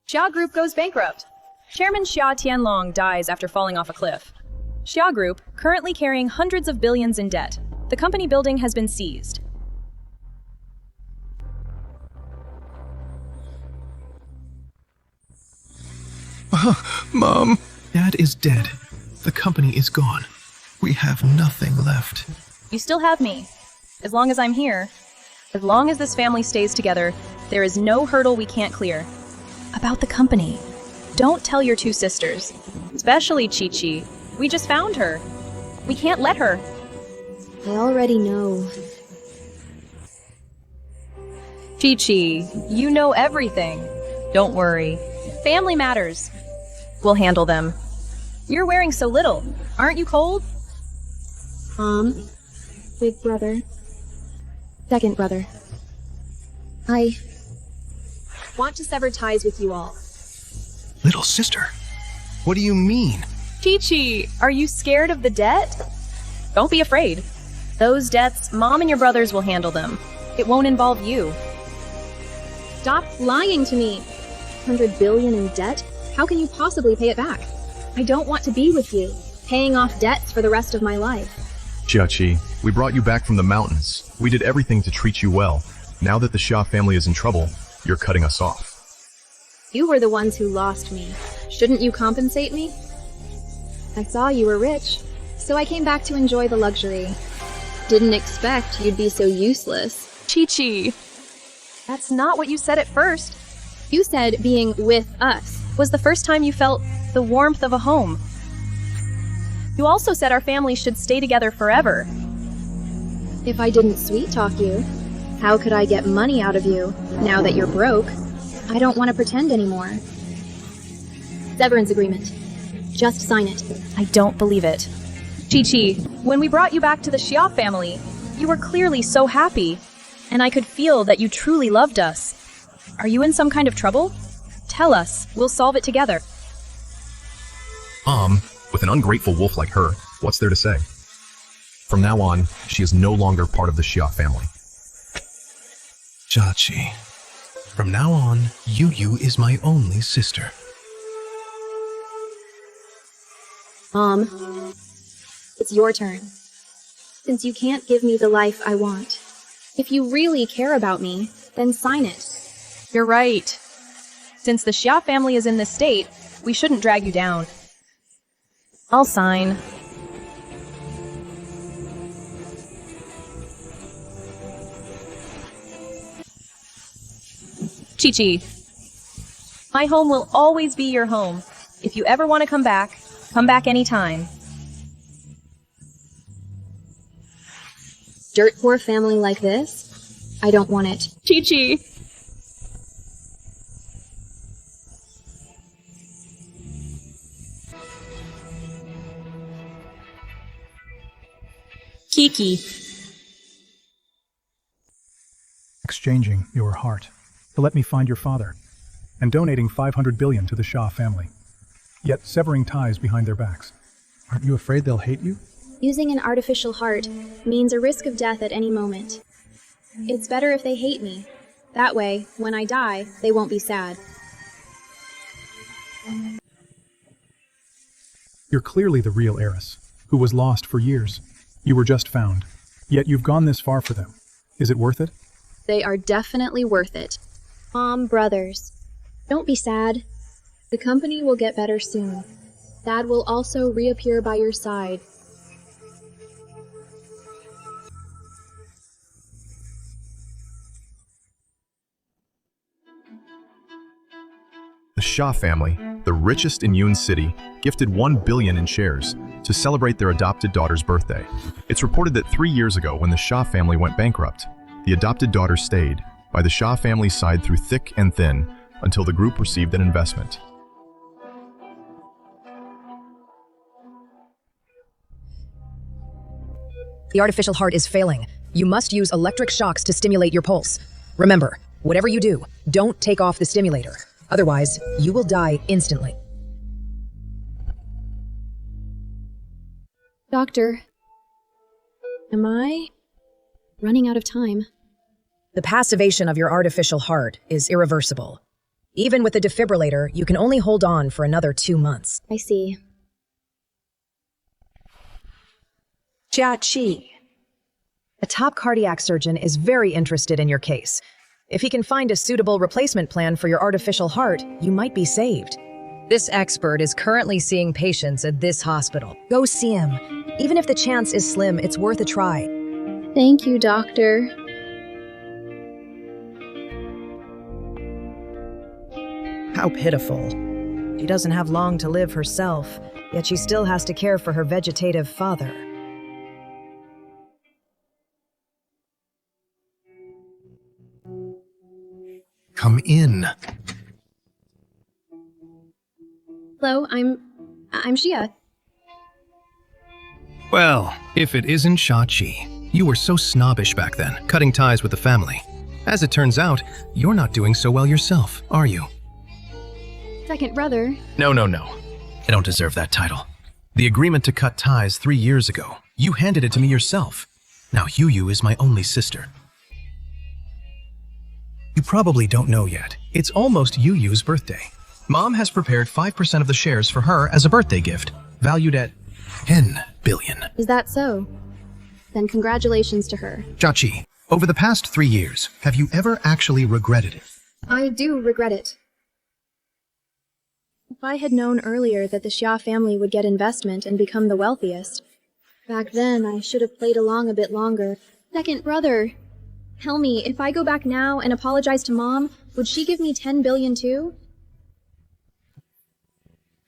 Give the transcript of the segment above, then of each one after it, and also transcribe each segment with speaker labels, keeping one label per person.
Speaker 1: Xia Group goes bankrupt. Chairman Xia Tianlong dies after falling off a cliff. Xia Group, currently carrying hundreds of billions in debt. The company building has been seized.
Speaker 2: Mom, Dad is dead. The company is gone. We have nothing left.
Speaker 1: You still have me. As long as I'm here, as long as this family stays together, there is no hurdle we can't clear. About the company. Don't tell your two sisters, especially Chi-Chi. We just found her. We can't let her.
Speaker 3: I already know.
Speaker 1: Chi-Chi, you know everything. Don't worry. Family matters. We'll handle them. You're wearing so little. Aren't you cold?
Speaker 3: Big brother. Second brother. I want to sever ties with you all.
Speaker 2: Little sister, what do you mean?
Speaker 1: Chi-Chi, are you scared of the debt? Don't be afraid. Those debts, Mom and your brothers will handle them. It won't involve you.
Speaker 3: Stop lying to me. 100 billion in debt? How can you possibly pay it back? I don't want to be with you, paying off debts for the rest of my life.
Speaker 4: Chi, we brought you back from the mountains. We did everything to treat you well. Now that the Xia family is in trouble, you're cutting us off.
Speaker 3: You were the ones who lost me. Shouldn't you compensate me? I saw you were rich, so I came back to enjoy the luxury. Didn't expect you'd be so useless.
Speaker 1: Chi-Chi, that's not what you said at first.
Speaker 3: You said being with us
Speaker 1: Was the first time you felt the warmth of a home. You also said our family should stay together forever.
Speaker 3: If I didn't sweet-talk you, how could I get money out of you now that you're broke? I don't want to pretend anymore. Severance agreement. Just sign it.
Speaker 1: I don't believe it. Chi-Chi, when we brought you back to the Xia family, you were clearly so happy, and I could feel that you truly loved us. Are you in some kind of trouble? Tell us, we'll solve it together.
Speaker 4: With an ungrateful wolf like her, what's there to say? From now on, she is no longer part of the Xia family.
Speaker 2: Chachi, from now on, Yu is my only sister.
Speaker 3: Mom, it's your turn. Since you can't give me the life I want, if you really care about me, then sign it.
Speaker 1: You're right. Since the Xia family is in this state, we shouldn't drag you down. I'll sign. Chi-Chi, my home will always be your home. If you ever want to come back anytime.
Speaker 3: Dirt poor family like this? I don't want it.
Speaker 1: Chi-Chi. Kiki.
Speaker 5: Exchanging your heart to let me find your father, and donating 500 billion to the Xia family, yet severing ties behind their backs. Aren't you afraid they'll hate you?
Speaker 3: Using an artificial heart means a risk of death at any moment. It's better if they hate me. That way, when I die, they won't be sad.
Speaker 5: You're clearly the real heiress, who was lost for years. You were just found, yet you've gone this far for them. Is it worth it?
Speaker 3: They are definitely worth it. Brothers, don't be sad. The company will get better soon. Dad will also reappear by your side.
Speaker 4: The Xia family, the richest in Yun City, gifted 1 billion in shares to celebrate their adopted daughter's birthday. It's reported that 3 years ago, when the Xia family went bankrupt, the adopted daughter stayed by the Xia family's side through thick and thin until the group received an investment.
Speaker 6: The artificial heart is failing. You must use electric shocks to stimulate your pulse. Remember, whatever you do, don't take off the stimulator. Otherwise, you will die instantly.
Speaker 3: Doctor, am I running out of time?
Speaker 6: The passivation of your artificial heart is irreversible. Even with the defibrillator, you can only hold on for another 2 months.
Speaker 3: I see.
Speaker 6: Jia-Chi. A top cardiac surgeon is very interested in your case. If he can find a suitable replacement plan for your artificial heart, you might be saved. This expert is currently seeing patients at this hospital. Go see him. Even if the chance is slim, it's worth a try.
Speaker 3: Thank you, doctor.
Speaker 6: How pitiful. She doesn't have long to live herself, yet she still has to care for her vegetative father.
Speaker 2: Come in.
Speaker 3: Hello, I'm Xia.
Speaker 2: Well, if it isn't Sha-Chi. You were so snobbish back then, cutting ties with the family. As it turns out, you're not doing so well yourself, are you?
Speaker 3: Second brother.
Speaker 2: No. I don't deserve that title. The agreement to cut ties 3 years ago. You handed it to me yourself. Now Yu is my only sister. You probably don't know yet. It's almost Yu's birthday. Mom has prepared 5% of the shares for her as a birthday gift, valued at 10 billion.
Speaker 3: Is that so? Then congratulations to her.
Speaker 2: Chachi, over the past 3 years, have you ever actually regretted it?
Speaker 3: I do regret it. If I had known earlier that the Xia family would get investment and become the wealthiest, back then I should have played along a bit longer. Second brother, tell me, if I go back now and apologize to Mom, would she give me 10 billion too?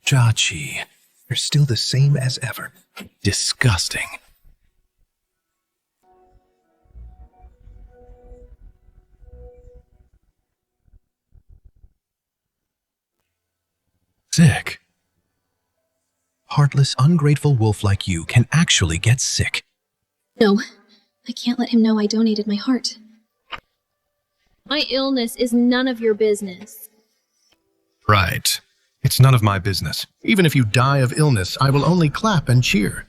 Speaker 2: Chachi, you're still the same as ever. Disgusting. Sick. Heartless, ungrateful wolf like you can actually get sick.
Speaker 3: No, I can't let him know I donated my heart. My illness is none of your business.
Speaker 2: Right. It's none of my business. Even if you die of illness, I will only clap and cheer.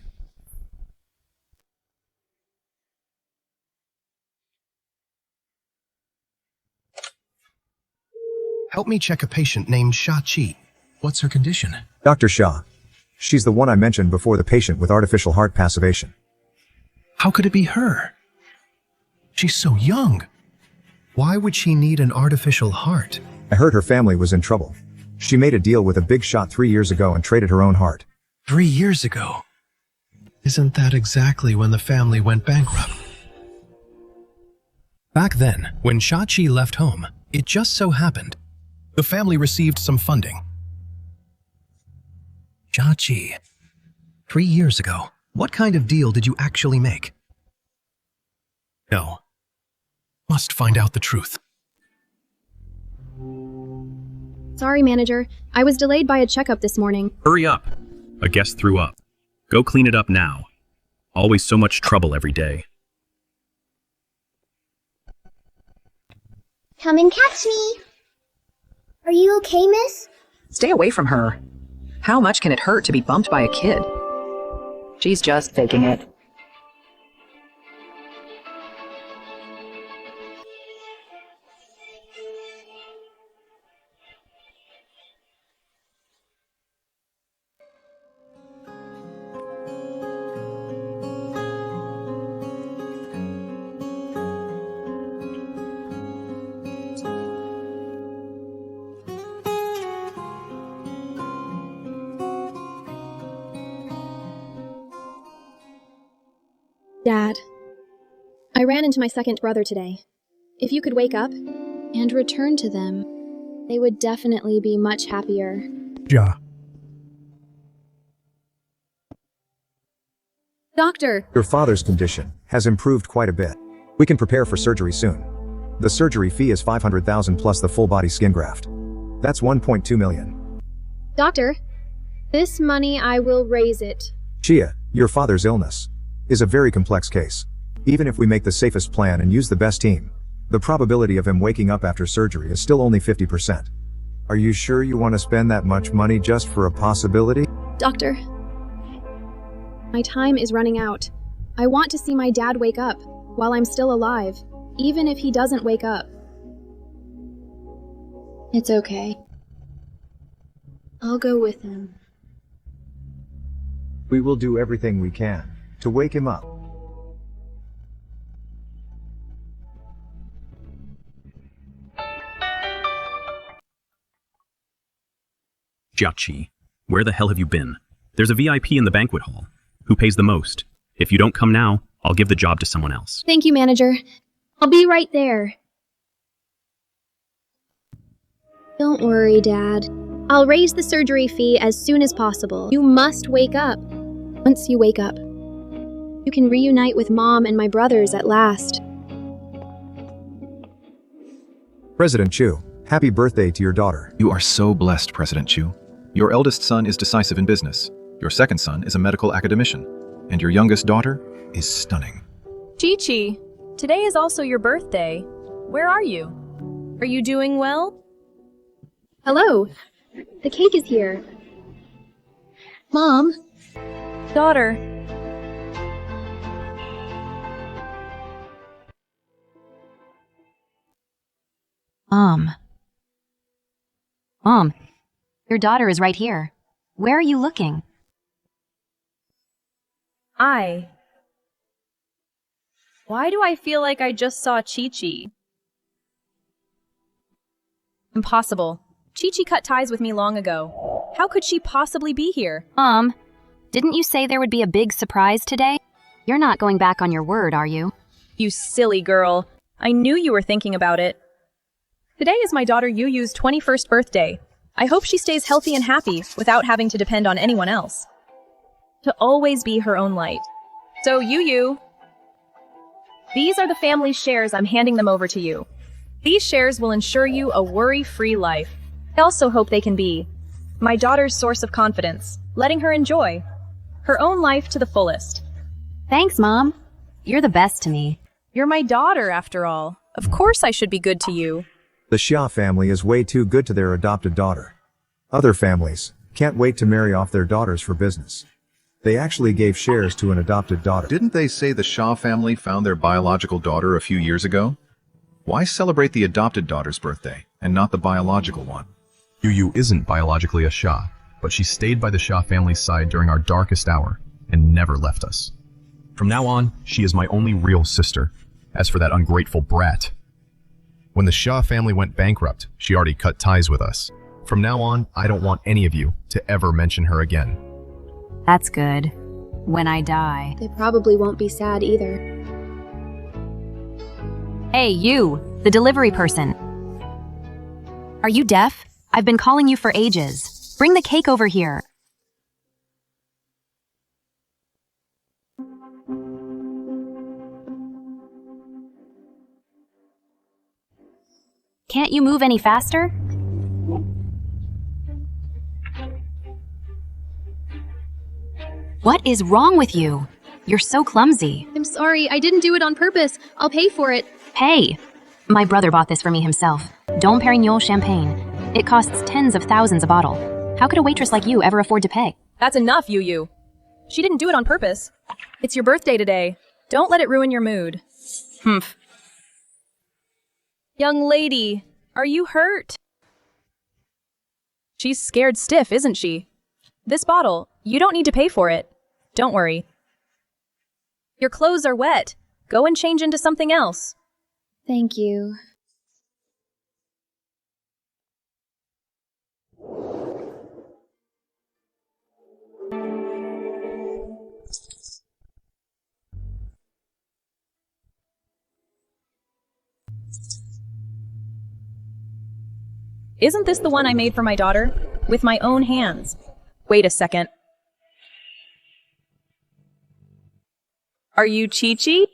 Speaker 2: Help me check a patient named Sha-Chi. What's her condition?
Speaker 7: Dr. Shah. She's the one I mentioned before, the patient with artificial heart passivation.
Speaker 2: How could it be her? She's so young. Why would she need an artificial heart?
Speaker 7: I heard her family was in trouble. She made a deal with a big shot 3 years ago and traded her own heart.
Speaker 2: 3 years ago? Isn't that exactly when the family went bankrupt? Back then, when Sha-Chi left home, it just so happened the family received some funding. Sha-Chi, 3 years ago, what kind of deal did you actually make? No. Must find out the truth.
Speaker 3: Sorry, manager. I was delayed by a checkup this morning.
Speaker 8: Hurry up. A guest threw up. Go clean it up now. Always so much trouble every day.
Speaker 9: Come and catch me. Are you okay, miss?
Speaker 6: Stay away from her. How much can it hurt to be bumped by a kid? She's just faking it.
Speaker 3: Dad, I ran into my second brother today. If you could wake up and return to them, they would definitely be much happier.
Speaker 5: Ja.
Speaker 3: Doctor!
Speaker 7: Your father's condition has improved quite a bit. We can prepare for surgery soon. The surgery fee is 500,000 plus the full body skin graft. That's 1.2 million.
Speaker 3: Doctor, this money I will raise it.
Speaker 7: Chia, your father's illness is a very complex case. Even if we make the safest plan and use the best team, the probability of him waking up after surgery is still only 50%. Are you sure you want to spend that much money just for a possibility?
Speaker 3: Doctor, my time is running out. I want to see my dad wake up while I'm still alive, even if he doesn't wake up. It's okay. I'll go with him.
Speaker 7: We will do everything we can to wake him up.
Speaker 8: Jiachi, where the hell have you been? There's a VIP in the banquet hall. Who pays the most? If you don't come now, I'll give the job to someone else.
Speaker 3: Thank you, manager. I'll be right there. Don't worry, Dad. I'll raise the surgery fee as soon as possible. You must wake up. Once you wake up, you can reunite with Mom and my brothers at last.
Speaker 7: President Chu, happy birthday to your daughter.
Speaker 4: You are so blessed, President Chu. Your eldest son is decisive in business. Your second son is a medical academician. And your youngest daughter is stunning.
Speaker 1: Chi-Chi, today is also your birthday. Where are you? Are you doing well?
Speaker 3: Hello. The cake is here. Mom.
Speaker 1: Daughter.
Speaker 10: Mom, your daughter is right here. Where are you looking?
Speaker 1: Why do I feel like I just saw Chi-Chi? Impossible. Chi-Chi cut ties with me long ago. How could she possibly be here?
Speaker 10: Mom, didn't you say there would be a big surprise today? You're not going back on your word, are you?
Speaker 1: You silly girl. I knew you were thinking about it. Today is my daughter Yuyu's 21st birthday. I hope she stays healthy and happy without having to depend on anyone else. To always be her own light. So, Yuyu, these are the family's shares. I'm handing them over to you. These shares will ensure you a worry-free life. I also hope they can be my daughter's source of confidence, letting her enjoy her own life to the fullest.
Speaker 10: Thanks, Mom. You're the best to me.
Speaker 1: You're my daughter, after all. Of course I should be good to you.
Speaker 7: The Xia family is way too good to their adopted daughter. Other families can't wait to marry off their daughters for business. They actually gave shares to an adopted daughter.
Speaker 4: Didn't they say the Shaw family found their biological daughter a few years ago? Why celebrate the adopted daughter's birthday and not the biological one?
Speaker 11: Yuyu isn't biologically a Shah, but she stayed by the Shah family's side during our darkest hour and never left us. From now on, she is my only real sister. As for that ungrateful brat,
Speaker 4: When the Shaw family went bankrupt, she already cut ties with us. From now on, I don't want any of you to ever mention her again.
Speaker 10: That's good. When I die.
Speaker 3: They probably won't be sad either.
Speaker 10: Hey, you, the delivery person. Are you deaf? I've been calling you for ages. Bring the cake over here. Can't you move any faster? What is wrong with you? You're so clumsy.
Speaker 3: I'm sorry, I didn't do it on purpose. I'll pay for it.
Speaker 10: Hey, my brother bought this for me himself. Dom Perignon champagne. It costs tens of thousands a bottle. How could a waitress like you ever afford to pay?
Speaker 1: That's enough, Yuyu. She didn't do it on purpose. It's your birthday today. Don't let it ruin your mood. Humph. Young lady, are you hurt? She's scared stiff, isn't she? This bottle, you don't need to pay for it. Don't worry. Your clothes are wet. Go and change into something else.
Speaker 3: Thank you.
Speaker 1: Isn't this the one I made for my daughter? With my own hands. Wait a second. Are you Chi-Chi?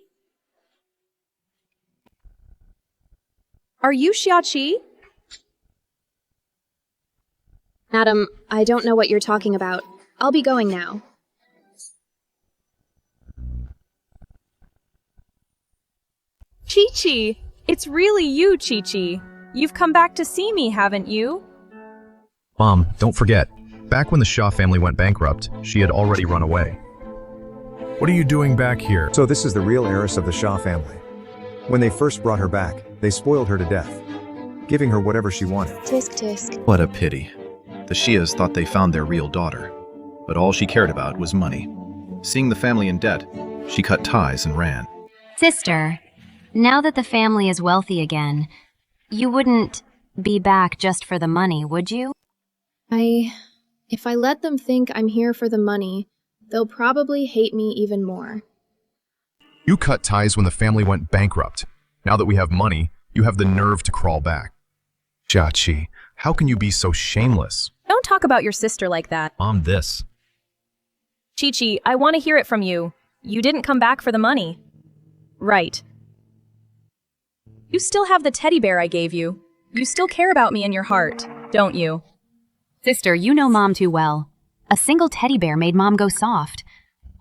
Speaker 1: Are you Xia-Chi?
Speaker 3: Madam, I don't know what you're talking about. I'll be going now.
Speaker 1: Chi-Chi! It's really you, Chi-Chi. You've come back to see me, haven't you?
Speaker 4: Mom, don't forget, back when the Shaw family went bankrupt, she had already run away.
Speaker 11: what are you doing back here?
Speaker 7: So this is the real heiress of the Xia family. When they first brought her back, they spoiled her to death. giving her whatever she wanted.
Speaker 3: Tisk tisk.
Speaker 2: What a pity. The Shias thought they found their real daughter, but all she cared about was money. Seeing the family in debt, she cut ties and ran.
Speaker 10: Sister, now that the family is wealthy again, you wouldn't be back just for the money, would you?
Speaker 3: If I let them think I'm here for the money, they'll probably hate me even more.
Speaker 4: You cut ties when the family went bankrupt. Now that we have money, you have the nerve to crawl back. Jiaqi, how can you be so shameless?
Speaker 1: Don't talk about your sister like that.
Speaker 11: Mom, this.
Speaker 1: Chi-Chi, I want to hear it from you. You didn't come back for the money. Right. You still have the teddy bear I gave you. You still care about me in your heart, don't you?
Speaker 10: Sister, you know Mom too well. A single teddy bear made Mom go soft.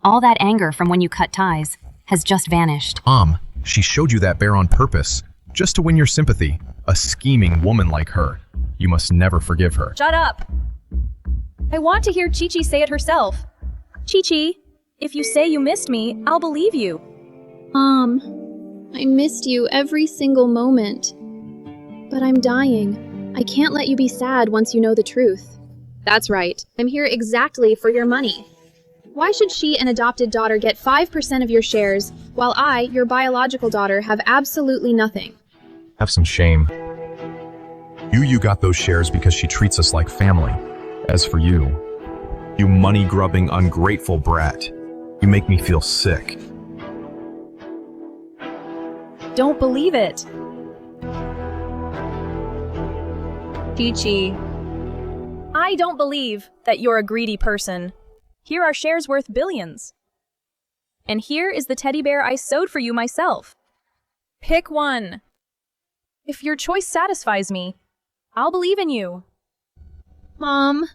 Speaker 10: All that anger from when you cut ties has just vanished.
Speaker 11: Mom, she showed you that bear on purpose, just to win your sympathy. A scheming woman like her. You must never forgive her.
Speaker 1: Shut up! I want to hear Chi-Chi say it herself. Chi-Chi, if you say you missed me, I'll believe you.
Speaker 3: I missed you every single moment. But I'm dying. I can't let you be sad once you know the truth. That's right. I'm here exactly for your money. Why should she, an adopted daughter, get 5% of your shares, while I, your biological daughter, have absolutely nothing?
Speaker 11: Have some shame. You got those shares because she treats us like family. As for you money-grubbing, ungrateful brat, you make me feel sick.
Speaker 1: Don't believe it. Chi-Chi, I don't believe that you're a greedy person. Here are shares worth billions. And here is the teddy bear I sewed for you myself. Pick one. If your choice satisfies me, I'll believe in you.
Speaker 3: Mom,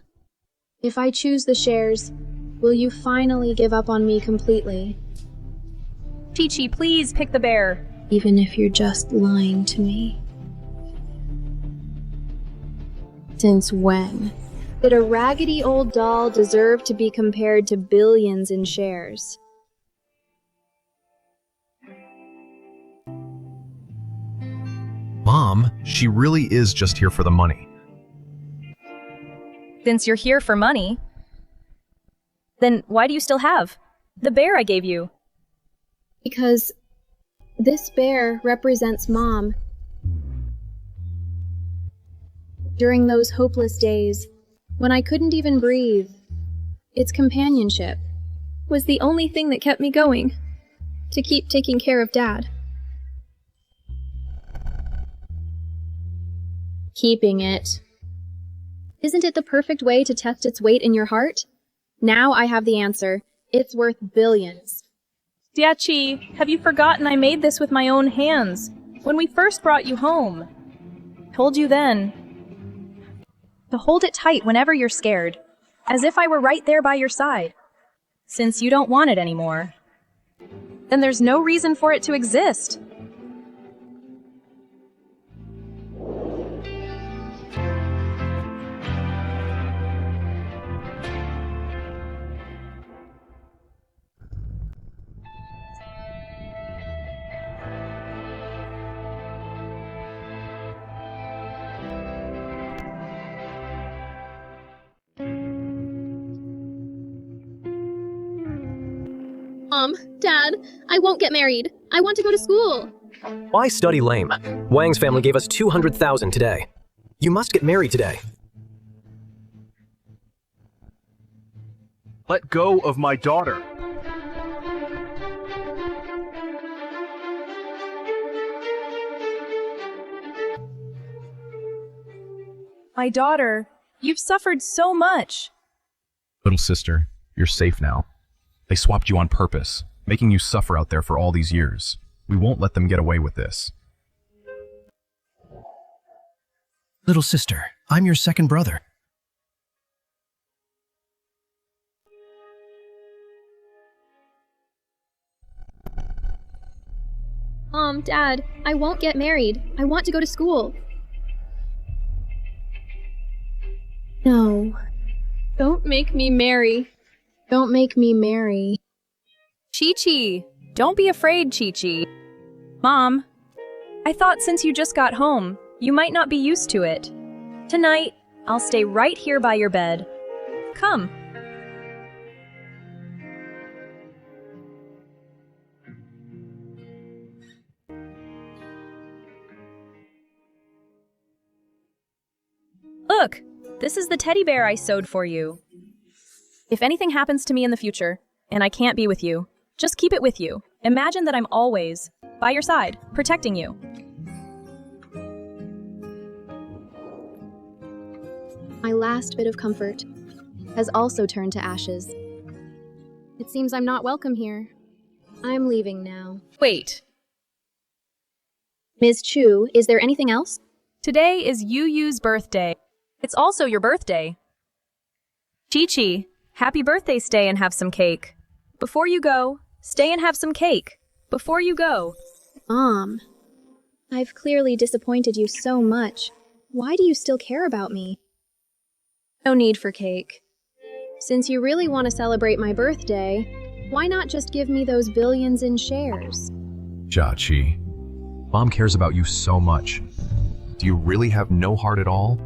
Speaker 3: if I choose the shares, will you finally give up on me completely?
Speaker 1: Chi-Chi, please pick the bear.
Speaker 3: Even if you're just lying to me. Since when did a raggedy old doll deserve to be compared to billions in shares?
Speaker 11: Mom, she really is just here for the money.
Speaker 1: Since you're here for money, then why do you still have the bear I gave you?
Speaker 3: Because this bear represents Mom. During those hopeless days, when I couldn't even breathe, its companionship was the only thing that kept me going, to keep taking care of Dad. Keeping it. Isn't it the perfect way to test its weight in your heart? Now I have the answer. It's worth billions.
Speaker 1: Jiaqi, have you forgotten I made this with my own hands when we first brought you home? Told you then to hold it tight whenever you're scared, as if I were right there by your side. Since you don't want it anymore, then there's no reason for it to exist.
Speaker 3: Dad, I won't get married. I want to go to school.
Speaker 12: Why study lame? Wang's family gave us 200,000 today. You must get married today.
Speaker 13: Let go of my daughter.
Speaker 1: My daughter, you've suffered so much.
Speaker 11: Little sister, you're safe now. They swapped you on purpose, making you suffer out there for all these years. We won't let them get away with this.
Speaker 2: Little sister, I'm your second brother.
Speaker 3: Dad, I won't get married. I want to go to school. No. Don't make me marry. Don't make me marry.
Speaker 1: Chi-Chi, don't be afraid, Chi-Chi. Mom, I thought since you just got home, You might not be used to it. Tonight, I'll stay right here by your bed. Come. Look, this is the teddy bear I sewed for you. If anything happens to me in the future, and I can't be with you, just keep it with you. Imagine that I'm always by your side, protecting you.
Speaker 3: My last bit of comfort has also turned to ashes. It seems I'm not welcome here. I'm leaving now.
Speaker 1: Wait,
Speaker 3: Ms. Chu, is there anything else?
Speaker 1: today is Yu Yu's birthday. It's also your birthday. Chi-Chi, happy birthday, stay and have some cake. Before you go, stay and have some cake. Before you go.
Speaker 3: Mom, I've clearly disappointed you so much. Why do you still care about me? No need for cake. Since you really want to celebrate my birthday, why not just give me those billions in shares?
Speaker 11: Jiaqi, Mom cares about you so much. Do you really have no heart at all?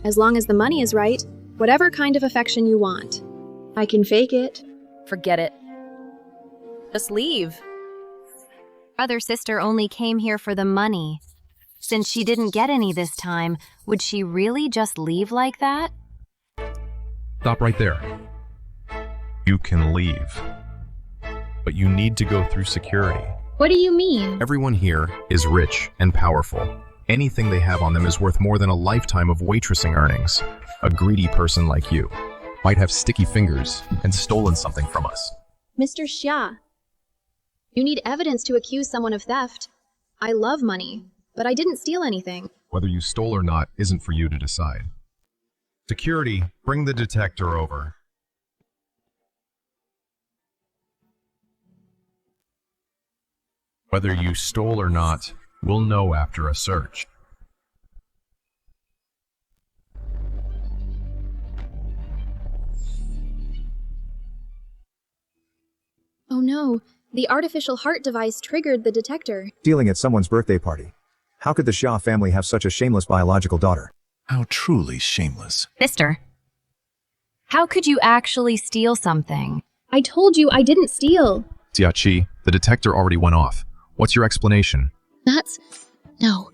Speaker 3: As long as the money is right, whatever kind of affection you want. I can fake it.
Speaker 1: Forget it. Just leave.
Speaker 10: Brother-sister only came here for the money. Since she didn't get any this time, would she really just leave like that?
Speaker 11: Stop right there. You can leave. But you need to go through security.
Speaker 3: What do you mean?
Speaker 11: Everyone here is rich and powerful. Anything they have on them is worth more than a lifetime of waitressing earnings. A greedy person like you might have sticky fingers and stolen something from us.
Speaker 3: Mr. Xia, you need evidence to accuse someone of theft. I love money, but I didn't steal anything.
Speaker 11: Whether you stole or not isn't for you to decide. Security, bring the detector over. Whether you stole or not, we'll know after a search.
Speaker 3: Oh no, the artificial heart device triggered the detector.
Speaker 7: Stealing at someone's birthday party. How could the Xia family have such a shameless biological daughter?
Speaker 13: How truly shameless.
Speaker 10: Sister, how could you actually steal something?
Speaker 3: I told you I didn't steal.
Speaker 11: Jiaqi, the detector already went off. What's your explanation?
Speaker 3: No.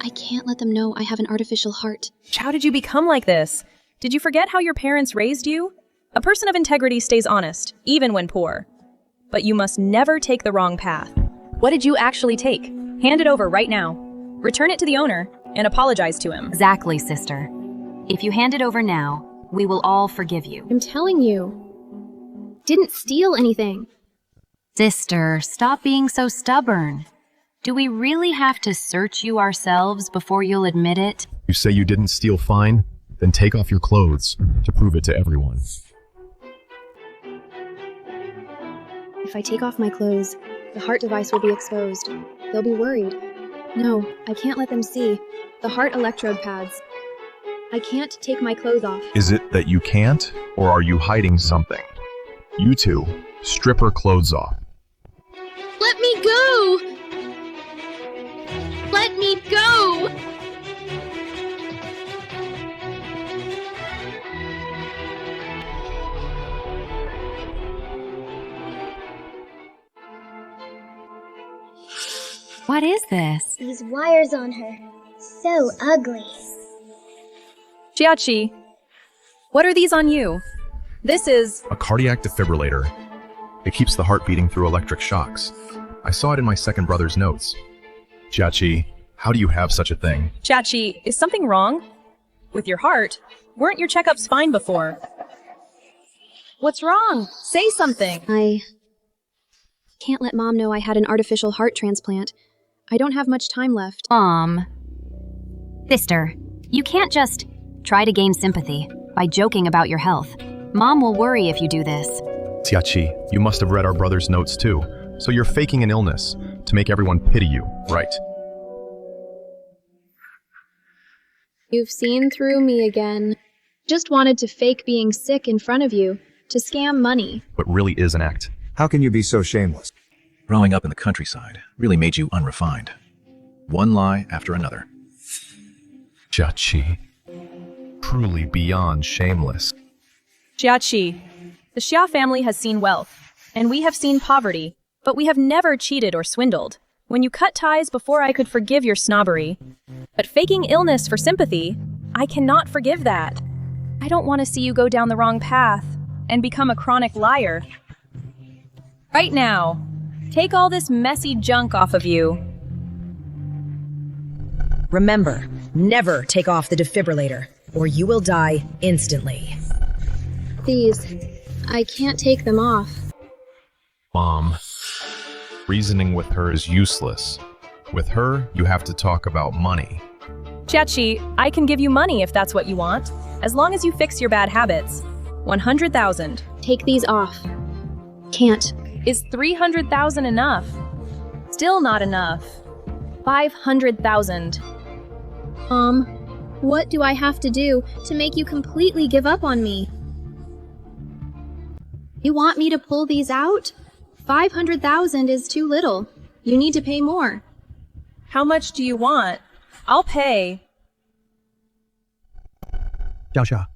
Speaker 3: I can't let them know I have an artificial heart.
Speaker 1: How did you become like this? Did you forget how your parents raised you? A person of integrity stays honest, even when poor. But you must never take the wrong path. What did you actually take? Hand it over right now. Return it to the owner and apologize to him.
Speaker 10: Exactly, sister. If you hand it over now, we will all forgive you.
Speaker 3: I'm telling you. Didn't steal anything.
Speaker 10: Sister, stop being so stubborn. Do we really have to search you ourselves before you'll admit it?
Speaker 11: You say you didn't steal, fine? Then take off your clothes to prove it to everyone.
Speaker 3: If I take off my clothes, the heart device will be exposed. They'll be worried. No, I can't let them see. The heart electrode pads. I can't take my clothes off.
Speaker 11: Is it that you can't, or are you hiding something? You two, strip her clothes off.
Speaker 3: Let me go! Let me go!
Speaker 10: What is this?
Speaker 9: These wires on her. So ugly.
Speaker 1: Jiaqi, what are these on you? This is...
Speaker 11: A cardiac defibrillator. It keeps the heart beating through electric shocks. I saw it in my second brother's notes. Jiaqi, how do you have such a thing?
Speaker 1: Jiaqi, is something wrong? With your heart? Weren't your checkups fine before? What's wrong? Say something.
Speaker 3: I can't let Mom know I had an artificial heart transplant. I don't have much time left.
Speaker 10: Mom. Sister, you can't just try to gain sympathy by joking about your health. Mom will worry if you do this.
Speaker 11: Jiaqi, you must have read our brother's notes too. So you're faking an illness to make everyone pity you, right?
Speaker 3: You've seen through me again. Just wanted to fake being sick in front of you, to scam money.
Speaker 11: What really is an act.
Speaker 7: How can you be so shameless?
Speaker 13: Growing up in the countryside really made you unrefined. One lie after another.
Speaker 11: Jiaqi. Truly beyond shameless.
Speaker 1: Jiaqi, the Xia family has seen wealth, and we have seen poverty, but we have never cheated or swindled. When you cut ties before I could forgive your snobbery. But faking illness for sympathy, I cannot forgive that. I don't want to see you go down the wrong path and become a chronic liar. Right now, take all this messy junk off of you.
Speaker 6: Remember, never take off the defibrillator, or you will die instantly.
Speaker 3: These, I can't take them off.
Speaker 11: Mom, reasoning with her is useless. With her, you have to talk about money.
Speaker 1: Jiaqi, I can give you money if that's what you want, as long as you fix your bad habits. 100,000.
Speaker 3: Take these off. Can't.
Speaker 1: Is 300,000 enough? Still not enough. 500,000.
Speaker 3: What do I have to do to make you completely give up on me? You want me to pull these out? 500,000 is too little. You need to pay more.
Speaker 1: How much do you want? I'll pay.
Speaker 5: Xiaoxia,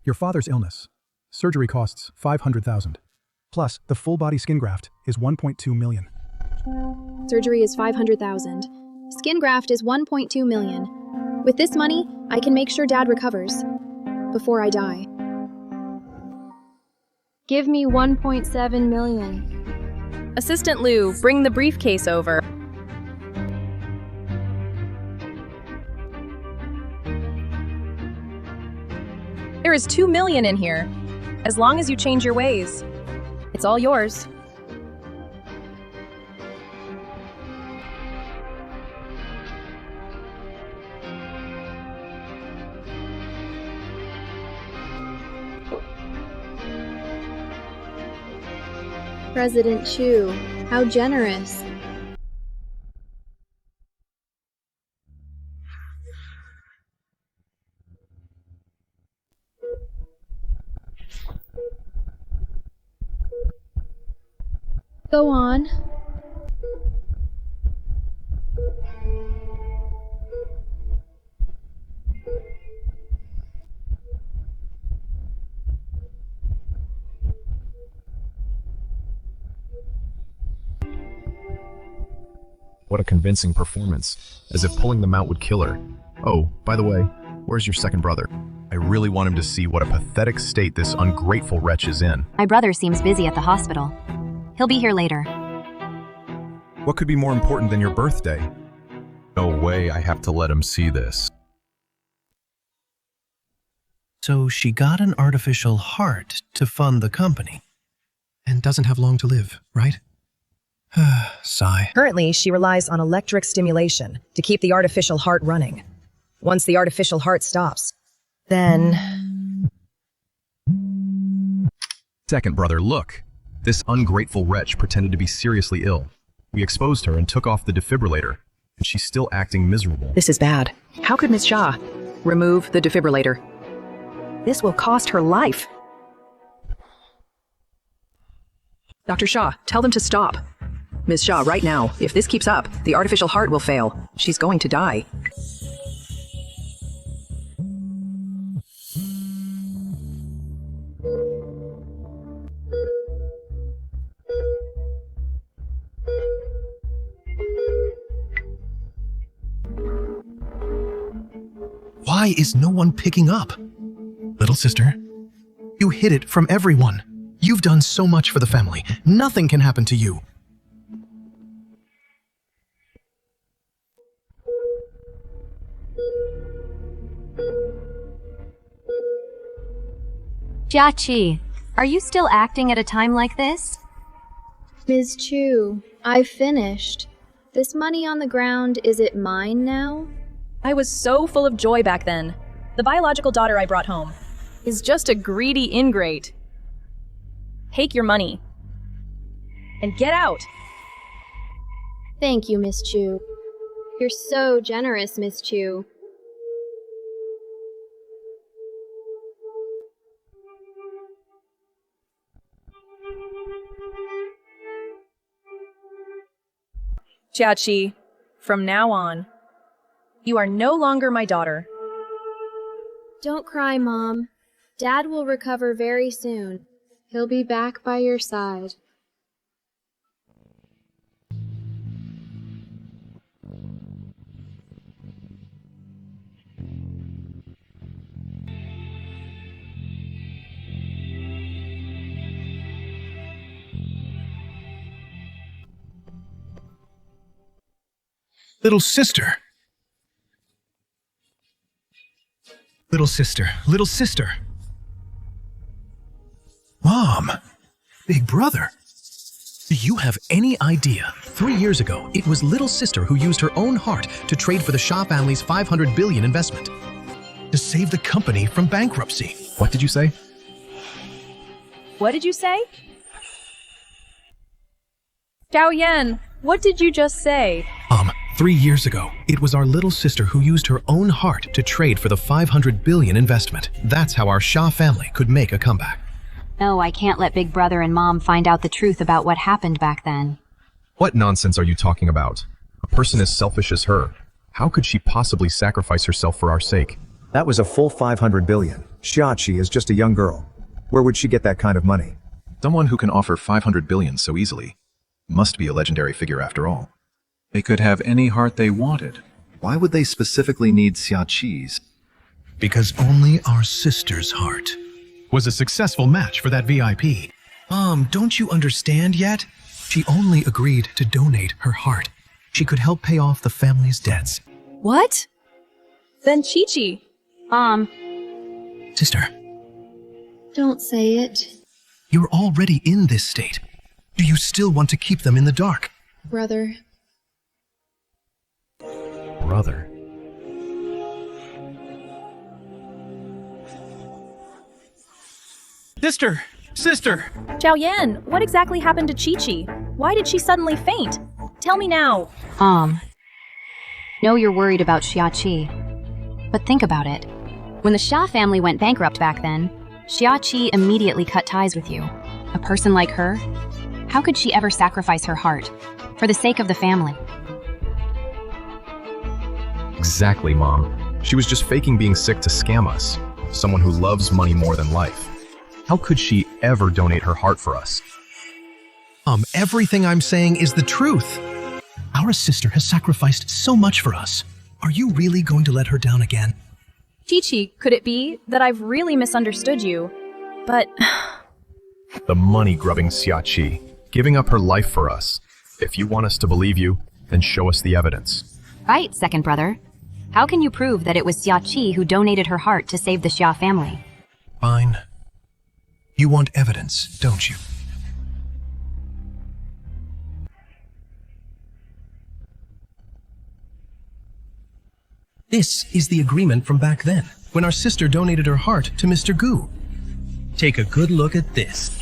Speaker 5: your father's illness. Surgery costs 500,000. Plus, the full body skin graft is 1.2 million.
Speaker 3: Surgery is 500,000. Skin graft is 1.2 million. With this money, I can make sure Dad recovers. Before I die. Give me 1.7 million.
Speaker 1: Assistant Lou, bring the briefcase over. There is 2 million in here. As long as you change your ways. It's all yours.
Speaker 3: President Chu, how generous. Go on.
Speaker 11: What a convincing performance, as if pulling them out would kill her. Oh, by the way, where's your second brother? I really want him to see what a pathetic state this ungrateful wretch is in.
Speaker 10: My brother seems busy at the hospital. He'll be here later.
Speaker 11: What could be more important than your birthday? No way I have to let him see this.
Speaker 2: So she got an artificial heart to fund the company. And doesn't have long to live, right? Sigh.
Speaker 6: Currently, she relies on electric stimulation to keep the artificial heart running. Once the artificial heart stops, then...
Speaker 11: Second brother, look. This ungrateful wretch pretended to be seriously ill. We exposed her and took off the defibrillator, and she's still acting miserable.
Speaker 14: This is bad. How could Miss Xia remove the defibrillator? This will cost her life. Dr. Xia, tell them to stop. Ms. Xia, right now, if this keeps up, the artificial heart will fail. She's going to die.
Speaker 2: Why is no one picking up? Little sister, you hid it from everyone. You've done so much for the family. Nothing can happen to you.
Speaker 10: Jiaqi, are you still acting at a time like this?
Speaker 3: Ms. Chu, I've finished. This money on the ground, is it mine now?
Speaker 1: I was so full of joy back then. The biological daughter I brought home is just a greedy ingrate. Take your money. And get out.
Speaker 3: Thank you, Miss Chu. You're so generous, Miss Chu.
Speaker 1: Jiaqi, from now on, you are no longer my daughter.
Speaker 3: Don't cry, Mom. Dad will recover very soon. He'll be back by your side.
Speaker 2: Little sister. Little sister, little sister. Mom, big brother. Do you have any idea? 3 years ago, it was little sister who used her own heart to trade for the Shah family's $500 billion investment. To save the company from bankruptcy.
Speaker 11: What did you say?
Speaker 1: What did you say? Zhao Yan, what did you just say?
Speaker 2: 3 years ago, it was our little sister who used her own heart to trade for the $500 billion investment. That's how our Shah family could make a comeback.
Speaker 10: No, I can't let Big Brother and Mom find out the truth about what happened back then.
Speaker 11: What nonsense are you talking about? A person as selfish as her. How could she possibly sacrifice herself for our sake?
Speaker 7: That was a full $500 billion. Xiachi is just a young girl. Where would she get that kind of money?
Speaker 13: Someone who can offer $500 billion so easily must be a legendary figure after all. They could have any heart they wanted. Why would they specifically need Xiaqi's?
Speaker 2: Because only our sister's heart was a successful match for that VIP. Don't you understand yet? She only agreed to donate her heart. She could help pay off the family's debts.
Speaker 1: What? Then Chi-Chi.
Speaker 10: Mom.
Speaker 2: Sister,
Speaker 3: Don't say it.
Speaker 2: you're already in this state. Do you still want to keep them in the dark?
Speaker 3: Brother.
Speaker 11: Brother.
Speaker 2: Sister!
Speaker 1: Zhao Yan, what exactly happened to Chi-Chi? Why did she suddenly faint? Tell me now.
Speaker 10: Know you're worried about Xiachi. But think about it. When the Shah family went bankrupt back then, Xiachi immediately cut ties with you. A person like her? How could she ever sacrifice her heart for the sake of the family?
Speaker 11: Exactly, Mom. She was just faking being sick to scam us. Someone who loves money more than life. How could she ever donate her heart for us?
Speaker 2: Everything I'm saying is the truth. Our sister has sacrificed so much for us. Are you really going to let her down again?
Speaker 1: Chi-Chi, could it be that I've really misunderstood you? But
Speaker 11: The money-grubbing Xiachi, giving up her life for us. If you want us to believe you, then show us the evidence.
Speaker 10: Right, second brother. How can you prove that it was Xiachi who donated her heart to save the Xia family?
Speaker 2: Fine. You want evidence, don't you? This is the agreement from back then, when our sister donated her heart to Mr. Gu. Take a good look at this.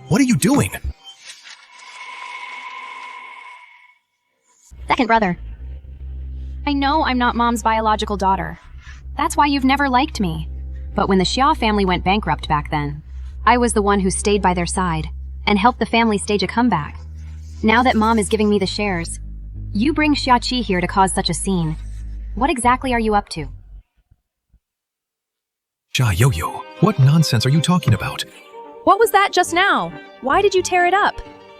Speaker 2: What are you doing?
Speaker 10: Second brother. I know I'm not Mom's biological daughter. That's why you've never liked me. But when the Xia family went bankrupt back then, I was the one who stayed by their side and helped the family stage a comeback. Now that Mom is giving me the shares, you bring Xiachi here to cause such a scene. What exactly are you up to?
Speaker 2: Xia Yo-Yo, what nonsense are you talking about?
Speaker 1: what was that just now? Why did you tear it up?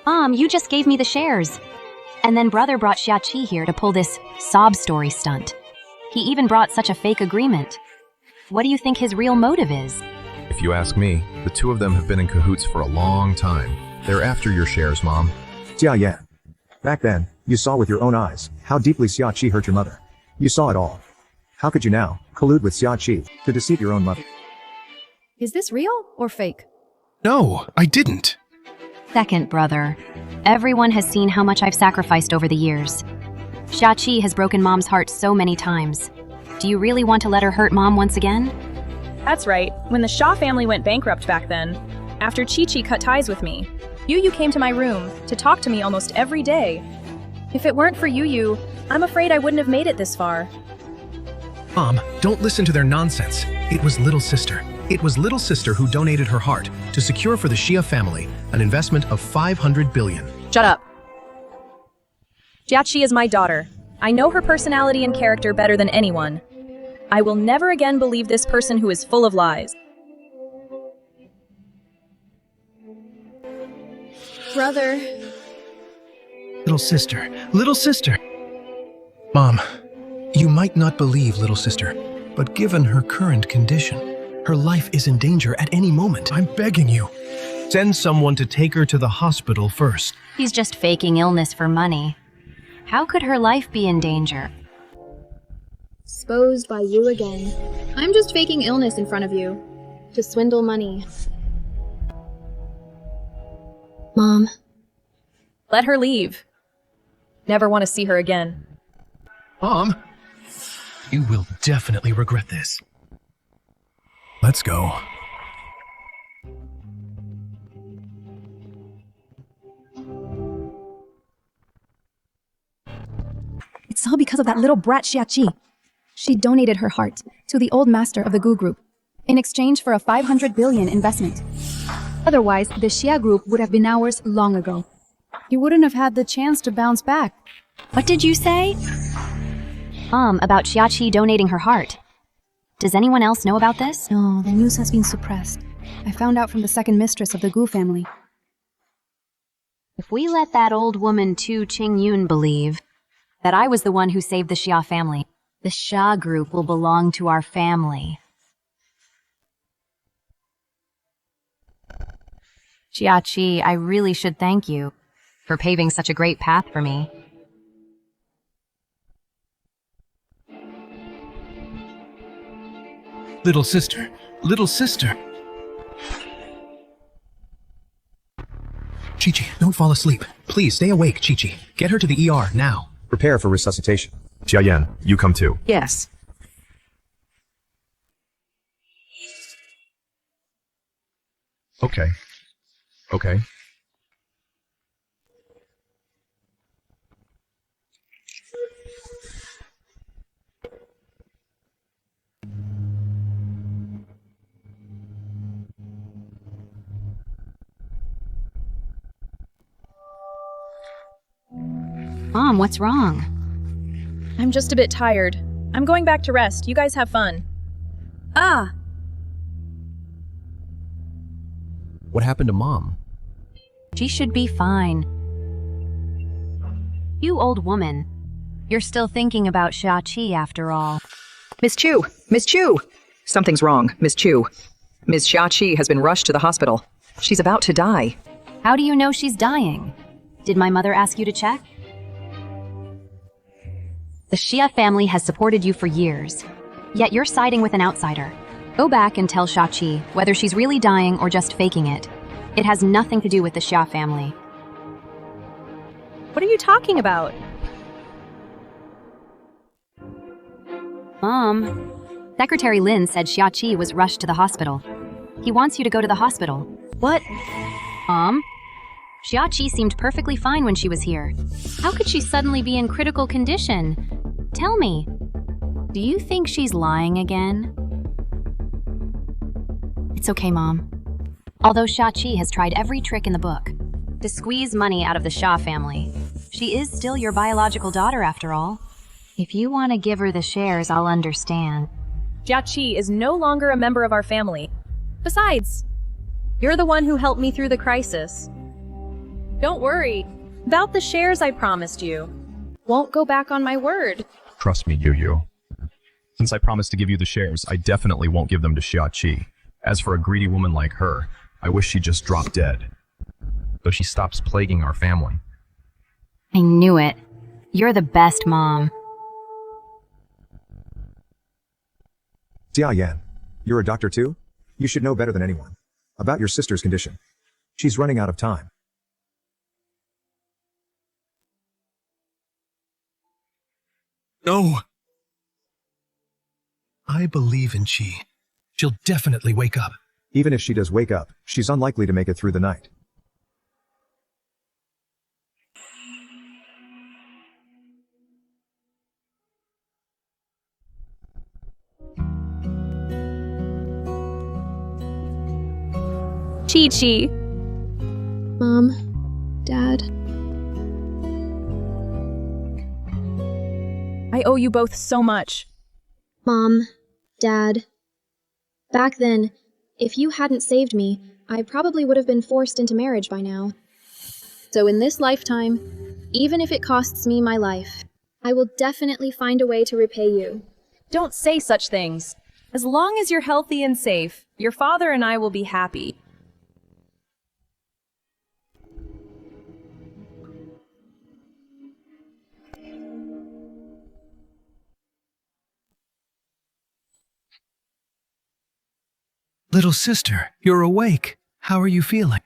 Speaker 10: You just gave me the shares. And then brother brought Xiachi here to pull this sob story stunt. He even brought such a fake agreement. What do you think his real motive is?
Speaker 11: If you ask me, the two of them have been in cahoots for a long time. They're after your shares, Mom.
Speaker 7: Jia Yan. Back then, you saw with your own eyes how deeply Xiachi hurt your mother. You saw it all. How could you now collude with Xiachi to deceive your own mother?
Speaker 1: Is this real or fake?
Speaker 2: No, I didn't.
Speaker 10: Second brother. Everyone has seen how much I've sacrificed over the years. Xiachi has broken Mom's heart so many times. Do you really want to let her hurt Mom once again?
Speaker 1: That's right. When the Shah family went bankrupt back then, after Chi-Chi cut ties with me, Yu came to my room to talk to me almost every day. If it weren't for Yu, I'm afraid I wouldn't have made it this far.
Speaker 2: Mom, don't listen to their nonsense. It was little sister. It was little sister who donated her heart to secure for the Shia family an investment of 500 billion.
Speaker 1: Shut up. Jiachi is my daughter. I know her personality and character better than anyone. I will never again believe this person who is full of lies.
Speaker 3: Brother.
Speaker 2: Little sister. Little sister. Mom, you might not believe little sister, but given her current condition, her life is in danger at any moment. I'm begging you. Send someone to take her to the hospital first.
Speaker 10: He's just faking illness for money. How could her life be in danger?
Speaker 3: Exposed by you again. I'm just faking illness in front of you. To swindle money. Mom.
Speaker 1: Let her leave. Never want to see her again.
Speaker 2: Mom, you will definitely regret this. Let's go.
Speaker 15: It's all because of that little brat Xiachi. She donated her heart to the old master of the Gu Group in exchange for a 500 billion investment. Otherwise, the Xia Group would have been ours long ago. You wouldn't have had the chance to bounce back.
Speaker 10: What did you say? About Xiachi donating her heart. Does anyone else know about this?
Speaker 15: No, the news has been suppressed. I found out from the second mistress of the Gu family.
Speaker 10: If we let that old woman Tu Qingyun believe that I was the one who saved the Xia family, the Xia Group will belong to our family. Jiachi, I really should thank you for paving such a great path for me.
Speaker 2: Little sister. Little sister. Chi-Chi, don't fall asleep. Please stay awake, Chi-Chi. Get her to the ER now.
Speaker 7: Prepare for resuscitation.
Speaker 13: Xiaoyan, you come too.
Speaker 14: Yes.
Speaker 13: Okay. Okay.
Speaker 10: Mom, what's wrong?
Speaker 1: I'm just a bit tired. I'm going back to rest. You guys have fun. Ah!
Speaker 11: What happened to Mom?
Speaker 10: She should be fine. You old woman. You're still thinking about Xiachi after all.
Speaker 14: Miss Chu! Miss Chu! Something's wrong, Miss Chu. Ms. Xiachi has been rushed to the hospital. She's about to die.
Speaker 10: How do you know she's dying? Did my mother ask you to check? The Xia family has supported you for years, yet you're siding with an outsider. Go back and tell Xiachi whether she's really dying or just faking it. It has nothing to do with the Xia family.
Speaker 1: What are you talking about?
Speaker 10: Mom, Secretary Lin said Xiachi was rushed to the hospital. He wants you to go to the hospital. What? Xiachi seemed perfectly fine when she was here. How could she suddenly be in critical condition? Tell me, do you think she's lying again? It's okay, Mom. Although Xiachi has tried every trick in the book to squeeze money out of the Xia family, she is still your biological daughter after all. If you want to give her the shares, I'll understand.
Speaker 1: Jiachi is no longer a member of our family. Besides, you're the one who helped me through the crisis. Don't worry. About the shares I promised you. Won't go back on my word.
Speaker 11: Trust me, Yu. Since I promised to give you the shares, I definitely won't give them to Xiachi. As for a greedy woman like her, I wish she'd just drop dead. So she stops plaguing our family.
Speaker 10: I knew it. You're the best mom.
Speaker 7: Xiaoyan, you're a doctor too? You should know better than anyone about your sister's condition. She's running out of time.
Speaker 2: No. I believe in Chi. She'll definitely wake up.
Speaker 7: Even if she does wake up, she's unlikely to make it through the night.
Speaker 1: Chi-Chi.
Speaker 3: Mom, Dad.
Speaker 1: I owe you both so much.
Speaker 3: Mom, Dad. Back then, if you hadn't saved me, I probably would have been forced into marriage by now. So in this lifetime, even if it costs me my life, I will definitely find a way to repay you.
Speaker 1: Don't say such things. As long as you're healthy and safe, your father and I will be happy.
Speaker 2: Little sister, you're awake. How are you feeling?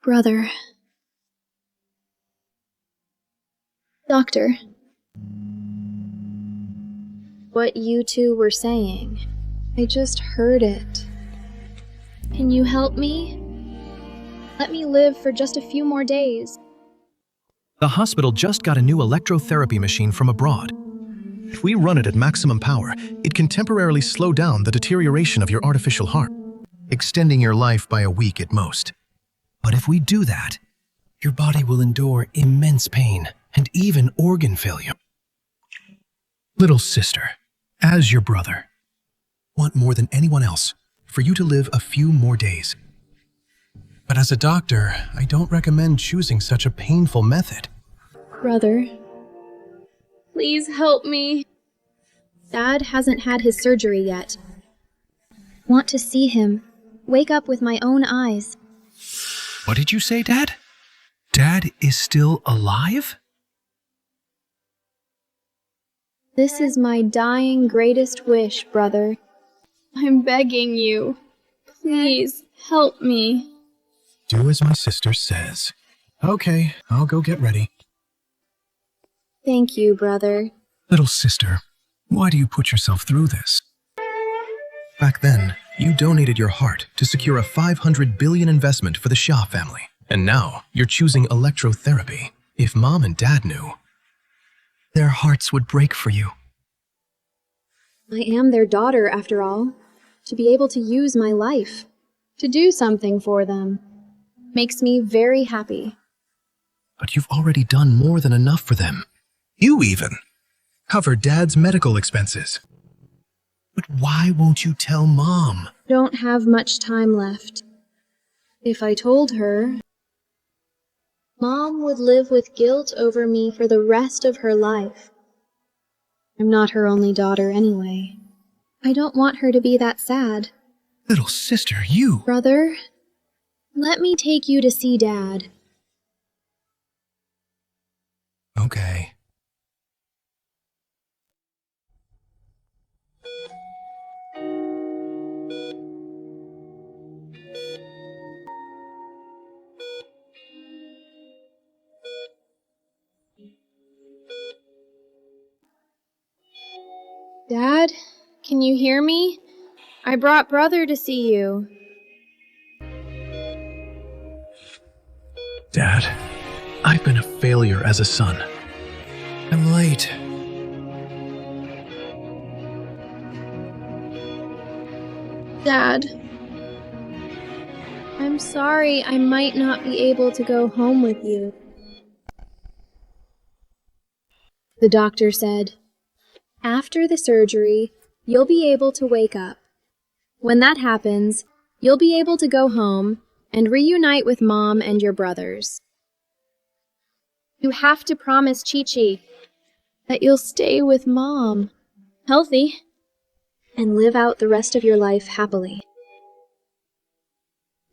Speaker 3: Brother. Doctor. What you two were saying. I just heard it. Can you help me? Let me live for just a few more days.
Speaker 2: The hospital just got a new electrotherapy machine from abroad. If we run it at maximum power, it can temporarily slow down the deterioration of your artificial heart, extending your life by a week at most. But if we do that, your body will endure immense pain and even organ failure. Little sister, as your brother, want more than anyone else for you to live a few more days. But as a doctor, I don't recommend choosing such a painful method.
Speaker 3: Brother. Please help me. Dad hasn't had his surgery yet. Want to see him. Wake up with my own eyes.
Speaker 2: What did you say, Dad? Dad is still alive?
Speaker 3: This is my dying greatest wish, brother. I'm begging you. Please, help me.
Speaker 2: Do as my sister says. Okay, I'll go get ready.
Speaker 3: Thank you, brother.
Speaker 2: Little sister, why do you put yourself through this? Back then, you donated your heart to secure a 500 billion investment for the Shah family. And now, you're choosing electrotherapy. If Mom and Dad knew, their hearts would break for you.
Speaker 3: I am their daughter, after all. To be able to use my life, to do something for them, makes me very happy.
Speaker 2: But you've already done more than enough for them. You even covered Dad's medical expenses. But why won't you tell Mom?
Speaker 3: Don't have much time left. If I told her, Mom would live with guilt over me for the rest of her life. I'm not her only daughter anyway. I don't want her to be that sad.
Speaker 2: Little sister, you...
Speaker 3: Brother, let me take you to see Dad.
Speaker 2: Okay.
Speaker 3: Dad, can you hear me? I brought Brother to see you.
Speaker 2: Dad, I've been a failure as a son. I'm late.
Speaker 3: Dad, I'm sorry I might not be able to go home with you. The doctor said, after the surgery, you'll be able to wake up. When that happens, you'll be able to go home and reunite with Mom and your brothers. You have to promise Chi-Chi that you'll stay with Mom, healthy, and live out the rest of your life happily.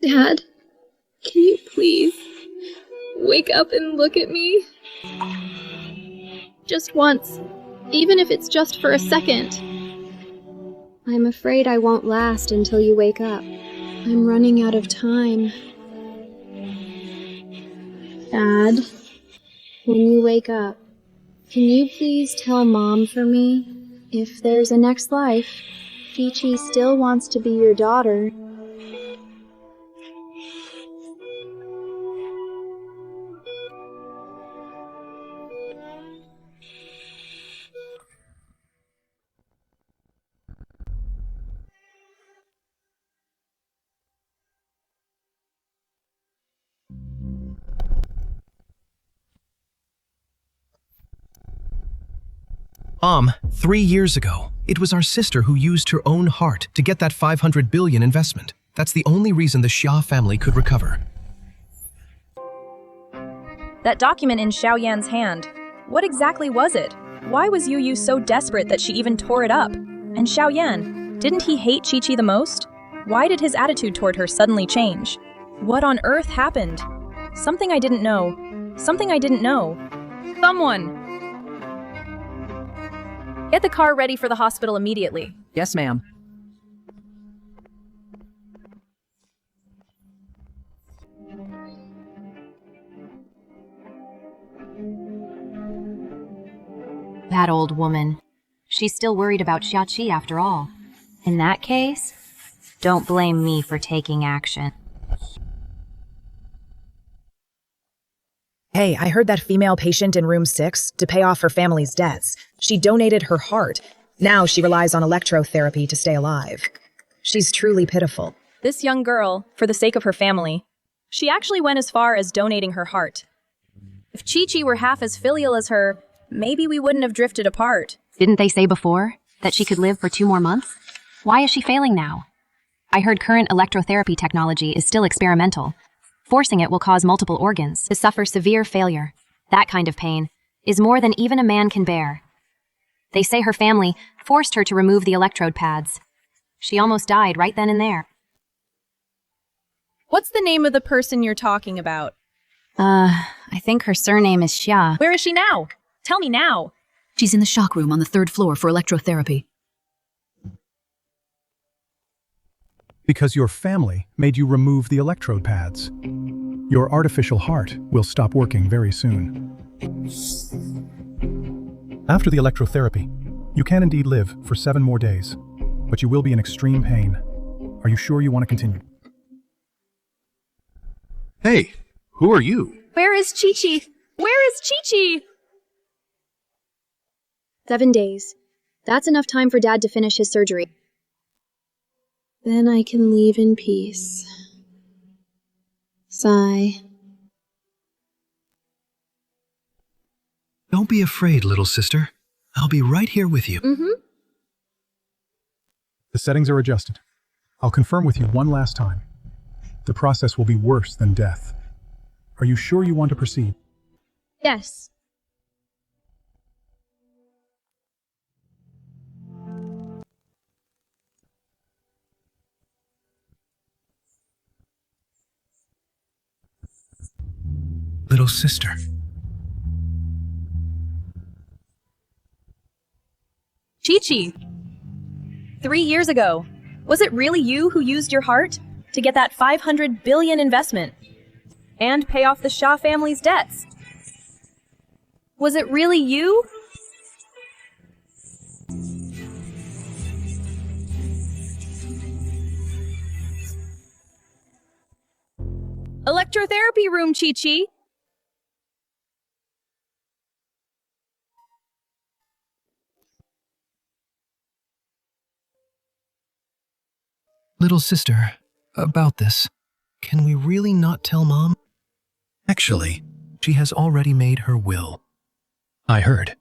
Speaker 3: Dad, can you please wake up and look at me? Just once, even if it's just for a second. I'm afraid I won't last until you wake up. I'm running out of time. Dad, when you wake up, can you please tell Mom for me? If there's a next life, Chi-Chi still wants to be your daughter.
Speaker 2: 3 years ago, it was our sister who used her own heart to get that 500 billion investment. That's the only reason the Xia family could recover.
Speaker 1: That document in Xiaoyan's hand. What exactly was it? Why was Yu Yu so desperate that she even tore it up? And Xiaoyan, didn't he hate Chi-Chi the most? Why did his attitude toward her suddenly change? What on earth happened? Something I didn't know. Something I didn't know. Someone! Get the car ready for the hospital immediately.
Speaker 14: Yes, ma'am.
Speaker 10: That old woman. She's still worried about Xiaoqi after all. In that case, don't blame me for taking action.
Speaker 6: Hey, I heard that female patient in room 6, to pay off her family's debts, she donated her heart. Now she relies on electrotherapy to stay alive. She's truly pitiful.
Speaker 1: This young girl, for the sake of her family, she actually went as far as donating her heart. If Chi-Chi were half as filial as her, maybe we wouldn't have drifted apart.
Speaker 10: Didn't they say before that she could live for 2 more months? Why is she failing now? I heard current electrotherapy technology is still experimental. Forcing it will cause multiple organs to suffer severe failure. That kind of pain is more than even a man can bear. They say her family forced her to remove the electrode pads. She almost died right then and there.
Speaker 1: What's the name of the person you're talking about?
Speaker 10: I think her surname is Xia.
Speaker 1: Where is she now? Tell me now.
Speaker 16: She's in the shock room on the 3rd floor for electrotherapy.
Speaker 5: Because your family made you remove the electrode pads. Your artificial heart will stop working very soon. After the electrotherapy, you can indeed live for 7 more days, but you will be in extreme pain. Are you sure you want to continue?
Speaker 13: Hey, who are you?
Speaker 1: Where is Chi-Chi? Where is Chi-Chi?
Speaker 3: 7 days. That's enough time for Dad to finish his surgery. Then I can leave in peace. Sigh.
Speaker 2: Don't be afraid, little sister. I'll be right here with you.
Speaker 5: The settings are adjusted. I'll confirm with you one last time. The process will be worse than death. Are you sure you want to proceed?
Speaker 3: Yes.
Speaker 2: Little sister.
Speaker 1: Chi-Chi. 3 years ago, was it really you who used your heart to get that 500 billion investment and pay off the Xia family's debts? Was it really you? Electrotherapy room, Chi-Chi.
Speaker 2: Little sister, about this, can we really not tell Mom? Actually, she has already made her will. I heard.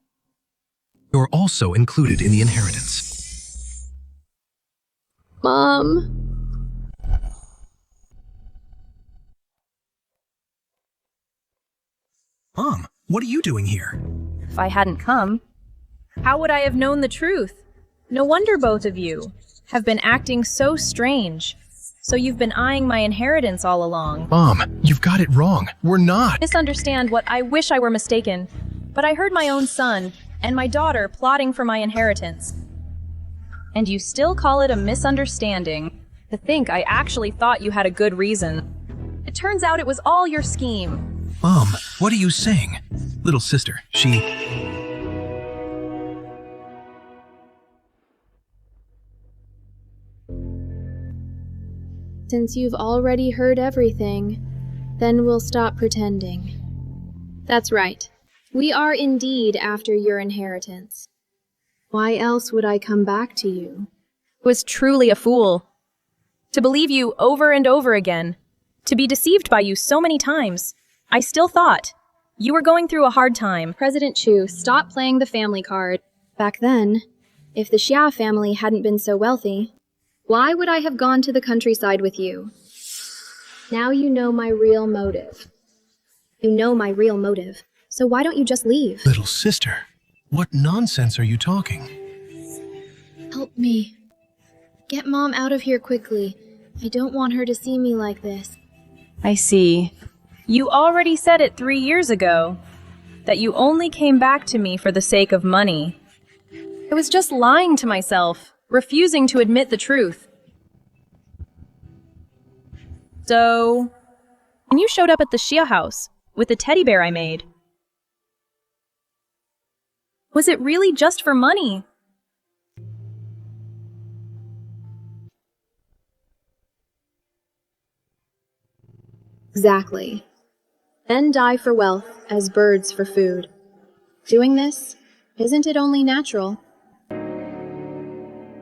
Speaker 2: You're also included in the inheritance.
Speaker 3: Mom.
Speaker 2: Mom, what are you doing here?
Speaker 1: If I hadn't come, how would I have known the truth? No wonder both of you have been acting so strange. So you've been eyeing my inheritance all along.
Speaker 2: Mom, you've got it wrong. We're not.
Speaker 1: Misunderstand what I wish I were mistaken, but I heard my own son and my daughter plotting for my inheritance. And you still call it a misunderstanding? To think I actually thought you had a good reason. It turns out it was all your scheme.
Speaker 2: Mom, what are you saying? Little sister, she...
Speaker 3: Since you've already heard everything, then we'll stop pretending. That's right. We are indeed after your inheritance. Why else would I come back to you?
Speaker 1: Was truly a fool. To believe you over and over again. To be deceived by you so many times. I still thought you were going through a hard time.
Speaker 3: President Chu, stop playing the family card. Back then, if the Xia family hadn't been so wealthy, why would I have gone to the countryside with you? Now you know my real motive. You know my real motive, so why don't you just leave?
Speaker 2: Little sister, what nonsense are you talking?
Speaker 3: Help me. Get Mom out of here quickly. I don't want her to see me like this.
Speaker 1: I see. You already said it 3 years ago, that you only came back to me for the sake of money. I was just lying to myself, refusing to admit the truth. So, when you showed up at the Xia house with the teddy bear I made, was it really just for money?
Speaker 3: Exactly. Men die for wealth as birds for food. Doing this, isn't it only natural?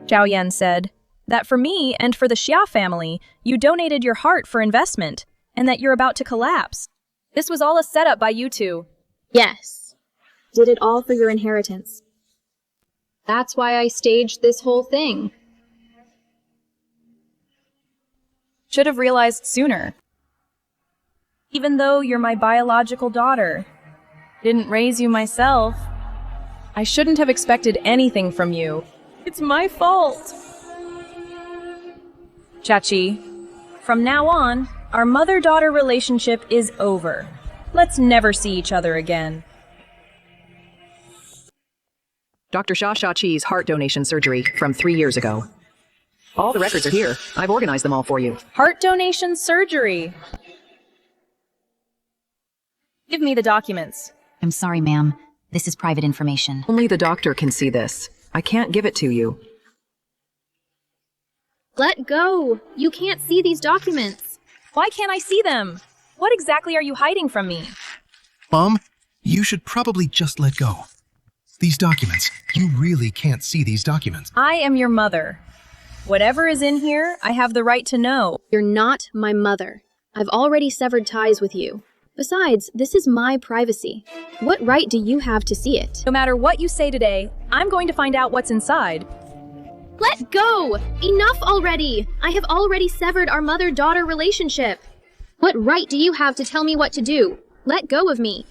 Speaker 1: Zhao Yan said that for me and for the Xia family, you donated your heart for investment, and that you're about to collapse. This was all a setup by you two.
Speaker 3: Yes. Did it all for your inheritance. That's why I staged this whole thing.
Speaker 1: Should have realized sooner. Even though you're my biological daughter, didn't raise you myself, I shouldn't have expected anything from you. It's my fault. Chachi, from now on, our mother-daughter relationship is over. Let's never see each other again.
Speaker 14: Dr. Xiaqi's heart donation surgery from 3 years ago. All the records are here. I've organized them all for you.
Speaker 1: Heart donation surgery. Give me the documents.
Speaker 16: I'm sorry, ma'am. This is private information.
Speaker 14: Only the doctor can see this. I can't give it to you.
Speaker 3: Let go! You can't see these documents.
Speaker 1: Why can't I see them? What exactly are you hiding from me?
Speaker 2: Mom, you should probably just let go. These documents, you really can't see these documents.
Speaker 1: I am your mother. Whatever is in here, I have the right to know.
Speaker 3: You're not my mother. I've already severed ties with you. Besides, this is my privacy. What right do you have to see it?
Speaker 1: No matter what you say today, I'm going to find out what's inside.
Speaker 3: Let go! Enough already! I have already severed our mother-daughter relationship. What right do you have to tell me what to do? Let go of me.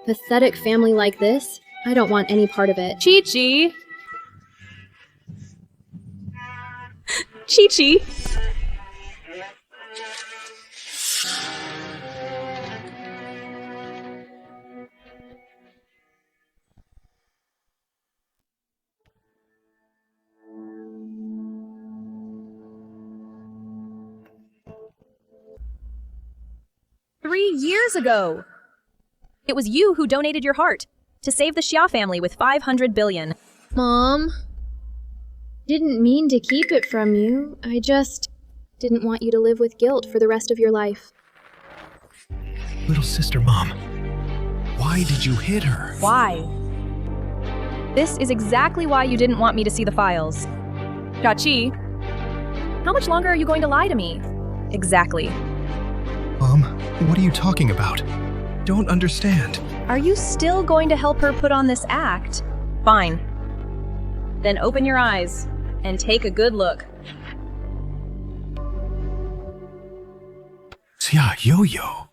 Speaker 3: Pathetic family like this? I don't want any part of it.
Speaker 1: Chi-Chi! Chi-Chi! Years ago. It was you who donated your heart to save the Xia family with 500 billion.
Speaker 3: Mom, didn't mean to keep it from you. I just didn't want you to live with guilt for the rest of your life.
Speaker 2: Little sister, Mom, why did you hit her?
Speaker 1: Why? This is exactly why you didn't want me to see the files. Chachi, how much longer are you going to lie to me? Exactly.
Speaker 2: Mom, what are you talking about? Don't understand.
Speaker 1: Are you still going to help her put on this act? Fine. Then open your eyes and take a good look.
Speaker 2: Xia Yoyo.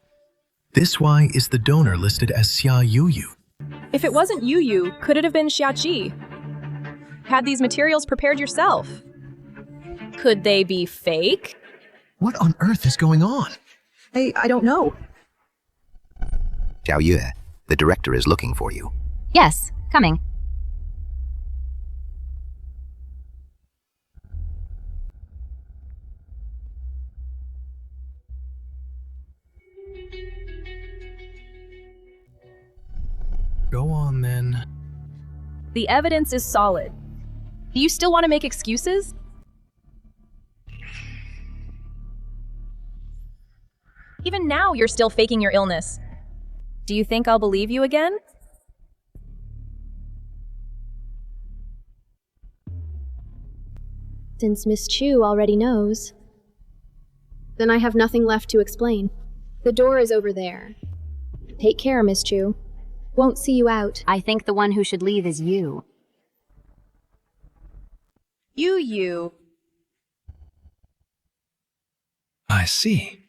Speaker 2: This Y is the donor listed as Xia Yuyu.
Speaker 1: If it wasn't Yu, could it have been Xiachi? Had these materials prepared yourself? Could they be fake?
Speaker 2: What on earth is going on?
Speaker 14: I don't know.
Speaker 17: Zhao Yue, the director is looking for you.
Speaker 10: Yes, coming.
Speaker 2: Go on, then.
Speaker 1: The evidence is solid. Do you still want to make excuses? Even now, you're still faking your illness. Do you think I'll believe you again?
Speaker 3: Since Miss Chu already knows, then I have nothing left to explain. The door is over there. Take care, Miss Chu. Won't see you out.
Speaker 10: I think the one who should leave is you.
Speaker 1: You.
Speaker 2: I see.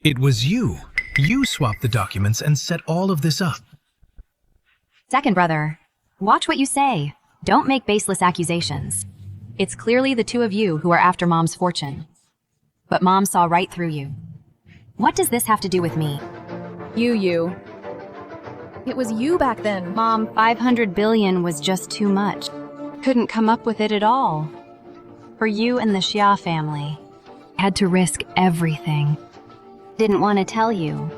Speaker 2: It was you. You swapped the documents and set all of this up.
Speaker 10: Second brother, watch what you say. Don't make baseless accusations. It's clearly the two of you who are after Mom's fortune. But Mom saw right through you. What does this have to do with me?
Speaker 1: You. It was you back then.
Speaker 10: Mom, 500 billion was just too much. Couldn't come up with it at all. For you and the Xia family. Had to risk everything. Didn't want to tell you,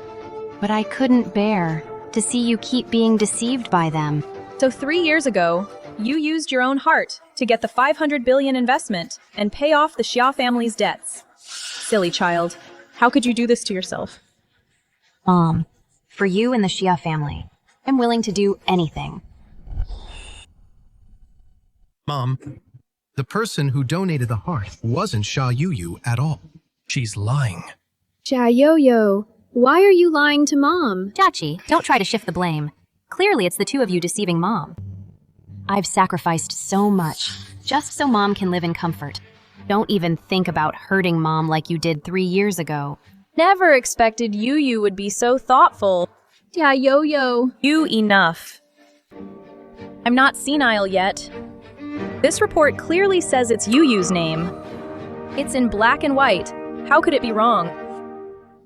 Speaker 10: but I couldn't bear to see you keep being deceived by them.
Speaker 1: So 3 years ago, you used your own heart to get the 500 billion investment and pay off the Xia family's debts. Silly child. How could you do this to yourself?
Speaker 10: Mom, for you and the Xia family, I'm willing to do anything.
Speaker 2: Mom, the person who donated the heart wasn't Xia Yuyu at all. She's lying.
Speaker 3: Jia Yo-Yo, why are you lying to Mom?
Speaker 10: Jiaqi, don't try to shift the blame. Clearly it's the two of you deceiving Mom. I've sacrificed so much, just so Mom can live in comfort. Don't even think about hurting Mom like you did 3 years ago.
Speaker 1: Never expected you would be so thoughtful.
Speaker 3: Jia Yo-Yo.
Speaker 1: You enough. I'm not senile yet. This report clearly says it's Yuyu's name. It's in black and white. How could it be wrong?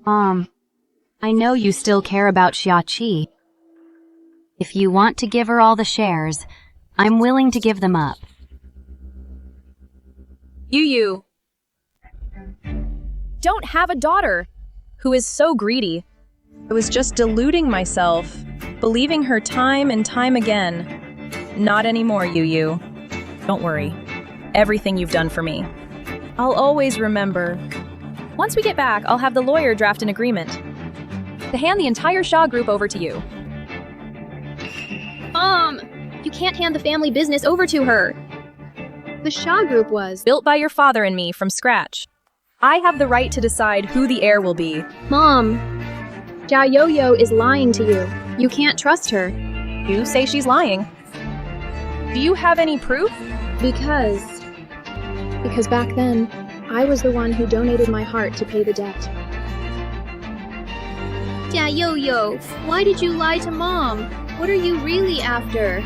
Speaker 10: Mom, I know you still care about Xiaqi. If you want to give her all the shares, I'm willing to give them up.
Speaker 1: You don't have a daughter who is so greedy. I was just deluding myself, believing her time and time again. Not anymore, Yu. Don't worry. Everything you've done for me. I'll always remember. Once we get back, I'll have the lawyer draft an agreement to hand the entire Xia group over to you.
Speaker 3: Mom, you can't hand the family business over to her. The Xia group was
Speaker 1: built by your father and me from scratch. I have the right to decide who the heir will be.
Speaker 3: Mom, Jia Yo-Yo is lying to you. You can't trust her.
Speaker 1: You say she's lying. Do you have any proof?
Speaker 3: Because back then, I was the one who donated my heart to pay the debt. Jia Yo-Yo, why did you lie to Mom? What are you really after?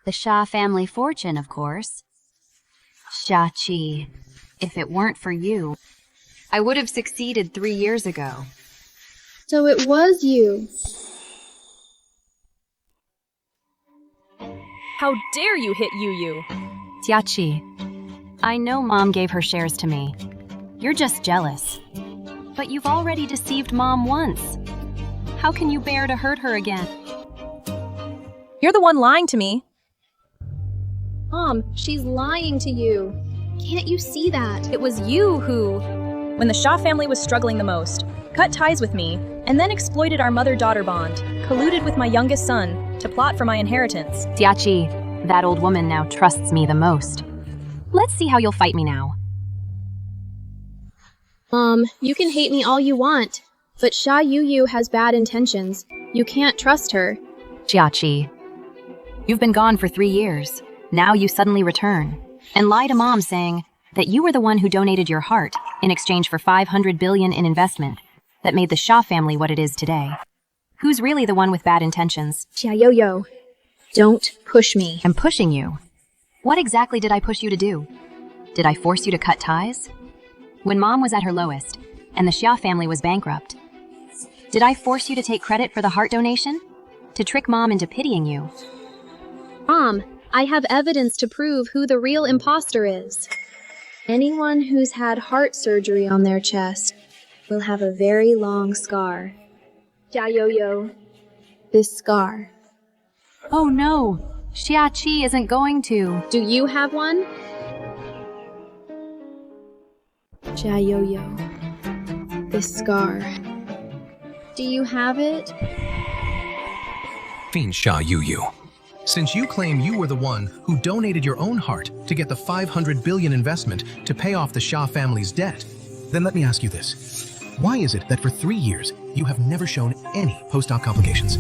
Speaker 10: The Xia family fortune, of course. Xiaqi, if it weren't for you, I would have succeeded 3 years ago.
Speaker 3: So it was you.
Speaker 1: How dare you hit Yu?
Speaker 10: Xiaqi, I know Mom gave her shares to me. You're just jealous. But you've already deceived Mom once. How can you bear to hurt her again?
Speaker 1: You're the one lying to me.
Speaker 3: Mom, she's lying to you. Can't you see that?
Speaker 1: It was you who, when the Xia family was struggling the most, cut ties with me, and then exploited our mother-daughter bond, colluded with my youngest son to plot for my inheritance.
Speaker 10: Xiaqi, that old woman now trusts me the most. Let's see how you'll fight me now.
Speaker 3: Mom, you can hate me all you want, but Xia Yuyu has bad intentions. You can't trust her.
Speaker 10: Xiaqi, you've been gone for 3 years. Now you suddenly return, and lie to Mom saying that you were the one who donated your heart in exchange for 500 billion in investment that made the Xia family what it is today. Who's really the one with bad intentions?
Speaker 3: Jia Yo-Yo, don't push me.
Speaker 10: I'm pushing you. What exactly did I push you to do? Did I force you to cut ties? When Mom was at her lowest, and the Xia family was bankrupt, did I force you to take credit for the heart donation? To trick Mom into pitying you?
Speaker 3: Mom, I have evidence to prove who the real impostor is. Anyone who's had heart surgery on their chest will have a very long scar. Jia Yo-Yo, this scar.
Speaker 10: Oh no, Xiaqi isn't going to.
Speaker 3: Do you have one? Jia Yo-Yo, this scar. Do you have it?
Speaker 2: Fiend Xia Yuyu. Since you claim you were the one who donated your own heart to get the 500 billion investment to pay off the Xia family's debt, then let me ask you this. Why is it that for 3 years, you have never shown any post-op complications?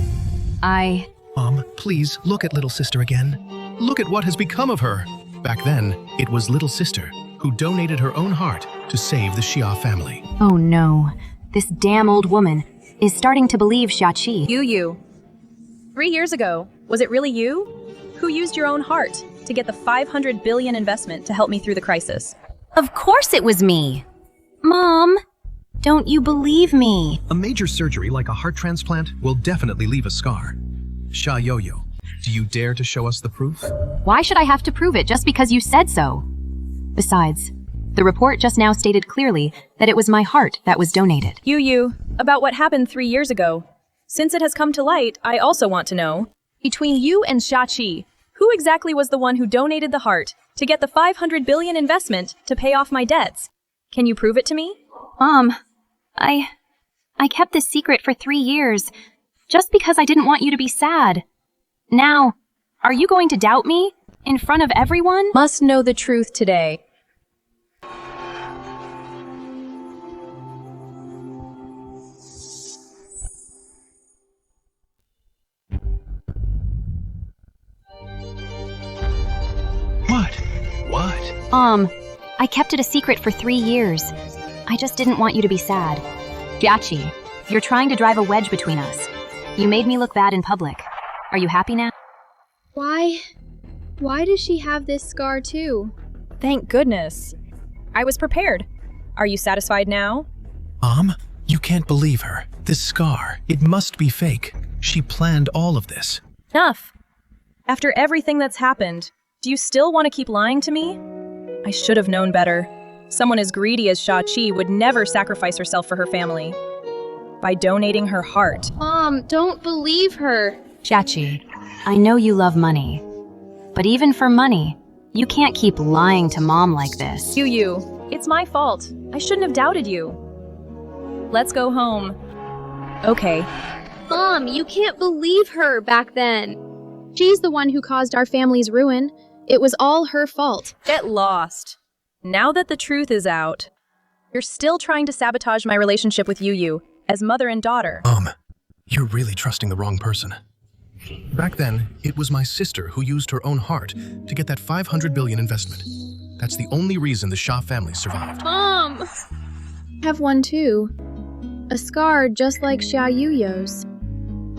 Speaker 6: Mom,
Speaker 2: please look at little sister again. Look at what has become of her. Back then, it was little sister who donated her own heart to save the Xia family.
Speaker 10: Oh no. This damn old woman is starting to believe Xiachi.
Speaker 1: You. 3 years ago, was it really you? Who used your own heart to get the 500 billion investment to help me through the crisis?
Speaker 10: Of course it was me. Mom, don't you believe me?
Speaker 2: A major surgery like a heart transplant will definitely leave a scar. Xia Yo-Yo, do you dare to show us the proof?
Speaker 10: Why should I have to prove it just because you said so? Besides, the report just now stated clearly that it was my heart that was donated.
Speaker 1: You, about what happened 3 years ago. Since it has come to light, I also want to know, between you and Xiachi, who exactly was the one who donated the heart to get the 500 billion investment to pay off my debts? Can you prove it to me?
Speaker 10: Mom, I kept this secret for 3 years, just because I didn't want you to be sad. Now, are you going to doubt me in front of everyone?
Speaker 1: Must know the truth today.
Speaker 2: What?
Speaker 10: I kept it a secret for 3 years. I just didn't want you to be sad. Xiachi, you're trying to drive a wedge between us. You made me look bad in public. Are you happy now?
Speaker 3: Why does she have this scar too?
Speaker 1: Thank goodness. I was prepared. Are you satisfied now?
Speaker 2: You can't believe her. This scar, it must be fake. She planned all of this.
Speaker 1: Enough. After everything that's happened, do you still want to keep lying to me? I should have known better. Someone as greedy as Xiachi would never sacrifice herself for her family. By donating her heart.
Speaker 3: Mom, don't believe her.
Speaker 10: Xiachi, I know you love money. But even for money, you can't keep lying to Mom like this.
Speaker 1: You, it's my fault. I shouldn't have doubted you. Let's go home. Okay.
Speaker 3: Mom, you can't believe her back then. She's the one who caused our family's ruin. It was all her fault.
Speaker 1: Get lost. Now that the truth is out, you're still trying to sabotage my relationship with Yu as mother and daughter.
Speaker 2: You're really trusting the wrong person. Back then, it was my sister who used her own heart to get that 500 billion investment. That's the only reason the Xia family survived.
Speaker 3: Mom! I have one too. A scar just like Xia Yuyo's.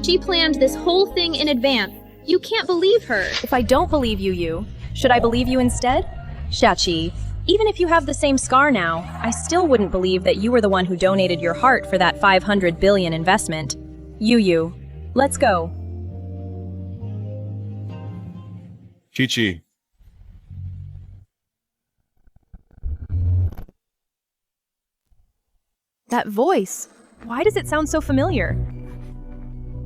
Speaker 3: She planned this whole thing in advance. You can't believe her.
Speaker 1: If I don't believe Yu, should I believe you instead? Xiachi, even if you have the same scar now, I still wouldn't believe that you were the one who donated your heart for that 500 billion investment. Yu, let's go.
Speaker 18: Chi-Chi.
Speaker 1: That voice, why does it sound so familiar?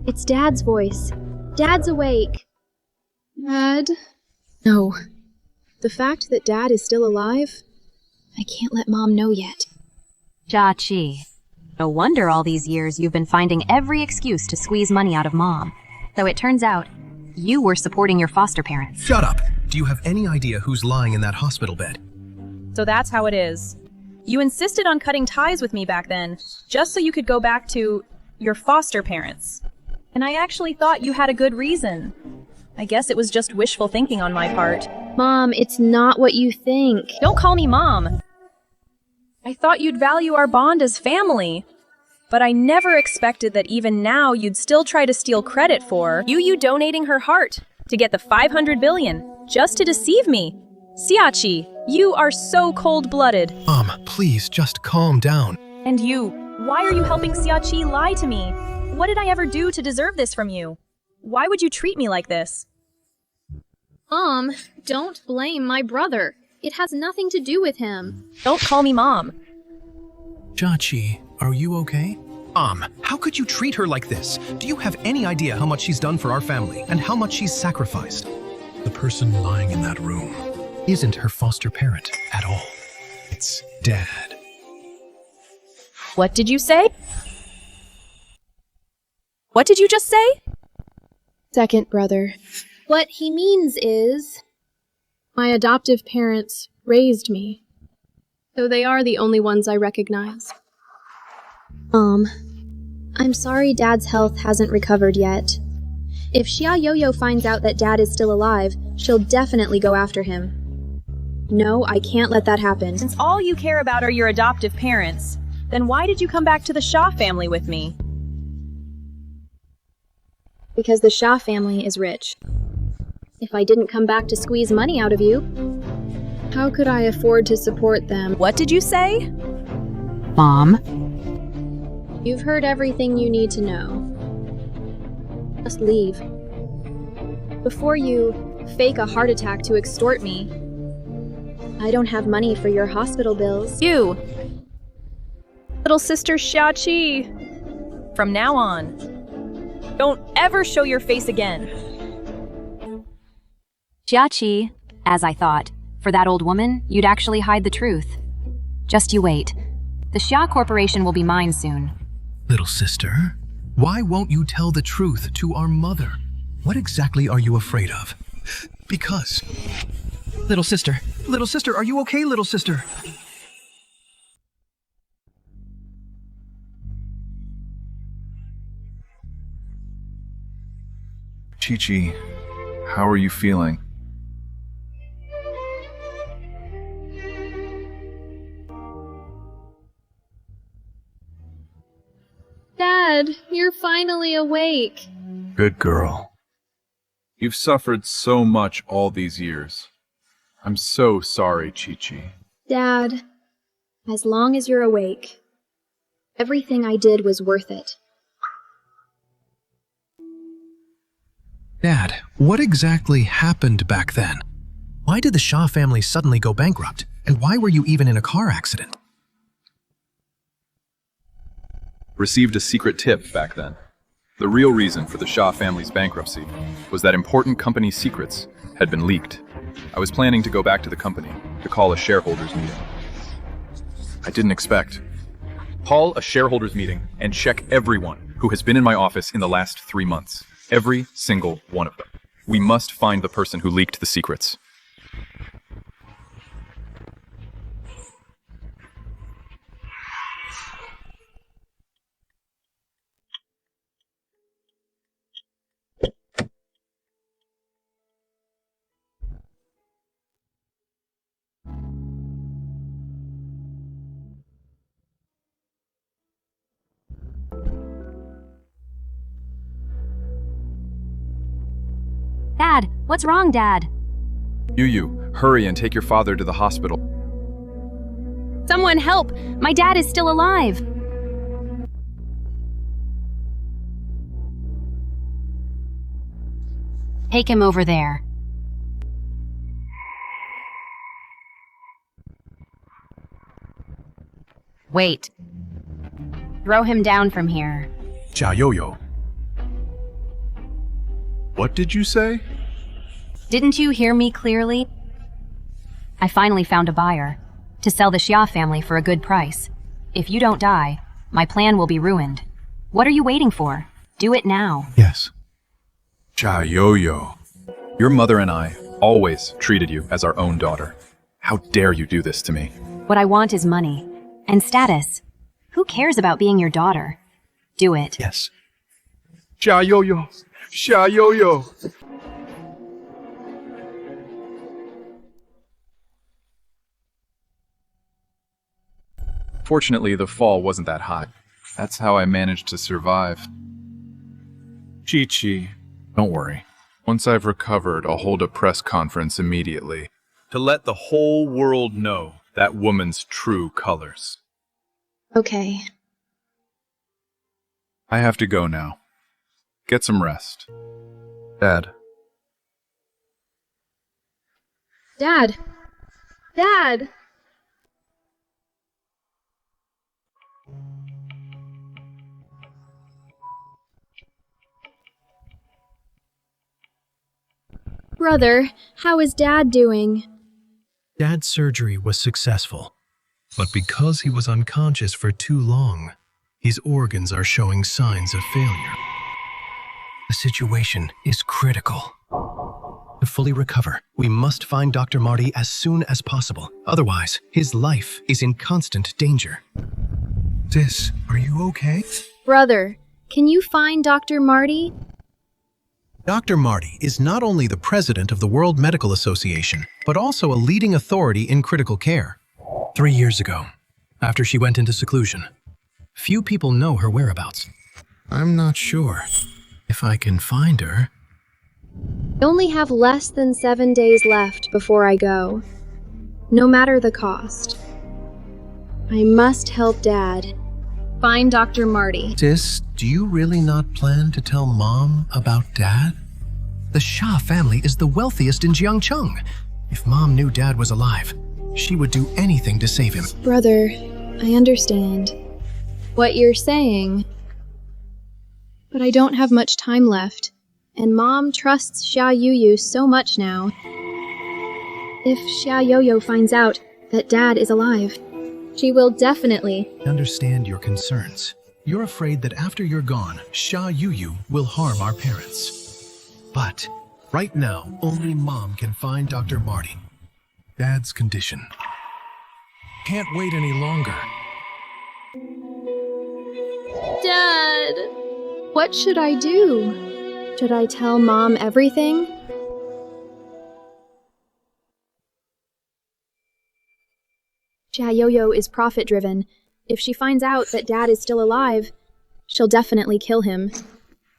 Speaker 3: It's Dad's voice. Dad's awake. Dad? No. The fact that Dad is still alive, I can't let Mom know yet.
Speaker 10: Xiachi, no wonder all these years you've been finding every excuse to squeeze money out of Mom. Though it turns out, you were supporting your foster parents.
Speaker 2: Shut up! Do you have any idea who's lying in that hospital bed?
Speaker 1: So that's how it is. You insisted on cutting ties with me back then, just so you could go back to your foster parents. And I actually thought you had a good reason. I guess it was just wishful thinking on my part.
Speaker 3: Mom, it's not what you think.
Speaker 1: Don't call me Mom. I thought you'd value our bond as family. But I never expected that even now you'd still try to steal credit for Yu donating her heart to get the 500 billion, just to deceive me. Xiachi, you are so cold-blooded.
Speaker 2: Mom, please just calm down.
Speaker 1: And you, why are you helping Xiachi lie to me? What did I ever do to deserve this from you? Why would you treat me like this?
Speaker 3: Mom, don't blame my brother. It has nothing to do with him.
Speaker 1: Don't call me Mom.
Speaker 2: Xiachi, are you okay? Mom, how could you treat her like this? Do you have any idea how much she's done for our family and how much she's sacrificed? The person lying in that room isn't her foster parent at all. It's Dad.
Speaker 1: What did you say? What did you just say?
Speaker 3: Second brother. What he means is, my adoptive parents raised me, so they are the only ones I recognize. I'm sorry Dad's health hasn't recovered yet. If Xia Yo-Yo finds out that Dad is still alive, she'll definitely go after him. No, I can't let that happen.
Speaker 1: Since all you care about are your adoptive parents, then why did you come back to the Shaw family with me?
Speaker 3: Because the Shaw family is rich. If I didn't come back to squeeze money out of you, how could I afford to support them?
Speaker 1: What did you say?
Speaker 10: Mom?
Speaker 3: You've heard everything you need to know. Just leave. Before you fake a heart attack to extort me. I don't have money for your hospital bills.
Speaker 1: You! Little sister Xiaqi! From now on, don't ever show your face again.
Speaker 10: Xiaqi, as I thought. For that old woman, you'd actually hide the truth. Just you wait. The Xia Corporation will be mine soon.
Speaker 2: Little sister, why won't you tell the truth to our mother? What exactly are you afraid of? Because... Little sister, are you okay, little sister?
Speaker 13: Chi-Chi, how are you feeling?
Speaker 3: Dad, you're finally awake.
Speaker 13: Good girl. You've suffered so much all these years. I'm so sorry, Chi-Chi.
Speaker 3: Dad, as long as you're awake, everything I did was worth it.
Speaker 2: Dad, what exactly happened back then? Why did the Shaw family suddenly go bankrupt? And why were you even in a car accident?
Speaker 13: Received a secret tip back then. The real reason for the Shaw family's bankruptcy was that important company secrets had been leaked. I was planning to go back to the company to call a shareholders meeting. I didn't expect. Call a shareholders meeting and check everyone who has been in my office in the last 3 months. Every single one of them. We must find the person who leaked the secrets.
Speaker 10: Dad, what's wrong, Dad?
Speaker 13: Yu, hurry and take your father to the hospital.
Speaker 10: Someone help! My dad is still alive! Take him over there. Wait. Throw him down from here.
Speaker 2: Xia Yo-Yo.
Speaker 13: What did you say?
Speaker 10: Didn't you hear me clearly? I finally found a buyer to sell the Xia family for a good price. If you don't die, my plan will be ruined. What are you waiting for? Do it now.
Speaker 2: Yes.
Speaker 13: Xia Yo-Yo. Your mother and I always treated you as our own daughter. How dare you do this to me?
Speaker 10: What I want is money and status. Who cares about being your daughter? Do it.
Speaker 2: Yes.
Speaker 13: Xia Yo-Yo. Xia Yo-Yo. Fortunately, the fall wasn't that high. That's how I managed to survive. Chi-Chi, don't worry. Once I've recovered, I'll hold a press conference immediately to let the whole world know that woman's true colors.
Speaker 3: Okay.
Speaker 13: I have to go now. Get some rest. Dad.
Speaker 3: Dad! Dad! Brother, how is Dad doing?
Speaker 2: Dad's surgery was successful, but because he was unconscious for too long, his organs are showing signs of failure. The situation is critical. To fully recover, we must find Dr. Marty as soon as possible. Otherwise, his life is in constant danger. Sis, are you okay?
Speaker 3: Brother, can you find Dr. Marty?
Speaker 2: Dr. Marty is not only the president of the World Medical Association, but also a leading authority in critical care. 3 years ago, after she went into seclusion, few people know her whereabouts. I'm not sure if I can find her.
Speaker 3: I only have less than 7 days left before I go, no matter the cost. I must help Dad. Find Dr. Marty.
Speaker 2: Sis, do you really not plan to tell Mom about Dad? The Shah family is the wealthiest in Jiangcheng. If Mom knew Dad was alive, she would do anything to save him.
Speaker 3: Brother, I understand what you're saying, but I don't have much time left, and Mom trusts Xia Yuyu so much now. If Xia Yoyo finds out that Dad is alive, she will definitely
Speaker 2: Understand your concerns. You're afraid that after you're gone, Xia Yuyu will harm our parents. But right now, only Mom can find Dr. Marty. Dad's condition. Can't wait any longer.
Speaker 3: Dad! What should I do? Should I tell Mom everything? Xia Yoyo is profit-driven. If she finds out that Dad is still alive, she'll definitely kill him.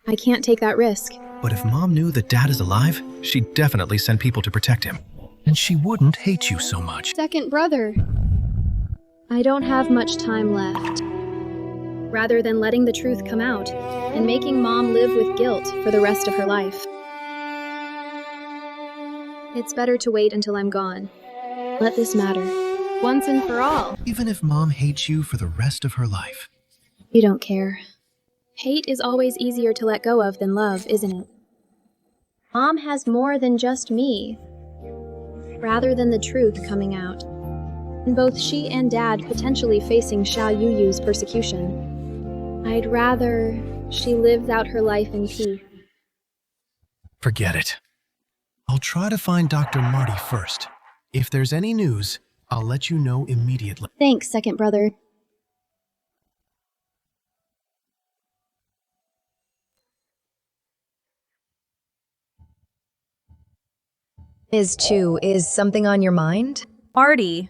Speaker 3: I can't take that risk.
Speaker 2: But if Mom knew that Dad is alive, she'd definitely send people to protect him. And she wouldn't hate you so much.
Speaker 3: Second brother. I don't have much time left. Rather than letting the truth come out and making Mom live with guilt for the rest of her life, it's better to wait until I'm gone. Let this matter, once and for all.
Speaker 2: Even if Mom hates you for the rest of her life.
Speaker 3: You don't care. Hate is always easier to let go of than love, isn't it? Mom has more than just me. Rather than the truth coming out, and both she and Dad potentially facing Xia Yuyu's persecution, I'd rather she lives out her life in peace.
Speaker 2: Forget it. I'll try to find Dr. Marty first. If there's any news, I'll let you know immediately.
Speaker 3: Thanks, second brother.
Speaker 6: Ms. Chu, is something on your mind?
Speaker 1: Marty,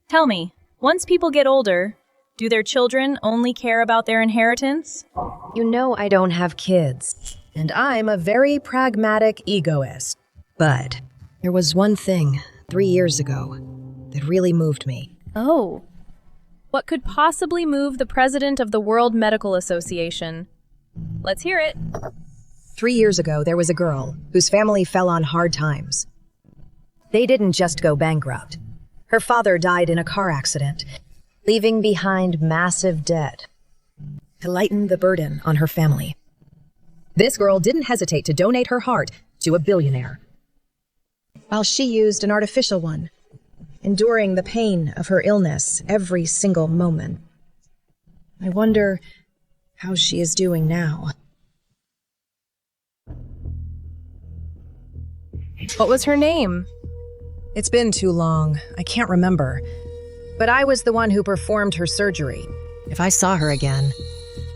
Speaker 1: tell me, once people get older, do their children only care about their inheritance?
Speaker 6: You know I don't have kids, and I'm a very pragmatic egoist. But there was one thing 3 years ago that really moved me.
Speaker 1: Oh. What could possibly move the president of the World Medical Association? Let's hear it.
Speaker 6: 3 years ago, there was a girl whose family fell on hard times. They didn't just go bankrupt. Her father died in a car accident, leaving behind massive debt to lighten the burden on her family. This girl didn't hesitate to donate her heart to a billionaire, while she used an artificial one, enduring the pain of her illness every single moment. I wonder how she is doing now.
Speaker 1: What was her name?
Speaker 6: It's been too long. I can't remember. But I was the one who performed her surgery. If I saw her again,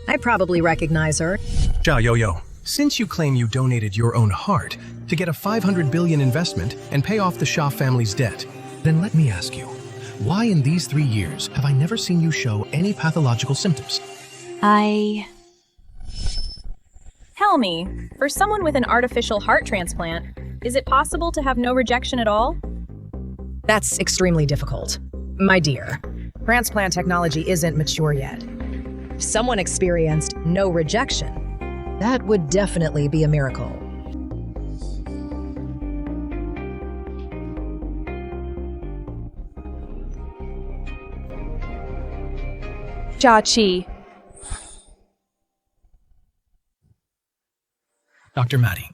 Speaker 6: I'd probably recognize her.
Speaker 2: Xia Yoyo, since you claim you donated your own heart to get a 500 billion investment and pay off the Shah family's debt, then let me ask you, why in these 3 years have I never seen you show any pathological symptoms?
Speaker 1: Tell me, for someone with an artificial heart transplant, is it possible to have no rejection at all?
Speaker 6: That's extremely difficult. My dear, transplant technology isn't mature yet. If someone experienced no rejection, that would definitely be a miracle.
Speaker 1: Jiaqi.
Speaker 2: Dr. Maddie.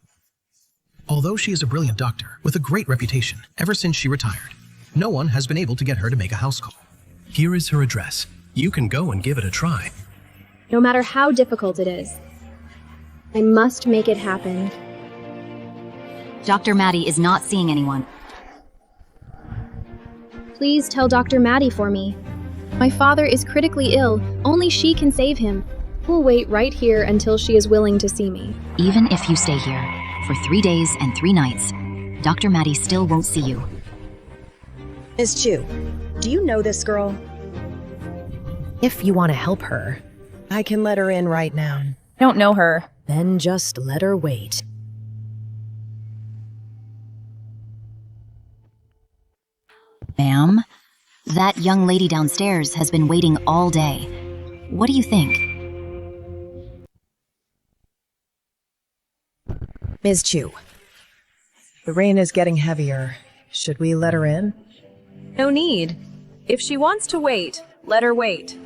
Speaker 2: Although she is a brilliant doctor with a great reputation ever since she retired, no one has been able to get her to make a house call. Here is her address. You can go and give it a try.
Speaker 3: No matter how difficult it is, I must make it happen.
Speaker 16: Dr. Maddie is not seeing anyone.
Speaker 3: Please tell Dr. Maddie for me. My father is critically ill. Only she can save him. We'll wait right here until she is willing to see me.
Speaker 16: Even if you stay here for 3 days and 3 nights, Dr. Maddie still won't see you.
Speaker 6: Ms. Chu, do you know this girl? If you want to help her, I can let her in right now.
Speaker 1: I don't know her.
Speaker 6: Then just let her wait.
Speaker 16: Ma'am, that young lady downstairs has been waiting all day. What do you think?
Speaker 6: Ms. Chu, the rain is getting heavier. Should we let her in?
Speaker 1: No need. If she wants to wait, let her wait.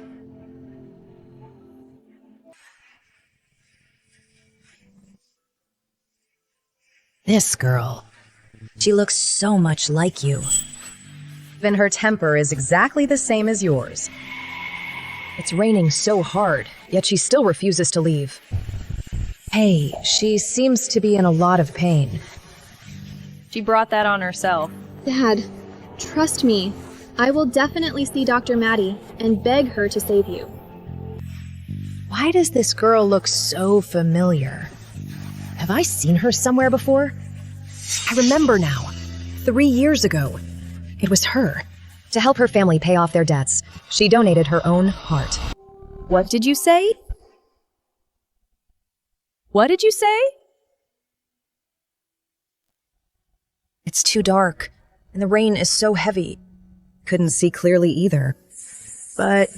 Speaker 6: This girl. She looks so much like you. Even her temper is exactly the same as yours. It's raining so hard, yet she still refuses to leave. Hey, she seems to be in a lot of pain.
Speaker 1: She brought that on herself.
Speaker 3: Dad, trust me. I will definitely see Dr. Maddie and beg her to save you.
Speaker 6: Why does this girl look so familiar? Have I seen her somewhere before? I remember now. 3 years ago. It was her. To help her family pay off their debts, she donated her own heart.
Speaker 1: What did you say? What did you say?
Speaker 6: It's too dark, and the rain is so heavy. Couldn't see clearly either. But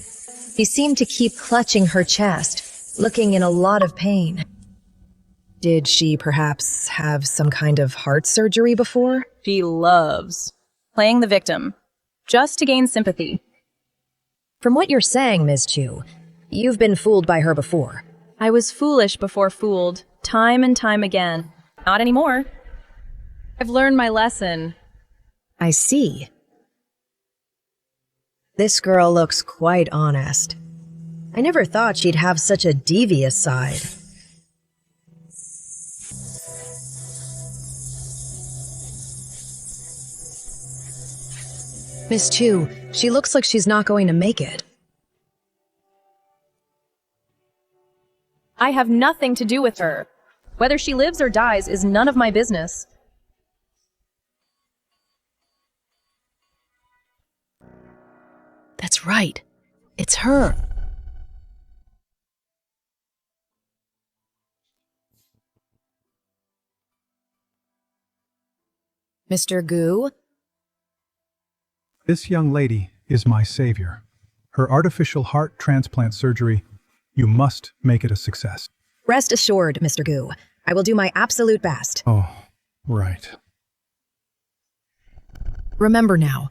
Speaker 6: she seemed to keep clutching her chest, looking in a lot of pain. Did she perhaps have some kind of heart surgery before?
Speaker 1: She loves playing the victim, just to gain sympathy.
Speaker 6: From what you're saying, Ms. Chu, you've been fooled by her before.
Speaker 1: I was foolish before fooled, time and time again. Not anymore. I've learned my lesson.
Speaker 6: I see. This girl looks quite honest. I never thought she'd have such a devious side. Miss Chu, she looks like she's not going to make it.
Speaker 1: I have nothing to do with her. Whether she lives or dies is none of my business.
Speaker 6: That's right. It's her. Mr. Gu?
Speaker 5: This young lady is my savior. Her artificial heart transplant surgery, you must make it a success.
Speaker 6: Rest assured, Mr. Gu. I will do my absolute best.
Speaker 5: Oh, right.
Speaker 6: Remember now,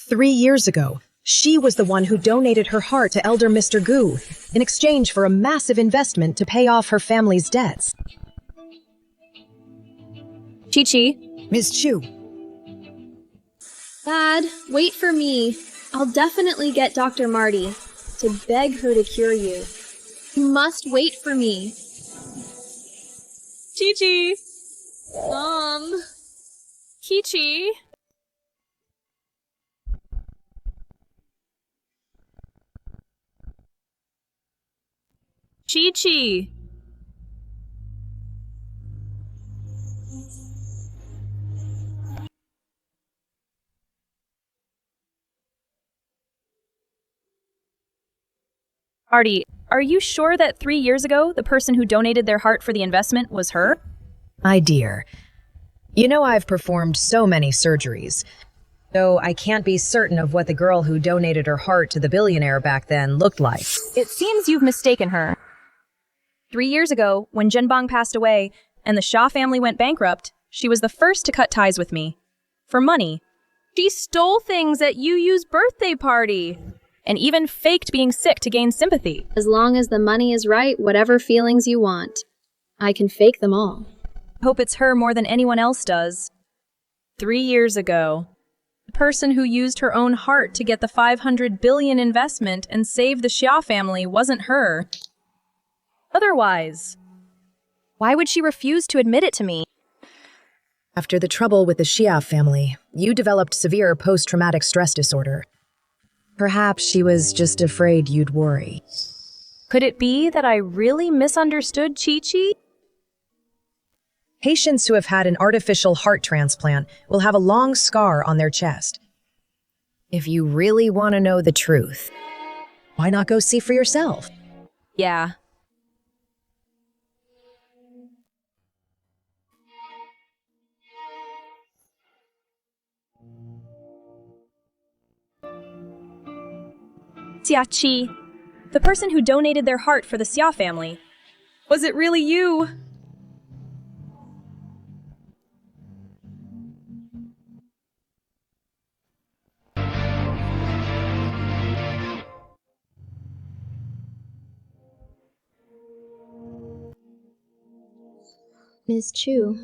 Speaker 6: 3 years ago, she was the one who donated her heart to elder Mr. Gu in exchange for a massive investment to pay off her family's debts.
Speaker 1: Chi-Chi.
Speaker 6: Ms. Chu.
Speaker 3: Dad, wait for me. I'll definitely get Dr. Marty to beg her to cure you. You must wait for me.
Speaker 1: Chi-Chi. Mom. Chi-Chi. Chi-Chi. Artie, are you sure that 3 years ago, the person who donated their heart for the investment was her?
Speaker 6: My dear, you know I've performed so many surgeries, so I can't be certain of what the girl who donated her heart to the billionaire back then looked like.
Speaker 1: It seems you've mistaken her. 3 years ago, when Zhenbang passed away and the Xia family went bankrupt, she was the first to cut ties with me. For money. She stole things at Yu Yu's birthday party. And even faked being sick to gain sympathy.
Speaker 3: As long as the money is right, whatever feelings you want. I can fake them all.
Speaker 1: Hope it's her more than anyone else does. 3 years ago, the person who used her own heart to get the 500 billion investment and save the Xia family wasn't her. Otherwise, why would she refuse to admit it to me?
Speaker 6: After the trouble with the Xia family, you developed severe post-traumatic stress disorder. Perhaps she was just afraid you'd worry.
Speaker 1: Could it be that I really misunderstood Chi-Chi?
Speaker 6: Patients who have had an artificial heart transplant will have a long scar on their chest. If you really want to know the truth, why not go see for yourself?
Speaker 1: Yeah. Xiachi, the person who donated their heart for the Xia family. Was it really you?
Speaker 3: Ms. Chu.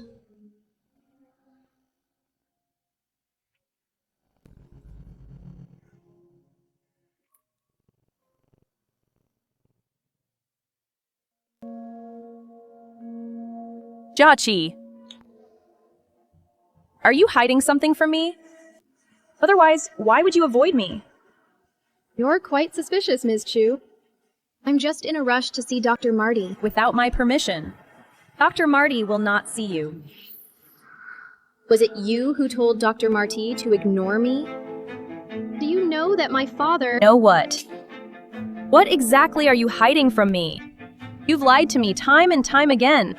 Speaker 1: Jiaqi, are you hiding something from me? Otherwise, why would you avoid me?
Speaker 3: You're quite suspicious, Ms. Chu. I'm just in a rush to see Dr. Marty.
Speaker 1: Without my permission. Dr. Marty will not see you.
Speaker 3: Was it you who told Dr. Marty to ignore me? Do you know that my father—
Speaker 1: Know what? What exactly are you hiding from me? You've lied to me time and time again.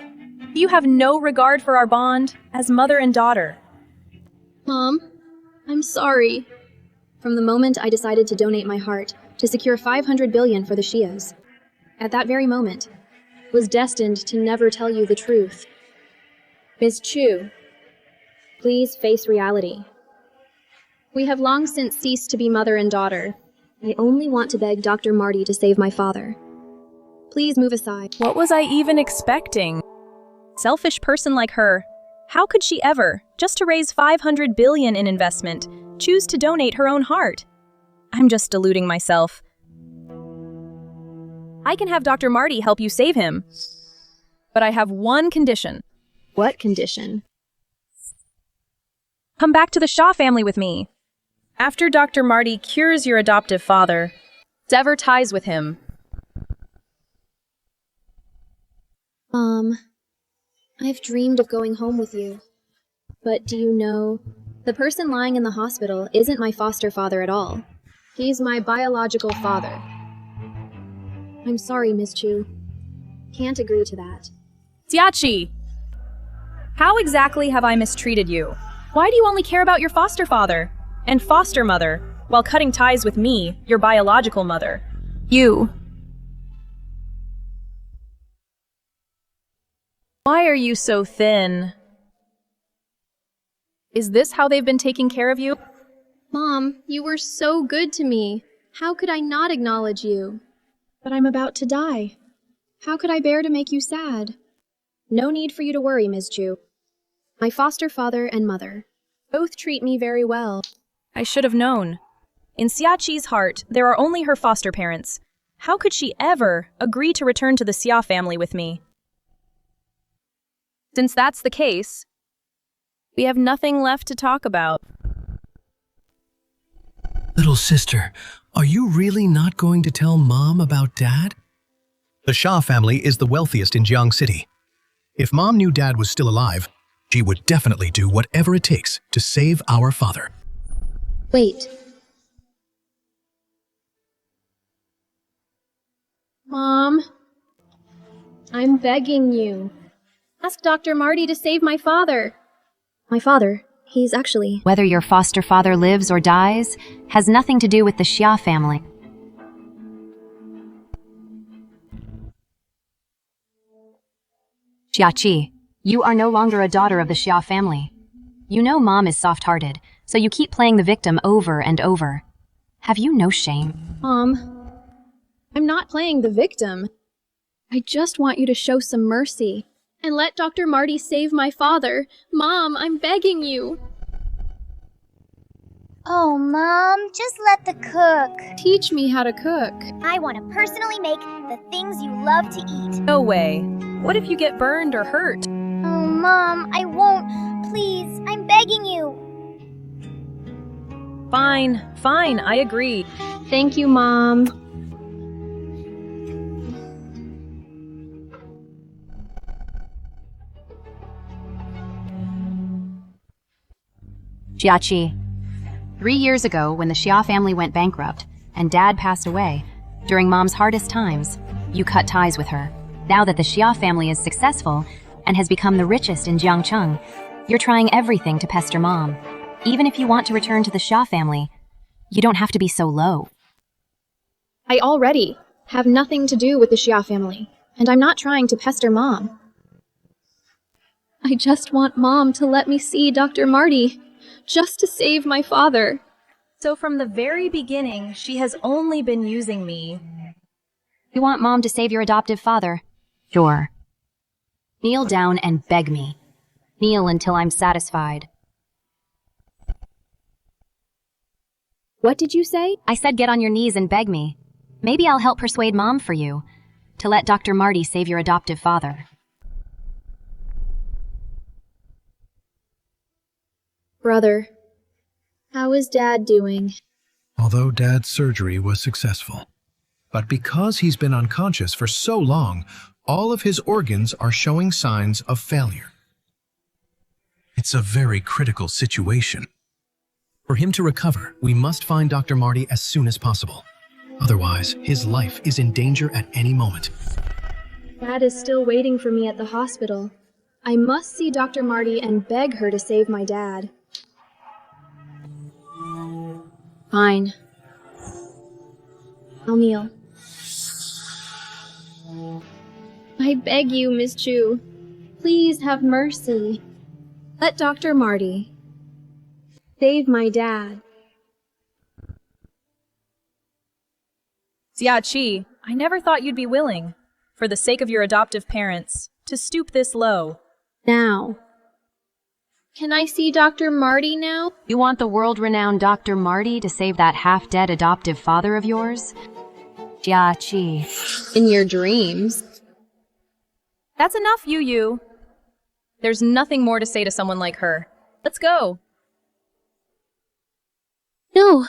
Speaker 1: You have no regard for our bond as mother and daughter.
Speaker 3: Mom, I'm sorry. From the moment I decided to donate my heart to secure 500 billion for the Shias, at that very moment, was destined to never tell you the truth. Ms. Chu, please face reality. We have long since ceased to be mother and daughter. I only want to beg Dr. Marty to save my father. Please move aside.
Speaker 1: What was I even expecting? Selfish person like her. How could she ever, just to raise 500 billion in investment, choose to donate her own heart? I'm just deluding myself. I can have Dr. Marty help you save him. But I have one condition.
Speaker 3: What condition?
Speaker 1: Come back to the Shaw family with me. After Dr. Marty cures your adoptive father, sever ties with him.
Speaker 3: I've dreamed of going home with you. But do you know, the person lying in the hospital isn't my foster father at all. He's my biological father. I'm sorry, Ms. Chu. Can't agree to that.
Speaker 1: Xiachi! How exactly have I mistreated you? Why do you only care about your foster father and foster mother while cutting ties with me, your biological mother? You. Why are you so thin? Is this how they've been taking care of you?
Speaker 3: Mom, you were so good to me. How could I not acknowledge you? But I'm about to die. How could I bear to make you sad? No need for you to worry, Ms. Chu. My foster father and mother both treat me very well.
Speaker 1: I should have known. In Xiaqi's heart, there are only her foster parents. How could she ever agree to return to the Xia family with me? Since that's the case, we have nothing left to talk about.
Speaker 2: Little sister, are you really not going to tell Mom about Dad? The Shah family is the wealthiest in Jiang City. If Mom knew Dad was still alive, she would definitely do whatever it takes to save our father.
Speaker 3: Wait. Mom, I'm begging you. Ask Dr. Marty to save my father. My father, he's actually—
Speaker 10: Whether your foster father lives or dies has nothing to do with the Xia family. Xiachi, you are no longer a daughter of the Xia family. You know Mom is soft-hearted, so you keep playing the victim over and over. Have you no shame?
Speaker 3: Mom, I'm not playing the victim. I just want you to show some mercy and let Dr. Marty save my father. Mom, I'm begging you.
Speaker 9: Oh, Mom, just let the cook.
Speaker 3: Teach me how to cook.
Speaker 9: I want to personally make the things you love to eat.
Speaker 1: No way. What if you get burned or hurt?
Speaker 9: Oh, Mom, I won't. Please, I'm begging you.
Speaker 1: Fine, fine, I agree.
Speaker 3: Thank you, Mom.
Speaker 10: Jiaqi. 3 years ago, when the Xia family went bankrupt and Dad passed away, during Mom's hardest times, you cut ties with her. Now that the Xia family is successful and has become the richest in Jiangcheng, you're trying everything to pester Mom. Even if you want to return to the Xia family, you don't have to be so low.
Speaker 3: I already have nothing to do with the Xia family, and I'm not trying to pester Mom. I just want Mom to let me see Dr. Marty, just to save my father.
Speaker 1: So from the very beginning, she has only been using me.
Speaker 10: You want Mom to save your adoptive father? Sure. Kneel down and beg me. Kneel until I'm satisfied.
Speaker 3: What did you say?
Speaker 10: I said get on your knees and beg me. Maybe I'll help persuade Mom for you, to let Dr. Marty save your adoptive father.
Speaker 3: Brother, how is Dad doing?
Speaker 2: Although Dad's surgery was successful. But because he's been unconscious for so long, all of his organs are showing signs of failure. It's a very critical situation. For him to recover, we must find Dr. Marty as soon as possible. Otherwise, his life is in danger at any moment.
Speaker 3: Dad is still waiting for me at the hospital. I must see Dr. Marty and beg her to save my dad. Fine. I'll kneel. I beg you, Miss Chu, please have mercy. Let Dr. Marty save my dad.
Speaker 1: Jiaqi, I never thought you'd be willing, for the sake of your adoptive parents, to stoop this low.
Speaker 3: Now. Can I see Dr. Marty now?
Speaker 10: You want the world-renowned Dr. Marty to save that half-dead adoptive father of yours? Jiaqi.
Speaker 3: In your dreams.
Speaker 1: That's enough, Yu. There's nothing more to say to someone like her. Let's go.
Speaker 3: No.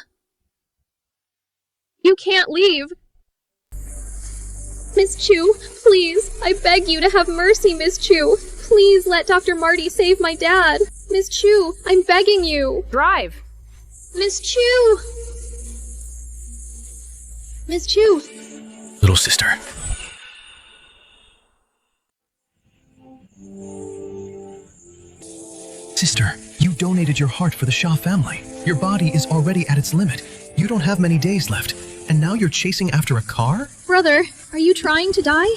Speaker 3: You can't leave. Miss Chu, please, I beg you to have mercy, Miss Chu. Please let Dr. Marty save my dad. Miss Chu, I'm begging you.
Speaker 1: Drive.
Speaker 3: Miss Chu. Miss Chu.
Speaker 2: Little sister. Sister, you donated your heart for the Xia family. Your body is already at its limit. You don't have many days left. And now you're chasing after a car?
Speaker 3: Brother, are you trying to die?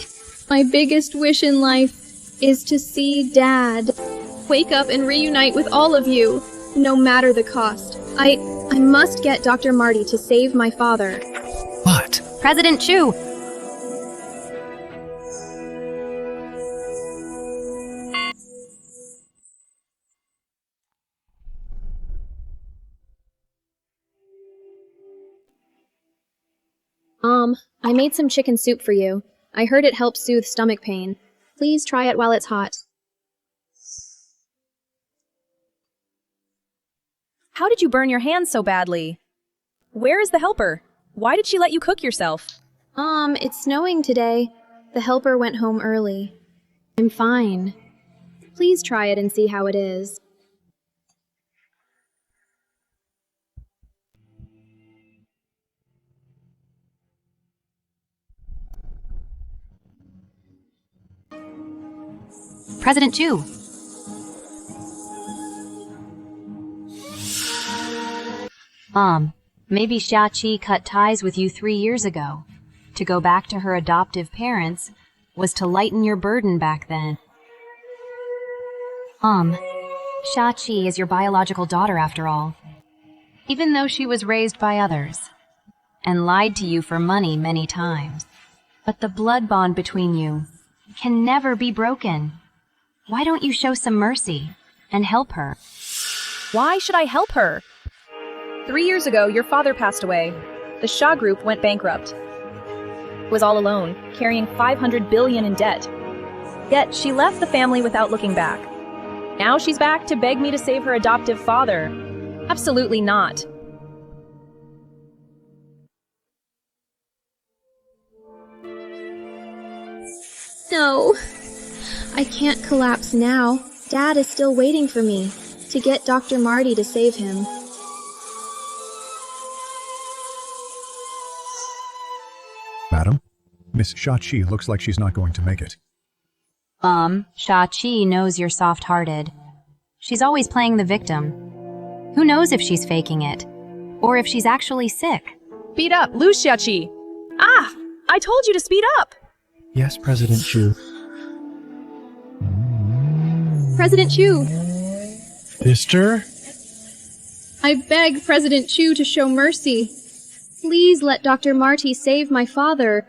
Speaker 3: My biggest wish in life is to see Dad. Wake up and reunite with all of you, no matter the cost. I must get Dr. Marty to save my father.
Speaker 2: But
Speaker 10: President Chu!
Speaker 3: I made some chicken soup for you. I heard it helps soothe stomach pain. Please try it while it's hot.
Speaker 1: How did you burn your hands so badly? Where is the helper? Why did she let you cook yourself?
Speaker 3: It's snowing today. The helper went home early. I'm fine. Please try it and see how it is.
Speaker 10: President Chu! Mom, maybe Jiaqi cut ties with you 3 years ago. To go back to her adoptive parents was to lighten your burden back then. Mom, Jiaqi is your biological daughter after all. Even though she was raised by others and lied to you for money many times. But the blood bond between you can never be broken. Why don't you show some mercy and help her?
Speaker 1: Why should I help her? 3 years ago, your father passed away. The Xia Group went bankrupt. Was all alone, carrying 500 billion in debt. Yet she left the family without looking back. Now she's back to beg me to save her adoptive father. Absolutely not.
Speaker 3: No. I can't collapse now. Dad is still waiting for me to get Dr. Marty to save him.
Speaker 5: Madam, Miss Sha-Chi looks like she's not going to make it.
Speaker 10: Sha-Chi knows you're soft-hearted. She's always playing the victim. Who knows if she's faking it? Or if she's actually sick?
Speaker 1: Speed up, lose Xiaoqi. Ah! I told you to speed up!
Speaker 5: Yes, President Chu.
Speaker 3: President Chu!
Speaker 5: Sister?
Speaker 3: I beg President Chu to show mercy. Please let Dr. Marty save my father.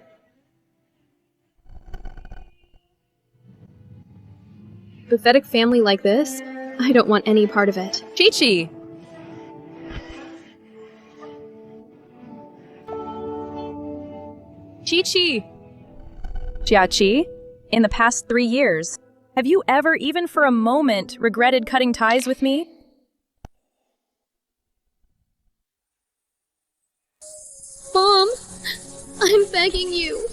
Speaker 3: Pathetic family like this? I don't want any part of it.
Speaker 1: Chi-Chi! Chi-Chi! Jia-Chi, in the past 3 years, have you ever, even for a moment, regretted cutting ties with me?
Speaker 3: Mom! I'm begging you.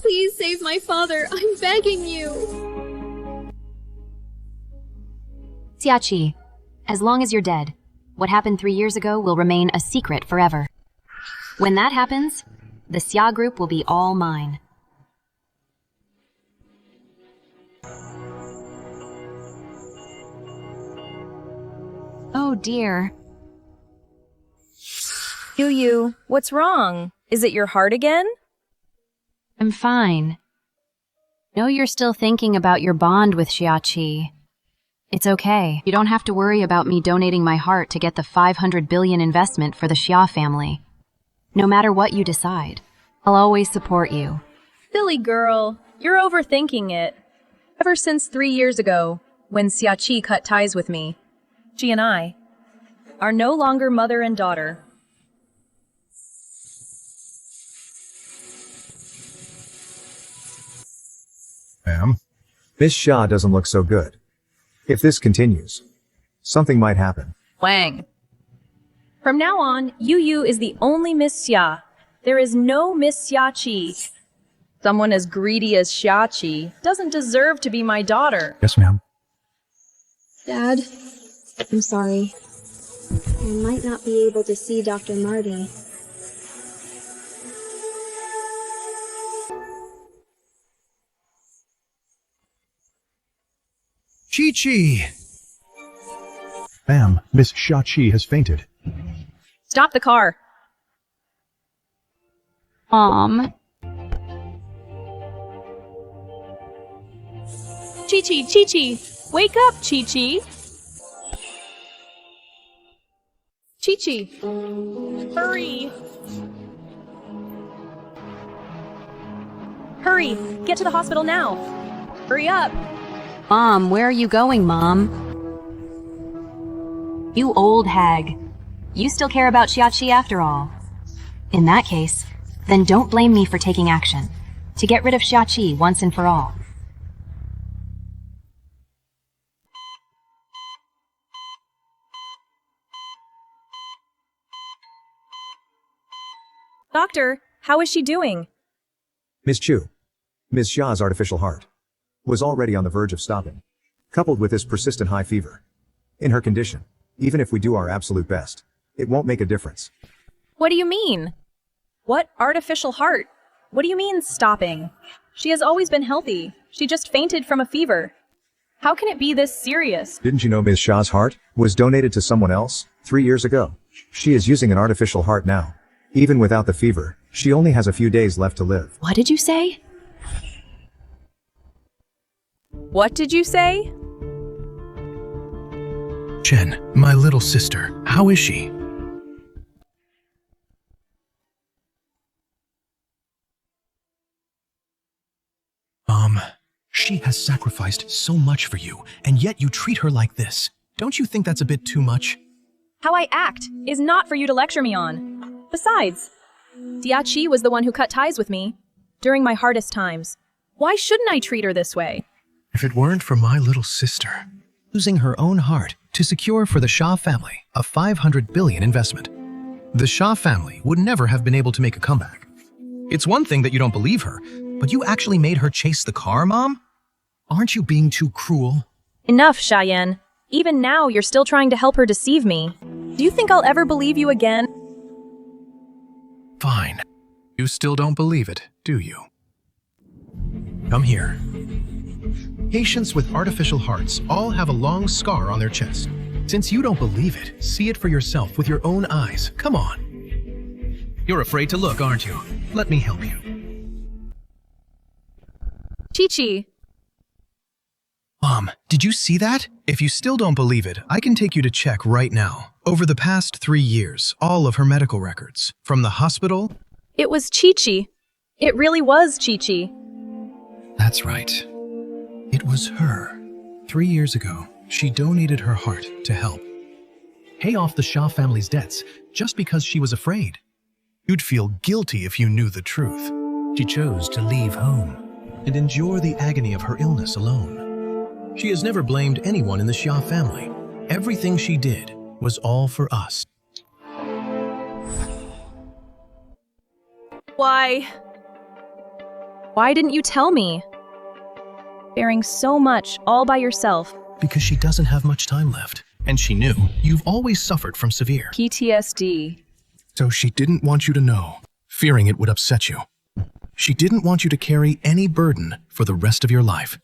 Speaker 3: Please save my father. I'm begging you.
Speaker 10: Xiaoqi, as long as you're dead, what happened 3 years ago will remain a secret forever. When that happens, the Xia group will be all mine. Oh dear.
Speaker 1: Yu, what's wrong? Is it your heart again?
Speaker 10: I'm fine. Know you're still thinking about your bond with Xiaoqi. It's okay. You don't have to worry about me donating my heart to get the 500 billion investment for the Xia family. No matter what you decide, I'll always support you.
Speaker 1: Silly girl, you're overthinking it. Ever since 3 years ago, when Xiaoqi cut ties with me, she and I are no longer mother and daughter.
Speaker 7: Ma'am? Miss Xia doesn't look so good. If this continues, something might happen.
Speaker 1: Wang. From now on, Yu is the only Miss Xia. There is no Miss Xiaoqi. Someone as greedy as Xiaoqi doesn't deserve to be my daughter.
Speaker 5: Yes, ma'am.
Speaker 3: Dad, I'm sorry. I might not be able to see Dr. Marty.
Speaker 5: Chi-Chi! Ma'am, Miss Sha-Chi has fainted.
Speaker 1: Stop the car. Chi-Chi, wake up, Chi-Chi. Chi-Chi, hurry. Hurry, get to the hospital now. Hurry up.
Speaker 10: Mom, where are you going, Mom? You old hag. You still care about Xiaoqi after all. In that case, then don't blame me for taking action to get rid of Xiaoqi once and for all.
Speaker 1: Doctor, how is she doing?
Speaker 7: Miss Chu, Miss Xia's artificial heart was already on the verge of stopping, coupled with this persistent high fever. In her condition, even if we do our absolute best, it won't make a difference.
Speaker 1: What do you mean? What artificial heart? What do you mean, stopping? She has always been healthy. She just fainted from a fever. How can it be this serious?
Speaker 7: Didn't you know Miss Xia's heart was donated to someone else 3 years ago? She is using an artificial heart now. Even without the fever, she only has a few days left to live.
Speaker 10: What did you say?
Speaker 1: What did you say?
Speaker 2: Chen, my little sister, how is she? She has sacrificed so much for you, and yet you treat her like this. Don't you think that's a bit too much?
Speaker 1: How I act is not for you to lecture me on. Besides, Xiaoqi was the one who cut ties with me during my hardest times. Why shouldn't I treat her this way?
Speaker 2: If it weren't for my little sister losing her own heart to secure for the Xia family a 500 billion investment, the Xia family would never have been able to make a comeback. It's one thing that you don't believe her, But you actually made her chase the car, Mom? Aren't you being too cruel?
Speaker 1: Enough, Cheyenne. Even now, you're still trying to help her deceive me. Do you think I'll ever believe you again?
Speaker 2: Fine. You still don't believe it, do you? Come here. Patients with artificial hearts all have a long scar on their chest. Since you don't believe it, see it for yourself with your own eyes. Come on. You're afraid to look, aren't you? Let me help you.
Speaker 1: Chi-Chi.
Speaker 2: Mom, did you see that? If you still don't believe it, I can take you to check right now. Over the past 3 years, all of her medical records. From the hospital.
Speaker 1: It was Chi-Chi. It really was Chi-Chi.
Speaker 2: That's right. It was her. 3 years ago, she donated her heart to help pay off the Shah family's debts just because she was afraid. You'd feel guilty if you knew the truth. She chose to leave home and endure the agony of her illness alone. She has never blamed anyone in the Shah family. Everything she did was all for us.
Speaker 1: Why didn't you tell me? Bearing so much all by yourself.
Speaker 2: Because she doesn't have much time left. And she knew you've always suffered from severe
Speaker 1: PTSD.
Speaker 2: So she didn't want you to know, fearing it would upset you. She didn't want you to carry any burden for the rest of your life.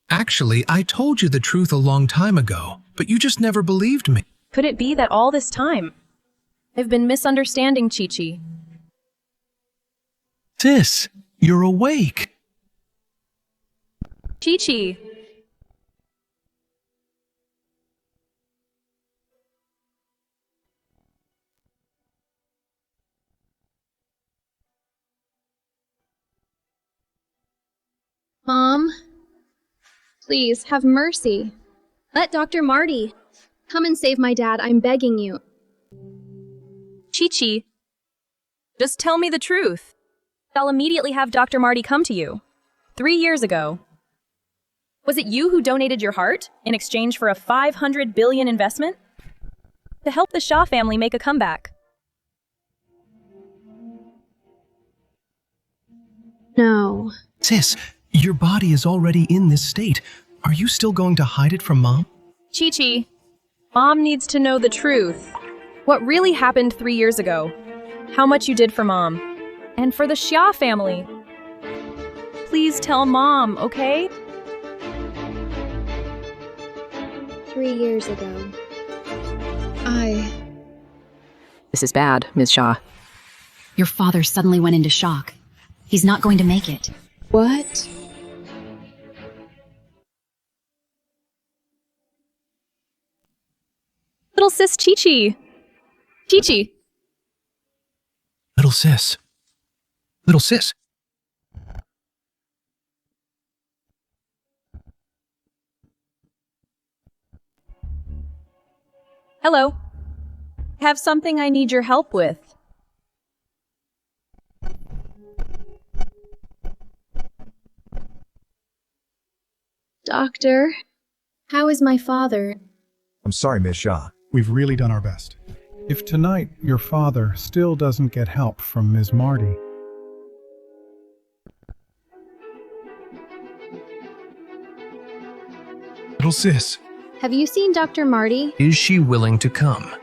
Speaker 2: Actually, I told you the truth a long time ago, but you just never believed me.
Speaker 1: Could it be that all this time I've been misunderstanding Chi-Chi?
Speaker 2: Sis, you're awake.
Speaker 1: Chi-Chi.
Speaker 3: Mom, please have mercy. Let Dr. Marty come and save my dad. I'm begging you.
Speaker 1: Chi-Chi. Just tell me the truth. I'll immediately have Dr. Marty come to you. 3 years ago. Was it you who donated your heart in exchange for a $500 billion investment? To help the Shah family make a comeback.
Speaker 3: No.
Speaker 2: Sis, your body is already in this state. Are you still going to hide it from Mom?
Speaker 1: Chi-Chi, Mom needs to know the truth. What really happened 3 years ago. How much you did for Mom. And for the Shah family. Please tell Mom, okay?
Speaker 3: 3 years ago.
Speaker 14: This is bad, Ms. Shah.
Speaker 16: Your father suddenly went into shock. He's not going to make it.
Speaker 3: What?
Speaker 1: Little sis Chi-Chi. Chi-Chi.
Speaker 2: Little sis. Little sis.
Speaker 1: Hello. I have something I need your help with.
Speaker 3: Doctor, how is my father?
Speaker 7: I'm sorry, Miss Shah.
Speaker 5: We've really done our best. If tonight your father still doesn't get help from Ms. Marty,
Speaker 2: Little sis.
Speaker 3: Have you seen Dr. Marty?
Speaker 2: Is she willing to come?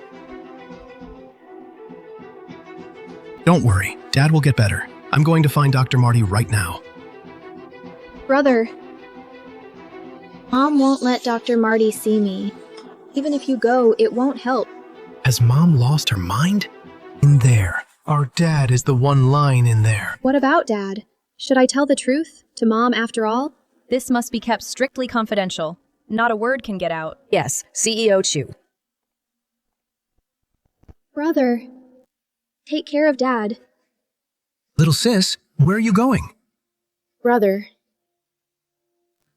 Speaker 2: Don't worry, Dad will get better. I'm going to find Dr. Marty right now.
Speaker 3: Brother, Mom won't let Dr. Marty see me. Even if you go, it won't help.
Speaker 2: Has Mom lost her mind? In there. Our dad is the one lying in there.
Speaker 3: What about Dad? Should I tell the truth to Mom after all?
Speaker 1: This must be kept strictly confidential. Not a word can get out.
Speaker 6: Yes, CEO Chu.
Speaker 3: Brother, take care of Dad.
Speaker 2: Little sis, where are you going?
Speaker 3: Brother,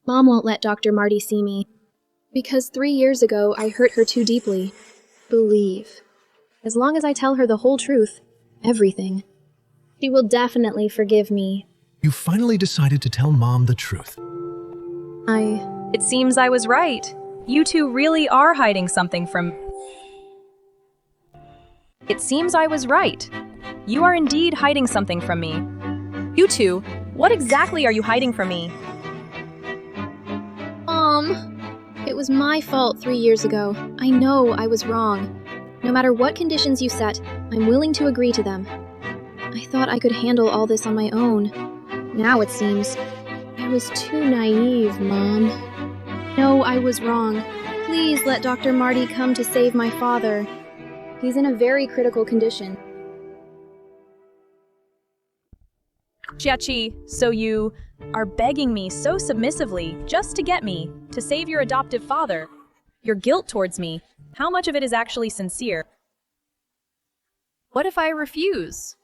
Speaker 3: Mom won't let Dr. Marty see me. Because 3 years ago, I hurt her too deeply. Believe. As long as I tell her the whole truth, everything, she will definitely forgive me.
Speaker 2: You finally decided to tell Mom the truth.
Speaker 1: It seems I was right. You two really are hiding something from... It seems I was right. You are indeed hiding something from me. You two, what exactly are you hiding from me?
Speaker 3: It was my fault 3 years ago. I know I was wrong. No matter what conditions you set, I'm willing to agree to them. I thought I could handle all this on my own. Now it seems I was too naive, Mom. No, I was wrong. Please let Dr. Marty come to save my father. He's in a very critical condition.
Speaker 1: Xiachi, so you are begging me so submissively just to get me, to save your adoptive father. Your guilt towards me, how much of it is actually sincere? What if I refuse?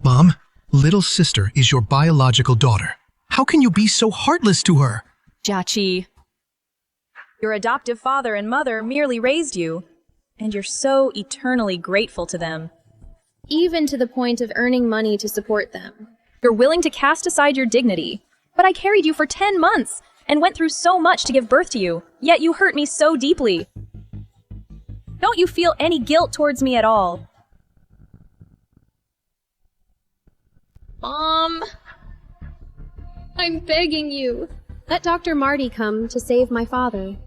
Speaker 2: Mom, little sister is your biological daughter. How can you be so heartless to her?
Speaker 1: Xiachi, your adoptive father and mother merely raised you, and you're so eternally grateful to them.
Speaker 3: Even to the point of earning money to support them.
Speaker 1: You're willing to cast aside your dignity. But I carried you for 10 months and went through so much to give birth to you, yet you hurt me so deeply. Don't you feel any guilt towards me at all?
Speaker 3: Mom, I'm begging you. Let Dr. Marty come to save my father.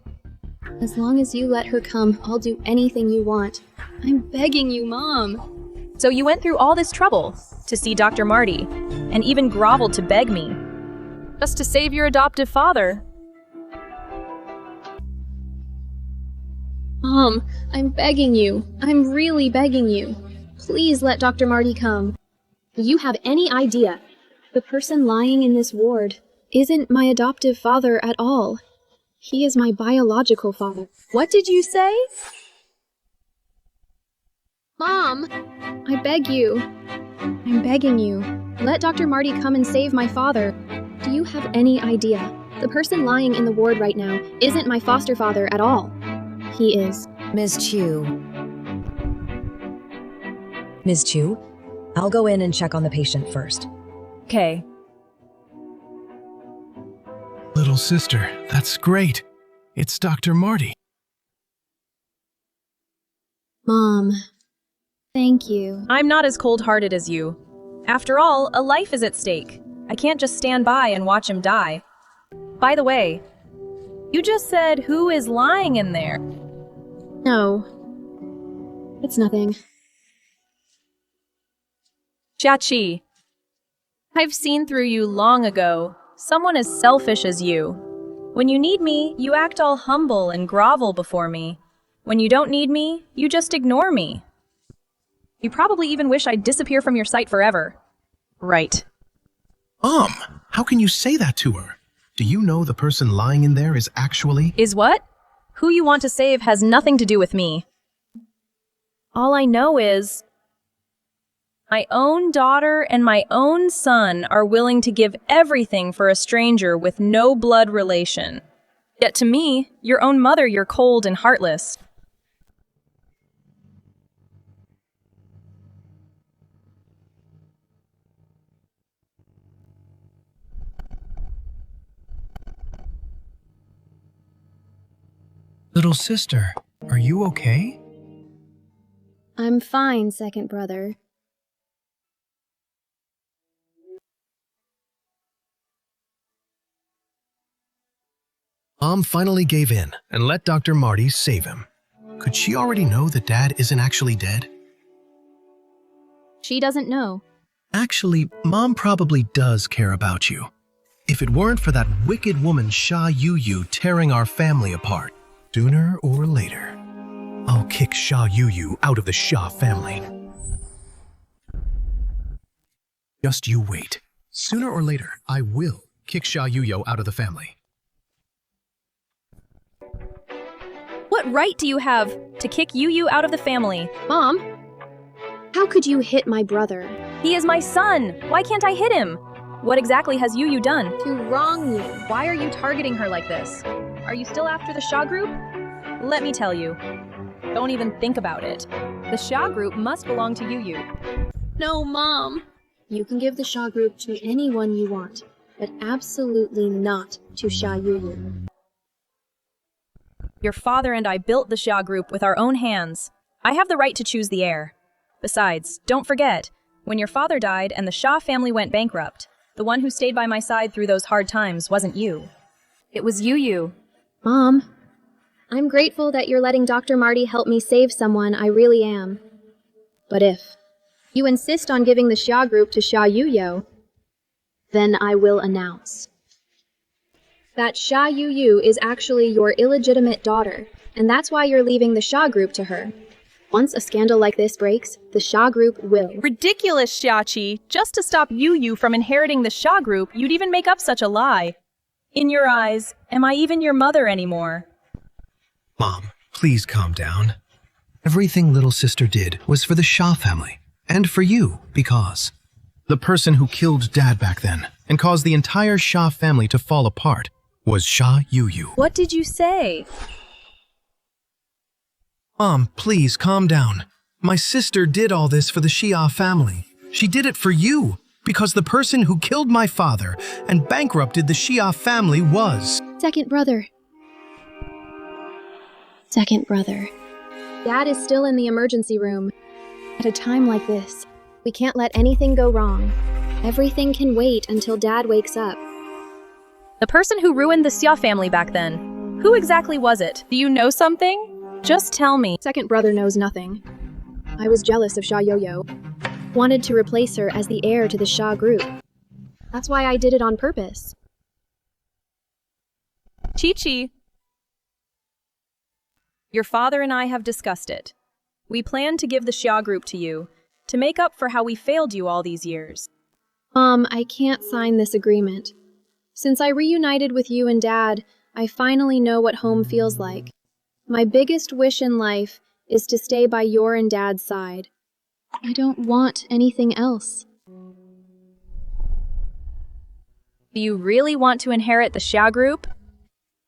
Speaker 3: As long as you let her come, I'll do anything you want. I'm begging you, Mom.
Speaker 1: So you went through all this trouble to see Dr. Marty, and even groveled to beg me, just to save your adoptive father.
Speaker 3: Mom, I'm begging you. I'm really begging you. Please let Dr. Marty come. Do you have any idea? The person lying in this ward isn't my adoptive father at all. He is my biological father.
Speaker 1: What did you say?
Speaker 3: Mom, I beg you. I'm begging you. Let Dr. Marty come and save my father. Do you have any idea? The person lying in the ward right now isn't my foster father at all. He is.
Speaker 6: Ms. Chu. Ms. Chu, I'll go in and check on the patient first.
Speaker 1: Okay.
Speaker 2: Little sister, that's great. It's Dr. Marty.
Speaker 3: Mom, thank you.
Speaker 1: I'm not as cold-hearted as you. After all, a life is at stake. I can't just stand by and watch him die. By the way, you just said who is lying in there?
Speaker 3: No. It's nothing.
Speaker 1: Xiachi, I've seen through you long ago. Someone as selfish as you. When you need me, you act all humble and grovel before me. When you don't need me, you just ignore me. You probably even wish I'd disappear from your sight forever. Right.
Speaker 2: How can you say that to her? Do you know the person lying in there is actually—
Speaker 1: Is what? Who you want to save has nothing to do with me. All I know is my own daughter and my own son are willing to give everything for a stranger with no blood relation. Yet to me, your own mother, you're cold and heartless.
Speaker 2: Little sister, are you okay?
Speaker 3: I'm fine, second brother.
Speaker 2: Mom finally gave in and let Dr. Marty save him. Could she already know that Dad isn't actually dead?
Speaker 3: She doesn't know.
Speaker 2: Actually, Mom probably does care about you. If it weren't for that wicked woman Sha Yu tearing our family apart, sooner or later, I'll kick Sha Yu out of the Sha family. Just you wait. Sooner or later, I will kick Sha Yu out of the family.
Speaker 1: What right do you have to kick Yu out of the family?
Speaker 3: Mom, how could you hit my brother?
Speaker 1: He is my son. Why can't I hit him? What exactly has Yu done?
Speaker 3: To wrong you.
Speaker 1: Why are you targeting her like this? Are you still after the Sha group? Let me tell you. Don't even think about it. The Sha group must belong to Yu.
Speaker 3: No, Mom. You can give the Sha group to anyone you want, but absolutely not to Sha Yu.
Speaker 1: Your father and I built the Sha group with our own hands. I have the right to choose the heir. Besides, don't forget, when your father died and the Sha family went bankrupt, The one who stayed by my side through those hard times wasn't you. It was you.
Speaker 3: Mom, I'm grateful that you're letting Dr. Marty help me save someone. I really am. But if you insist on giving the Xia group to Xia Yuyo, then I will announce that Xia Yuyu is actually your illegitimate daughter, and that's why you're leaving the Xia group to her. Once a scandal like this breaks, the Xia group will.
Speaker 1: Ridiculous, Xiachi. Just to stop Yu from inheriting the Xia group, you'd even make up such a lie. In your eyes, am I even your mother anymore?
Speaker 2: Mom, please calm down. Everything little sister did was for the Xia family, and for you, because the person who killed Dad back then and caused the entire Xia family to fall apart was Xia Yuyu.
Speaker 1: What did you say?
Speaker 2: Mom, please calm down. My sister did all this for the Xia family. She did it for you, because the person who killed my father and bankrupted the Xia family was...
Speaker 3: Second brother. Dad is still in the emergency room. At a time like this, we can't let anything go wrong. Everything can wait until Dad wakes up.
Speaker 1: The person who ruined the Xia family back then. Who exactly was it? Do you know something? Just tell me.
Speaker 3: Second brother knows nothing. I was jealous of Xia Yoyo. Wanted to replace her as the heir to the Xia group. That's why I did it on purpose.
Speaker 1: Chi-Chi. Your father and I have discussed it. We plan to give the Xia group to you, to make up for how we failed you all these years.
Speaker 3: I can't sign this agreement. Since I reunited with you and Dad, I finally know what home feels like. My biggest wish in life is to stay by your and Dad's side. I don't want anything else.
Speaker 1: Do you really want to inherit the Xia group?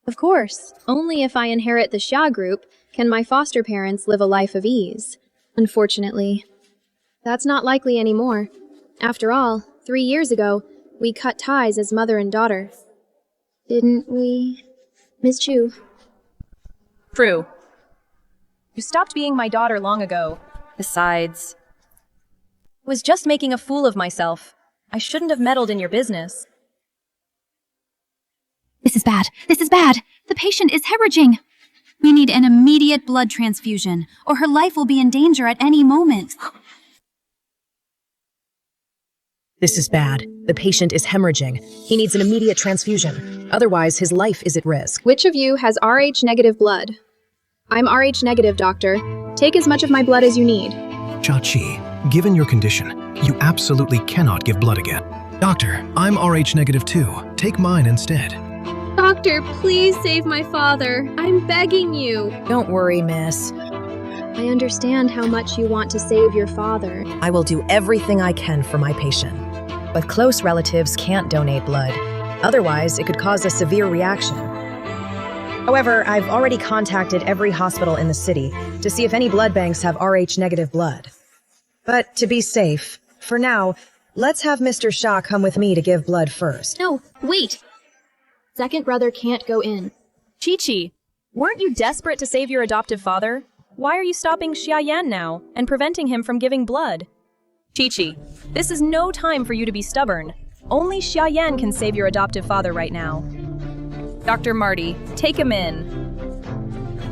Speaker 3: Of course. Only if I inherit the Xia group can my foster parents live a life of ease. Unfortunately, that's not likely anymore. After all, 3 years ago, we cut ties as mother and daughter. Didn't we, Ms. Chu?
Speaker 1: True. You stopped being my daughter long ago. Besides, I was just making a fool of myself. I shouldn't have meddled in your business.
Speaker 15: This is bad. The patient is hemorrhaging. We need an immediate blood transfusion, or her life will be in danger at any moment.
Speaker 6: This is bad. The patient is hemorrhaging. He needs an immediate transfusion. Otherwise, his life is at risk.
Speaker 3: Which of you has Rh-negative blood? I'm Rh-negative, doctor. Take as much of my blood as you need.
Speaker 2: Xia-Chi, given your condition, you absolutely cannot give blood again. Doctor, I'm Rh-negative too. Take mine instead.
Speaker 3: Doctor, please save my father. I'm begging you.
Speaker 6: Don't worry, miss.
Speaker 3: I understand how much you want to save your father.
Speaker 6: I will do everything I can for my patient. But close relatives can't donate blood. Otherwise, it could cause a severe reaction. However, I've already contacted every hospital in the city to see if any blood banks have Rh-negative blood. But to be safe, for now, let's have Mr. Xia come with me to give blood first.
Speaker 3: No, wait! Second brother can't go in.
Speaker 1: Chi-Chi, weren't you desperate to save your adoptive father? Why are you stopping Xia Yan now and preventing him from giving blood? Chi-Chi, this is no time for you to be stubborn. Only Xia Yan can save your adoptive father right now. Dr. Marty, take him in.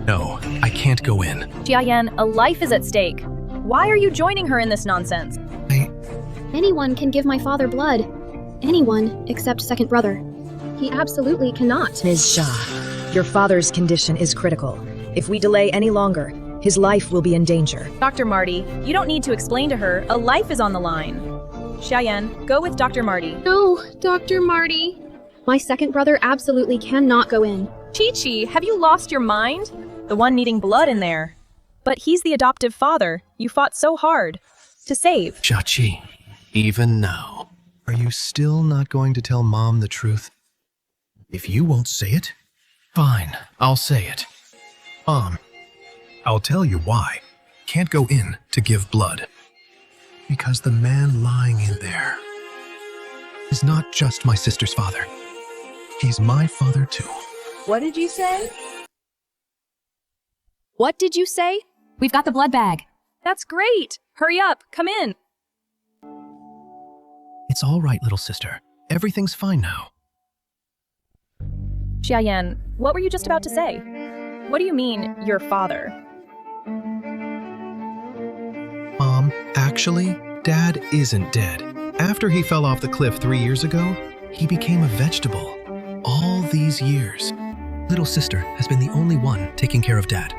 Speaker 2: No, I can't go in.
Speaker 1: Xia Yan, a life is at stake. Why are you joining her in this nonsense?
Speaker 3: Anyone can give my father blood. Anyone except second brother. He absolutely cannot.
Speaker 6: Ms. Xia, your father's condition is critical. If we delay any longer, his life will be in danger.
Speaker 1: Dr. Marty, you don't need to explain to her. A life is on the line. Xia Yan, go with Dr. Marty.
Speaker 3: No, Dr. Marty. My second brother absolutely cannot go in.
Speaker 1: Chi-Chi, have you lost your mind? The one needing blood in there. But he's the adoptive father you fought so hard to save.
Speaker 2: Xia-Chi, even now, are you still not going to tell Mom the truth? If you won't say it, fine, I'll say it. Mom, I'll tell you why. Can't go in to give blood. Because the man lying in there is not just my sister's father. He's my father too.
Speaker 1: What did you say? What did you say?
Speaker 15: We've got the blood bag.
Speaker 1: That's great. Hurry up, come in.
Speaker 2: It's all right, little sister. Everything's fine now.
Speaker 1: Xiaoyan, what were you just about to say? What do you mean, your father?
Speaker 2: Mom, actually, Dad isn't dead. After he fell off the cliff 3 years ago, he became a vegetable. All these years, little sister has been the only one taking care of Dad,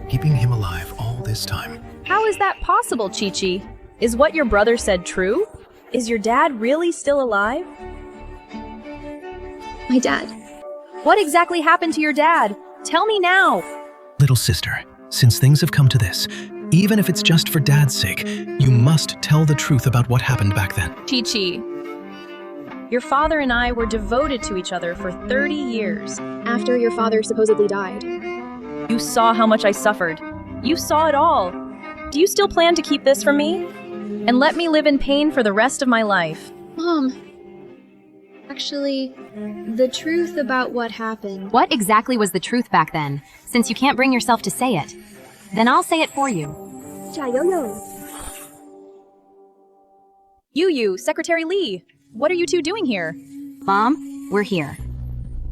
Speaker 2: keeping him alive all this time.
Speaker 1: How is that possible, Chi-Chi? Is what your brother said true? Is your dad really still alive?
Speaker 3: My dad.
Speaker 1: What exactly happened to your dad? Tell me now!
Speaker 2: Little sister, since things have come to this, even if it's just for Dad's sake, you must tell the truth about what happened back then.
Speaker 1: Chi-Chi, your father and I were devoted to each other for 30 years.
Speaker 3: After your father supposedly died.
Speaker 1: You saw how much I suffered. You saw it all. Do you still plan to keep this from me? And let me live in pain for the rest of my life?
Speaker 3: Mom. Actually, the truth about what happened.
Speaker 10: What exactly was the truth back then, since you can't bring yourself to say it? Then I'll say it for you.
Speaker 1: Yu, Secretary Lee, what are you two doing here?
Speaker 10: Mom, we're here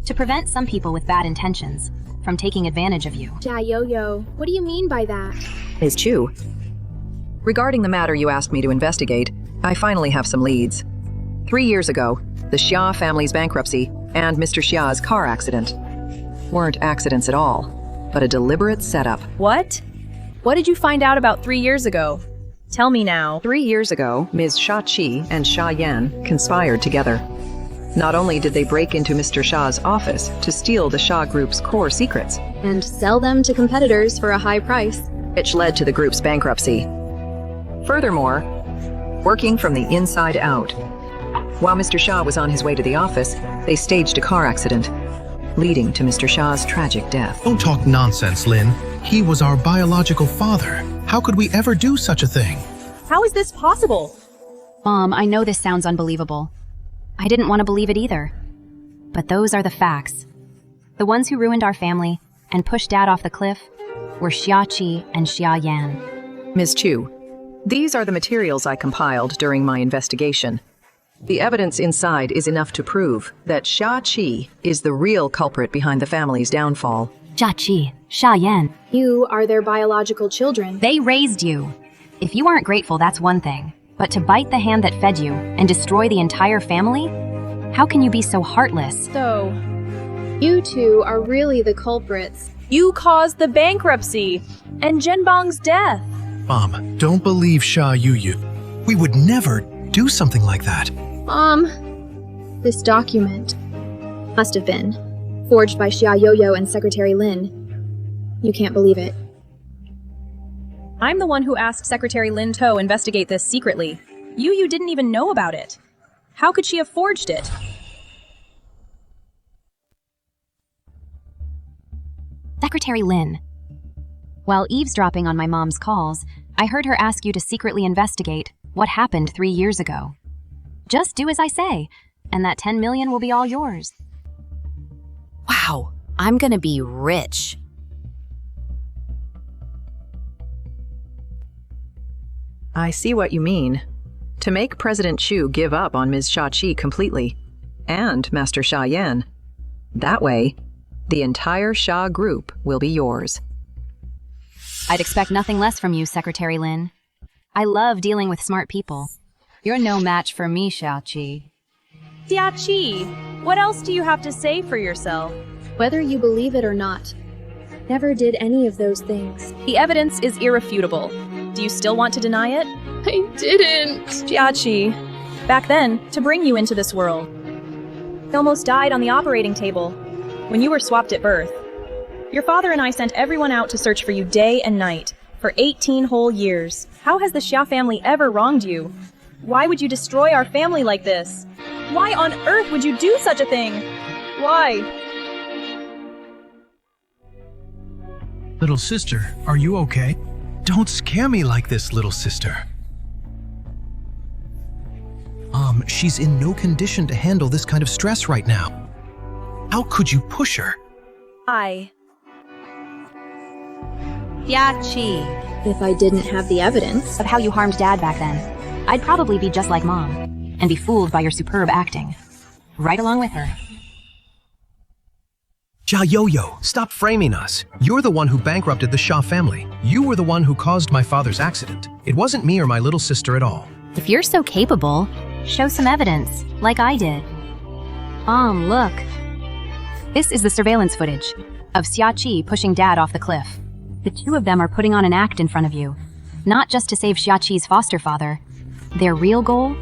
Speaker 10: to prevent some people with bad intentions from taking advantage of you.
Speaker 3: Jia-yo-yo, what do you mean by that?
Speaker 14: Ms. Chu, regarding the matter you asked me to investigate, I finally have some leads. 3 years ago, the Xia family's bankruptcy and Mr. Xia's car accident weren't accidents at all, but a deliberate setup.
Speaker 1: What? What did you find out about 3 years ago? Tell me now.
Speaker 14: 3 years ago, Ms. Xia and Xia Yan conspired together. Not only did they break into Mr. Xia's office to steal the Xia Group's core secrets,
Speaker 3: and sell them to competitors for a high price,
Speaker 14: which led to the group's bankruptcy. Furthermore, working from the inside out, while Mr. Xia was on his way to the office, they staged a car accident, leading to Mr. Xia's tragic death.
Speaker 2: Don't talk nonsense, Lin. He was our biological father. How could we ever do such a thing?
Speaker 1: How is this possible?
Speaker 10: Mom, I know this sounds unbelievable. I didn't want to believe it either. But those are the facts. The ones who ruined our family and pushed Dad off the cliff were Xiaoqi and Xia Yan.
Speaker 14: Ms. Chu, these are the materials I compiled during my investigation. The evidence inside is enough to prove that Xiaoqi is the real culprit behind the family's downfall.
Speaker 10: Xiaoqi, Xia Yan.
Speaker 3: You are their biological children.
Speaker 10: They raised you. If you aren't grateful, that's one thing. But to bite the hand that fed you and destroy the entire family? How can you be so heartless?
Speaker 3: So, you two are really the culprits.
Speaker 1: You caused the bankruptcy and Zhenbang's death.
Speaker 2: Mom, don't believe Xia Yuyu. We would never do something like that.
Speaker 3: Mom, this document must have been forged by Xia Yo-Yo and Secretary Lin. You can't believe it.
Speaker 1: I'm the one who asked Secretary Lin To investigate this secretly. Yu didn't even know about it. How could she have forged it?
Speaker 10: Secretary Lin. While eavesdropping on my mom's calls, I heard her ask you to secretly investigate what happened 3 years ago. Just do as I say, and that 10 million will be all yours.
Speaker 16: Wow, I'm gonna be rich.
Speaker 14: I see what you mean. To make President Chu give up on Ms. Xiaoqi completely, and Master Xia Yan. That way, the entire Xia Group will be yours.
Speaker 10: I'd expect nothing less from you, Secretary Lin. I love dealing with smart people. You're no match for me, Xiaoqi.
Speaker 1: Xiaoqi, what else do you have to say for yourself?
Speaker 3: Whether you believe it or not, never did any of those things.
Speaker 1: The evidence is irrefutable. Do you still want to deny it?
Speaker 3: I didn't.
Speaker 1: Xiaoqi, back then, to bring you into this world. You almost died on the operating table when you were swapped at birth. Your father and I sent everyone out to search for you day and night for 18 whole years. How has the Xia family ever wronged you? Why would you destroy our family like this? Why on earth would you do such a thing? Why?
Speaker 2: Little sister, are you okay? Don't scare me like this, little sister. She's in no condition to handle this kind of stress right now. How could you push her?
Speaker 10: Xiaoqi.
Speaker 3: If I didn't have the evidence
Speaker 10: of how you harmed Dad back then, I'd probably be just like Mom. and be fooled by your superb acting. Right along with her.
Speaker 2: Ja Yo-Yo, stop framing us. You're the one who bankrupted the Shah family. You were the one who caused my father's accident. It wasn't me or my little sister at all.
Speaker 10: If you're so capable, show some evidence, like I did. Look. This is the surveillance footage of Xiachi pushing Dad off the cliff. The two of them are putting on an act in front of you, not just to save Xiachi's foster father. Their real goal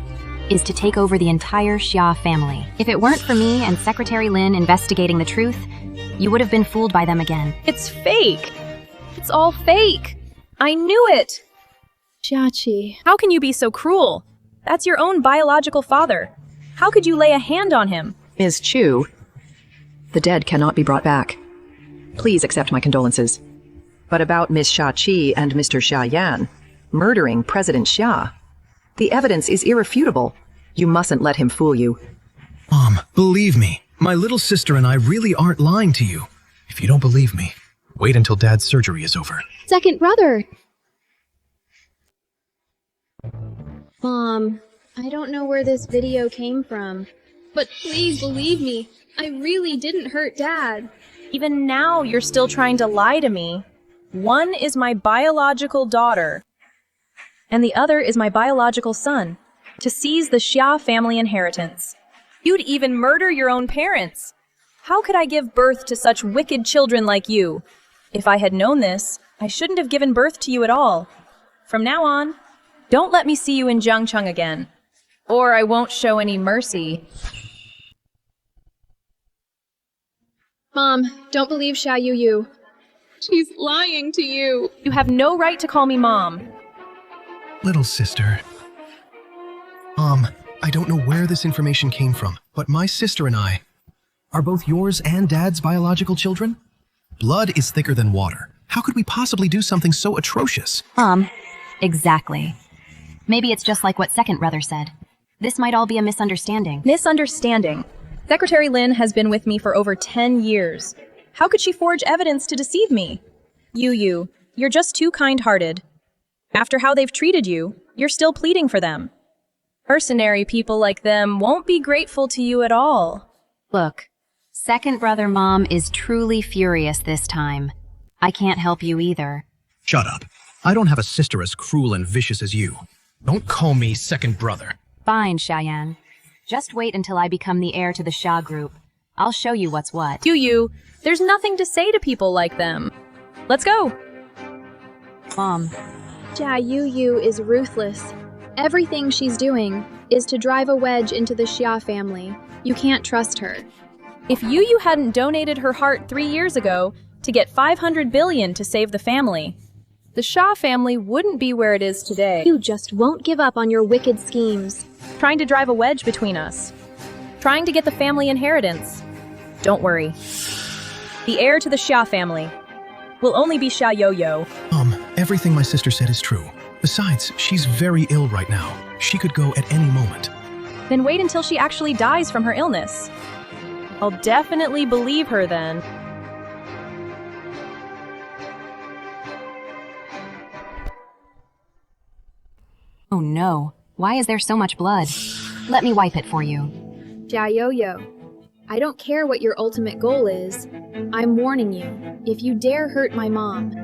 Speaker 10: is to take over the entire Xia family. If it weren't for me and Secretary Lin investigating the truth, you would have been fooled by them again.
Speaker 1: It's fake. It's all fake. I knew it.
Speaker 3: Xiachi.
Speaker 1: How can you be so cruel? That's your own biological father. How could you lay a hand on him?
Speaker 14: Ms. Chu, the dead cannot be brought back. Please accept my condolences. But about Miss Xiachi and Mr. Xia Yan murdering President Xia, the evidence is irrefutable. You mustn't let him fool you.
Speaker 2: Mom, believe me, my little sister and I really aren't lying to you. If you don't believe me, wait until Dad's surgery is over.
Speaker 3: Second brother. Mom, I don't know where this video came from, but please believe me, I really didn't hurt Dad.
Speaker 1: Even now, you're still trying to lie to me. One is my biological daughter, and the other is my biological son, to seize the Xia family inheritance. You'd even murder your own parents. How could I give birth to such wicked children like you? If I had known this, I shouldn't have given birth to you at all. From now on, don't let me see you in Jiangcheng again, or I won't show any mercy.
Speaker 3: Mom, don't believe Xia Yu. She's lying to you.
Speaker 1: You have no right to call me Mom.
Speaker 2: Little sister. Mom, I don't know where this information came from, but my sister and I are both yours and Dad's biological children? Blood is thicker than water. How could we possibly do something so atrocious?
Speaker 10: Exactly. Maybe it's just like what second brother said. This might all be a misunderstanding.
Speaker 1: Misunderstanding? Secretary Lin has been with me for over 10 years. How could she forge evidence to deceive me? You're just too kind-hearted. After how they've treated you, you're still pleading for them. Mercenary people like them won't be grateful to you at all.
Speaker 10: Look, second brother Mom is truly furious this time. I can't help you either.
Speaker 2: Shut up. I don't have a sister as cruel and vicious as you. Don't call me second brother.
Speaker 10: Fine, Xiaoyan. Just wait until I become the heir to the Xia group. I'll show you what's what.
Speaker 1: There's nothing to say to people like them. Let's go.
Speaker 10: Mom.
Speaker 3: Xia Yu is ruthless. Everything she's doing is to drive a wedge into the Xia family. You can't trust her.
Speaker 1: If Yu hadn't donated her heart 3 years ago to get 500 billion to save the family, the Xia family wouldn't be where it is today.
Speaker 3: You just won't give up on your wicked schemes.
Speaker 1: Trying to drive a wedge between us. Trying to get the family inheritance. Don't worry. The heir to the Xia family will only be Xia Yo-Yo.
Speaker 2: Everything my sister said is true. Besides, she's very ill right now. She could go at any moment.
Speaker 1: Then wait until she actually dies from her illness. I'll definitely believe her then.
Speaker 10: Oh no, why is there so much blood? Let me wipe it for you.
Speaker 3: Xia Yo-Yo, I don't care what your ultimate goal is. I'm warning you, if you dare hurt my mom,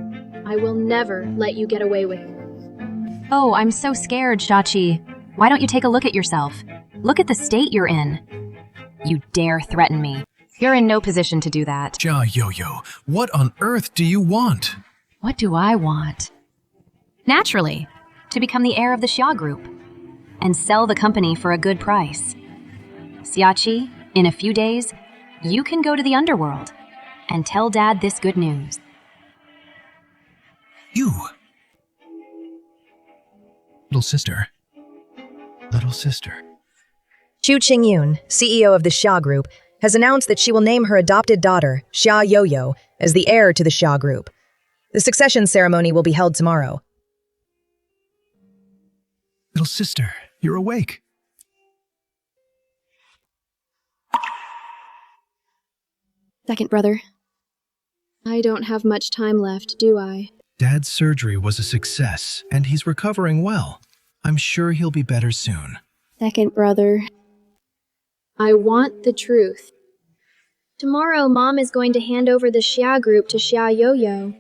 Speaker 3: I will never let you get away with it.
Speaker 10: Oh, I'm so scared, Xiachi. Why don't you take a look at yourself? Look at the state you're in. You dare threaten me. You're in no position to do that.
Speaker 2: Xia Yo-Yo, what on earth do you want?
Speaker 10: What do I want? Naturally, to become the heir of the Xia group and sell the company for a good price. Xiachi, in a few days, you can go to the underworld and tell Dad this good news.
Speaker 2: You. Little sister. Little sister.
Speaker 6: Chu Qingyun, CEO of the Xia Group, has announced that she will name her adopted daughter, Xia Yo-Yo, as the heir to the Xia Group. The succession ceremony will be held tomorrow.
Speaker 2: Little sister, you're awake.
Speaker 3: Second brother, I don't have much time left, do I?
Speaker 2: Dad's surgery was a success, and he's recovering well. I'm sure he'll be better soon.
Speaker 3: Second brother. I want the truth. Tomorrow, Mom is going to hand over the Xia group to Xia Yo-Yo.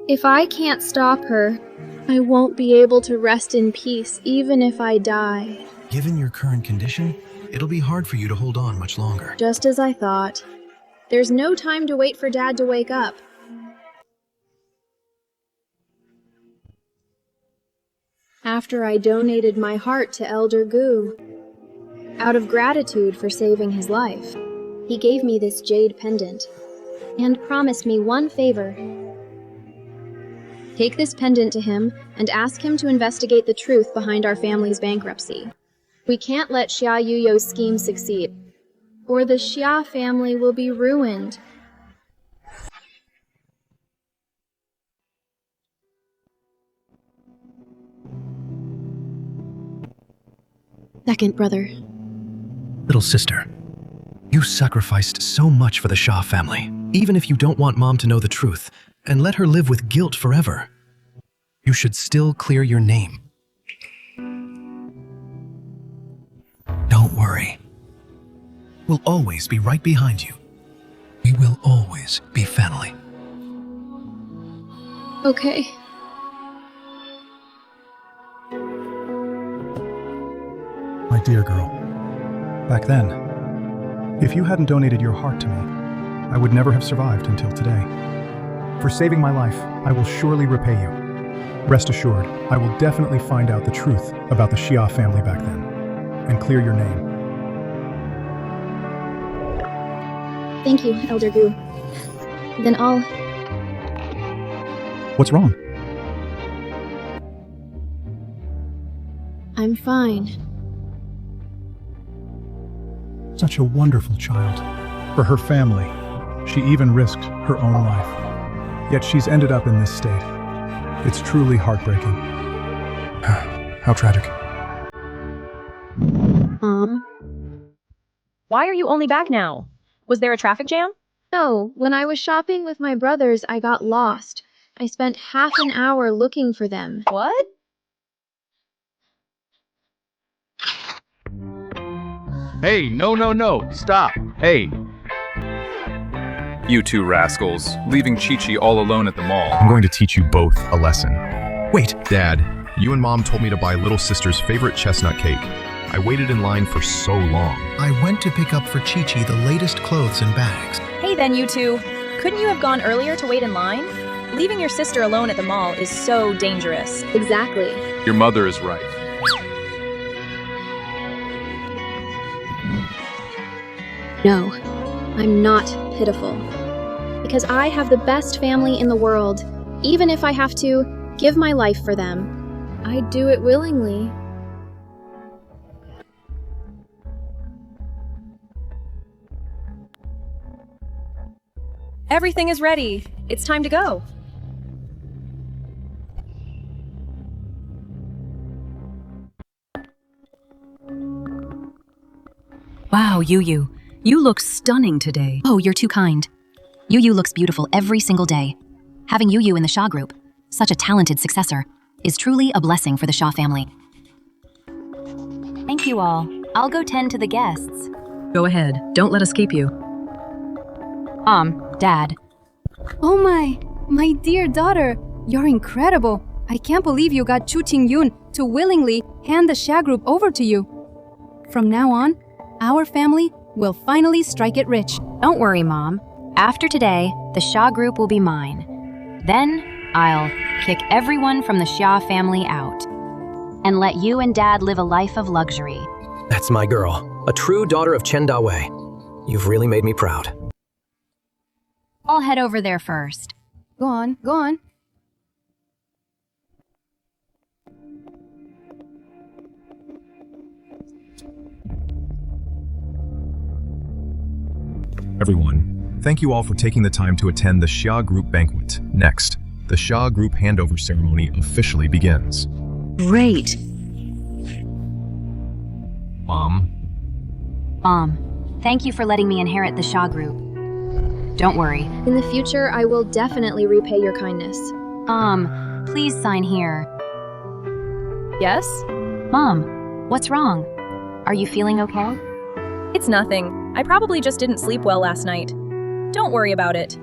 Speaker 3: If I can't stop her, I won't be able to rest in peace even if I die.
Speaker 2: Given your current condition, it'll be hard for you to hold on much longer.
Speaker 3: Just as I thought. There's no time to wait for Dad to wake up. After I donated my heart to Elder Gu, out of gratitude for saving his life, he gave me this jade pendant and promised me one favor. Take this pendant to him and ask him to investigate the truth behind our family's bankruptcy. We can't let Xia Yuyo's scheme succeed, or the Xia family will be ruined. Second brother.
Speaker 2: Little sister, you sacrificed so much for the Shah family, even if you don't want Mom to know the truth and let her live with guilt forever. You should still clear your name. Don't worry. We'll always be right behind you. We will always be family.
Speaker 3: Okay.
Speaker 5: My dear girl, back then, if you hadn't donated your heart to me, I would never have survived until today. For saving my life, I will surely repay you. Rest assured, I will definitely find out the truth about the Xia family back then, and clear your name.
Speaker 3: Thank you, Elder Gu. Then I'll...
Speaker 5: What's wrong?
Speaker 3: I'm fine.
Speaker 5: Such a wonderful child. For her family, she even risked her own life. Yet she's ended up in this state. It's truly heartbreaking. How tragic.
Speaker 1: Why are you only back now? Was there a traffic jam?
Speaker 3: No, when I was shopping with my brothers, I got lost. I spent half an hour looking for them.
Speaker 1: What?
Speaker 18: Hey, no, stop. Hey.
Speaker 13: You two rascals, leaving Chi-Chi all alone at the mall.
Speaker 11: I'm going to teach you both a lesson.
Speaker 2: Wait.
Speaker 11: Dad, you and Mom told me to buy little sister's favorite chestnut cake. I waited in line for so long.
Speaker 2: I went to pick up for Chi-Chi the latest clothes and bags.
Speaker 1: Hey then, you two. Couldn't you have gone earlier to wait in line? Leaving your sister alone at the mall is so dangerous.
Speaker 3: Exactly.
Speaker 13: Your mother is right.
Speaker 3: No, I'm not pitiful. Because I have the best family in the world. Even if I have to give my life for them, I'd do it willingly.
Speaker 1: Everything is ready. It's time to go.
Speaker 10: Wow, Yu. You look stunning today.
Speaker 16: Oh, you're too kind. Yu looks beautiful every single day. Having Yu in the Shaw group, such a talented successor, is truly a blessing for the Shaw family. Thank you all. I'll go tend to the guests.
Speaker 14: Go ahead. Don't let us keep you.
Speaker 16: Dad.
Speaker 15: Oh my dear daughter, you're incredible. I can't believe you got Chu Ting-yun to willingly hand the Xia group over to you. From now on, our family will finally strike it rich.
Speaker 10: Don't worry, Mom. After today, the Shaw group will be mine. Then, I'll kick everyone from the Xia family out. And let you and Dad live a life of luxury.
Speaker 12: That's my girl, a true daughter of Chen Da-wei. You've really made me proud.
Speaker 10: I'll head over there first.
Speaker 15: Go on.
Speaker 11: Everyone, thank you all for taking the time to attend the Xia Group banquet. Next, the Xia Group handover ceremony officially begins.
Speaker 10: Great.
Speaker 11: Mom,
Speaker 10: thank you for letting me inherit the Shaw group. Don't worry.
Speaker 3: In the future, I will definitely repay your kindness.
Speaker 10: Please sign here.
Speaker 1: Yes?
Speaker 10: Mom, what's wrong? Are you feeling okay?
Speaker 1: It's nothing. I probably just didn't sleep well last night. Don't worry about it.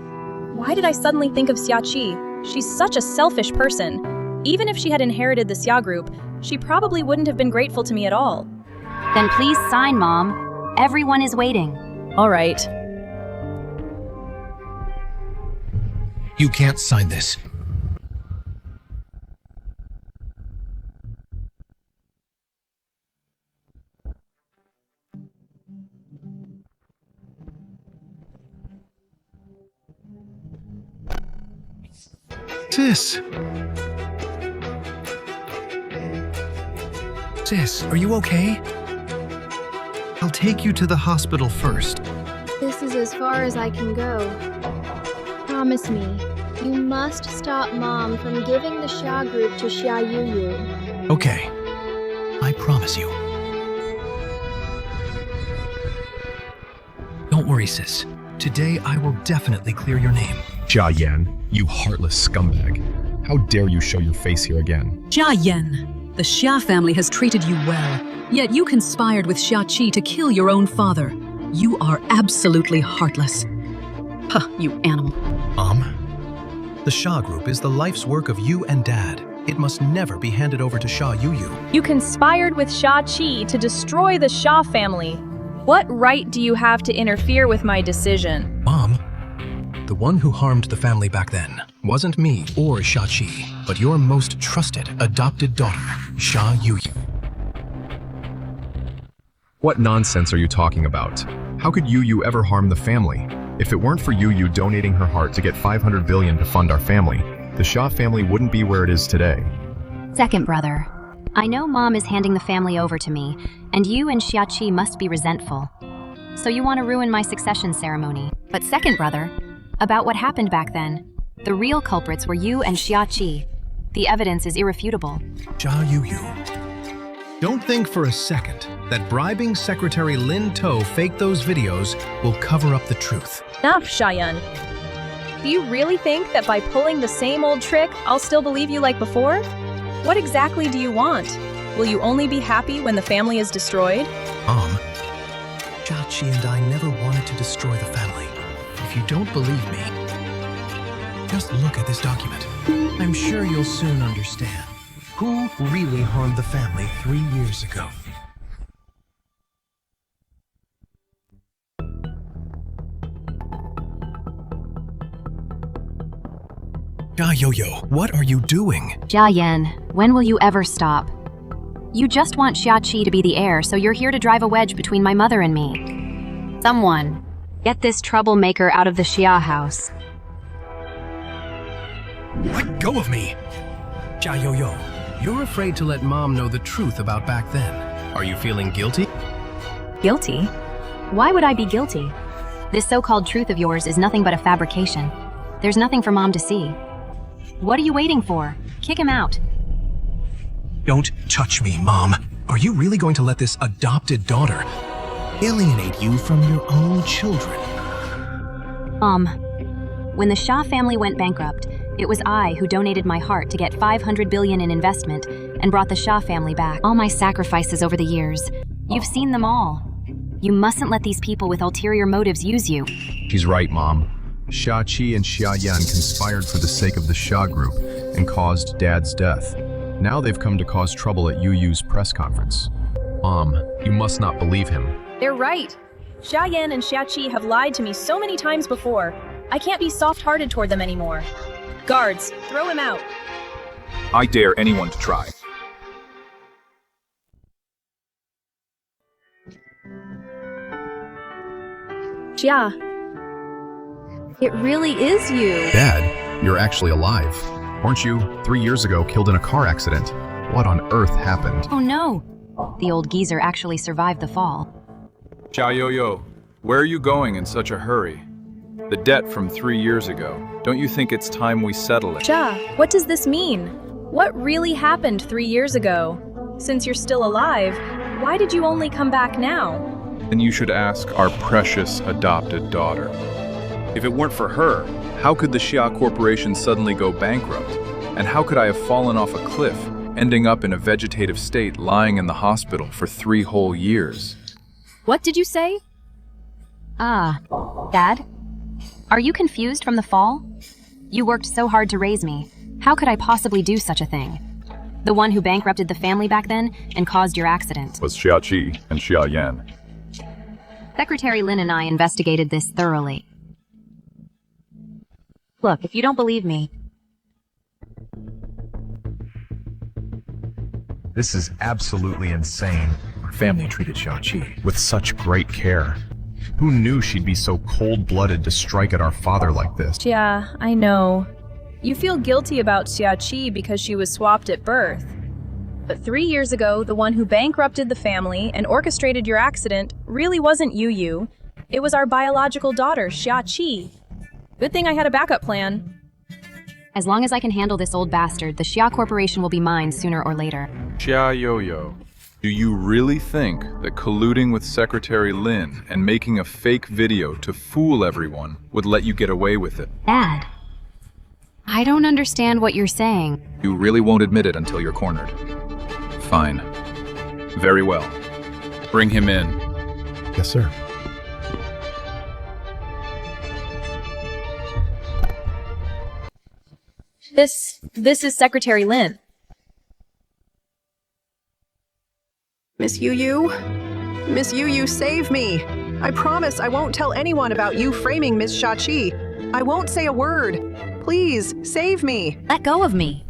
Speaker 1: Why did I suddenly think of Xiachi? She's such a selfish person. Even if she had inherited the Xia group, she probably wouldn't have been grateful to me at all.
Speaker 10: Then please sign, Mom. Everyone is waiting.
Speaker 1: All right.
Speaker 2: You can't sign this. Sis! Sis, are you okay? I'll take you to the hospital first.
Speaker 9: This is as far as I can go. Promise me, you must stop Mom from giving the Xia group to Xia Yuyu.
Speaker 2: Okay. I promise you. Don't worry, sis. Today I will definitely clear your name.
Speaker 11: Jia Yan, you heartless scumbag. How dare you show your face here again?
Speaker 19: Jia Yan, the Xia family has treated you well, yet you conspired with Xiachi to kill your own father. You are absolutely heartless. Huh, you animal.
Speaker 2: Mom, the Xia group is the life's work of you and Dad. It must never be handed over to Xia Yuyu.
Speaker 1: You conspired with Xiachi to destroy the Xia family. What right do you have to interfere with my decision?
Speaker 2: Mom, the one who harmed the family back then wasn't me or Xiachi, but your most trusted adopted daughter, Xia Yuyu.
Speaker 11: What nonsense are you talking about? How could Yuyu ever harm the family? If it weren't for Yuyu donating her heart to get 500 billion to fund our family, the Xia family wouldn't be where it is today.
Speaker 10: Second brother, I know Mom is handing the family over to me, and you and Xiachi must be resentful. So you want to ruin my succession ceremony. But second brother, about what happened back then, the real culprits were you and Xiachi. The evidence is irrefutable.
Speaker 2: Xia Yuyu. Don't think for a second that bribing Secretary Lin To fake those videos will cover up the truth.
Speaker 1: Enough, Xiayan. Do you really think that by pulling the same old trick, I'll still believe you like before? What exactly do you want? Will you only be happy when the family is destroyed?
Speaker 2: Mom, Xiachi and I never wanted to destroy the family. If you don't believe me, just look at this document. I'm sure you'll soon understand who really harmed the family 3 years ago. Yo-yo, what are you doing?
Speaker 10: Jia Yan, when will you ever stop? You just want Xiachi to be the heir, so you're here to drive a wedge between my mother and me. Someone, get this troublemaker out of the Xia house.
Speaker 2: Let go of me! Yo-yo, you're afraid to let Mom know the truth about back then. Are you feeling guilty?
Speaker 10: Guilty? Why would I be guilty? This so-called truth of yours is nothing but a fabrication. There's nothing for Mom to see. What are you waiting for? Kick him out.
Speaker 2: Don't touch me, Mom. Are you really going to let this adopted daughter alienate you from your own children?
Speaker 10: When the Xia family went bankrupt, it was I who donated my heart to get 500 billion in investment and brought the Xia family back. All my sacrifices over the years, you've seen them all. You mustn't let these people with ulterior motives use you.
Speaker 11: She's right, Mom. Xiachi and Xia Yan conspired for the sake of the Xia group and caused Dad's death. Now they've come to cause trouble at Yuyu's press conference. Mom, you must not believe him.
Speaker 1: They're right. Xiayan and Xiachi have lied to me so many times before. I can't be soft-hearted toward them anymore. Guards, throw him out.
Speaker 13: I dare anyone to try.
Speaker 1: Xia. It really is you.
Speaker 11: Dad, you're actually alive. Weren't you, 3 years ago, killed in a car accident? What on earth happened?
Speaker 10: Oh no! The old geezer actually survived the fall.
Speaker 13: Xiaoyo, where are you going in such a hurry? The debt from 3 years ago. Don't you think it's time we settle it?
Speaker 1: Xia, what does this mean? What really happened 3 years ago? Since you're still alive, why did you only come back now?
Speaker 13: Then you should ask our precious adopted daughter. If it weren't for her, how could the Xia Corporation suddenly go bankrupt? And how could I have fallen off a cliff ending up in a vegetative state lying in the hospital for 3 whole years.
Speaker 1: What did you say?
Speaker 10: Ah, Dad? Are you confused from the fall? You worked so hard to raise me. How could I possibly do such a thing? The one who bankrupted the family back then and caused your accident
Speaker 13: Was Xiaqi and Xia Yan.
Speaker 10: Secretary Lin and I investigated this thoroughly. Look, if you don't believe me...
Speaker 11: This is absolutely insane.
Speaker 2: Our family treated Xiaqi
Speaker 11: With such great care. Who knew she'd be so cold-blooded to strike at our father like this?
Speaker 1: Yeah, I know. You feel guilty about Xiaqi because she was swapped at birth. But 3 years ago, the one who bankrupted the family and orchestrated your accident really wasn't Yu. It was our biological daughter, Xiaqi. Good thing I had a backup plan.
Speaker 10: As long as I can handle this old bastard, the Xia Corporation will be mine sooner or later.
Speaker 13: Xia Yo-Yo, do you really think that colluding with Secretary Lin and making a fake video to fool everyone would let you get away with it?
Speaker 10: Dad, I don't understand what you're saying.
Speaker 13: You really won't admit it until you're cornered. Fine. Very well. Bring him in.
Speaker 5: Yes, sir.
Speaker 1: This is Secretary Lin.
Speaker 14: Miss Yu? Miss Yu, save me! I promise I won't tell anyone about you framing Miss Xiaqi. I won't say a word. Please, save me!
Speaker 10: Let go of me.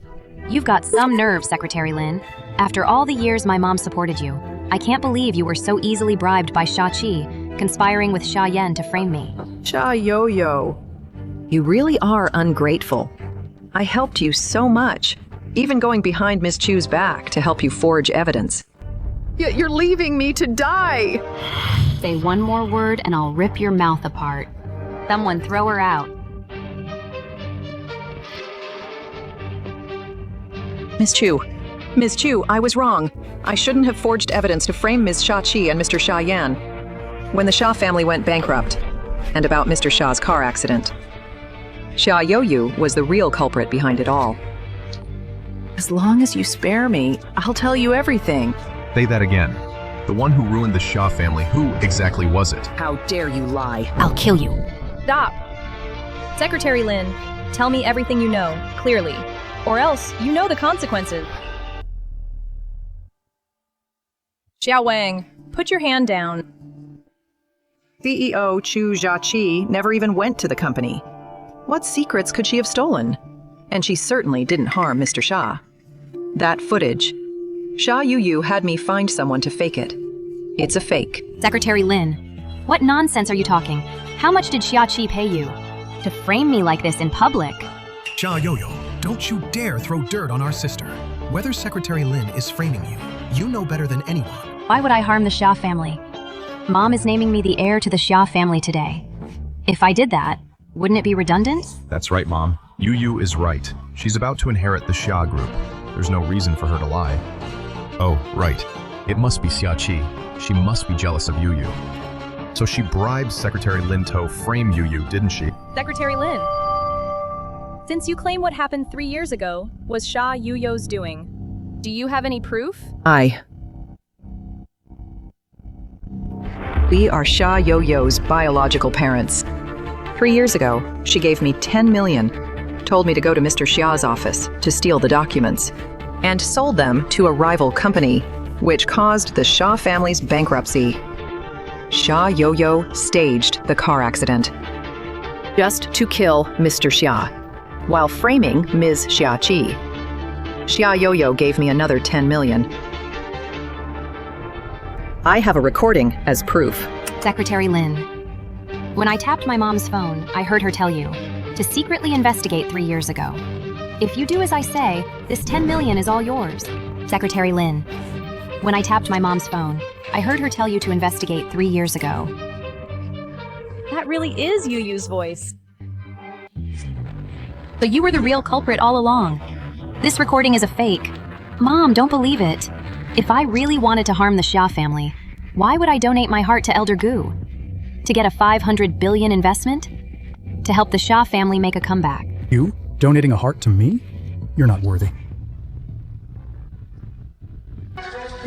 Speaker 10: You've got some nerve, Secretary Lin. After all the years my mom supported you, I can't believe you were so easily bribed by Xiaqi, conspiring with Xia Yan to frame me.
Speaker 14: Xia Yo-Yo. You really are ungrateful. I helped you so much, even going behind Miss Chu's back to help you forge evidence. Yet you're leaving me to die!
Speaker 10: Say one more word and I'll rip your mouth apart. Someone throw her out.
Speaker 14: Miss Chu, I was wrong. I shouldn't have forged evidence to frame Ms. Xiaqi and Mr. Xia Yan. When the Xia family went bankrupt, and about Mr. Xia's car accident. Xia Yo-Yu was the real culprit behind it all. As long as you spare me, I'll tell you everything.
Speaker 11: Say that again. The one who ruined the Xia family, who exactly was it?
Speaker 14: How dare you lie?
Speaker 10: I'll kill you.
Speaker 1: Stop. Secretary Lin, tell me everything you know, clearly. Or else, you know the consequences. Xiao Wang, put your hand down.
Speaker 14: CEO Chu Xiaqi never even went to the company. What secrets could she have stolen? And she certainly didn't harm Mr. Xia. That footage. Xia Yu had me find someone to fake it. It's a fake.
Speaker 10: Secretary Lin, what nonsense are you talking? How much did Xiaqi pay you? To frame me like this in public?
Speaker 2: Xia Yo-Yo, don't you dare throw dirt on our sister. Whether Secretary Lin is framing you, you know better than anyone.
Speaker 10: Why would I harm the Xia family? Mom is naming me the heir to the Xia family today. If I did that, wouldn't it be redundant?
Speaker 11: That's right, Mom. Yu is right. She's about to inherit the Xia group. There's no reason for her to lie. Oh, right. It must be Xiaqi. She must be jealous of Yu. So she bribed Secretary Lin to frame Yu, didn't she?
Speaker 1: Secretary Lin, since you claim what happened 3 years ago was Xia Yuyo's doing, do you have any proof?
Speaker 14: We are Xia Yo-Yo's biological parents. 3 years ago, she gave me 10 million, told me to go to Mr. Xia's office to steal the documents, and sold them to a rival company, which caused the Xia family's bankruptcy. Xia Yo-Yo staged the car accident just to kill Mr. Xia, while framing Ms. Xiaqi. Xia Yo-Yo gave me another 10 million. I have a recording as proof.
Speaker 10: Secretary Lin, when I tapped my mom's phone, I heard her tell you to secretly investigate 3 years ago. If you do as I say, this 10 million is all yours. Secretary Lin, when I tapped my mom's phone, I heard her tell you to investigate 3 years ago.
Speaker 1: That really is Yuyu's voice.
Speaker 10: So you were the real culprit all along. This recording is a fake. Mom, don't believe it. If I really wanted to harm the Xia family, why would I donate my heart to Elder Gu? To get a 500 billion investment? To help the Xia family make a comeback.
Speaker 5: You? Donating a heart to me? You're not worthy.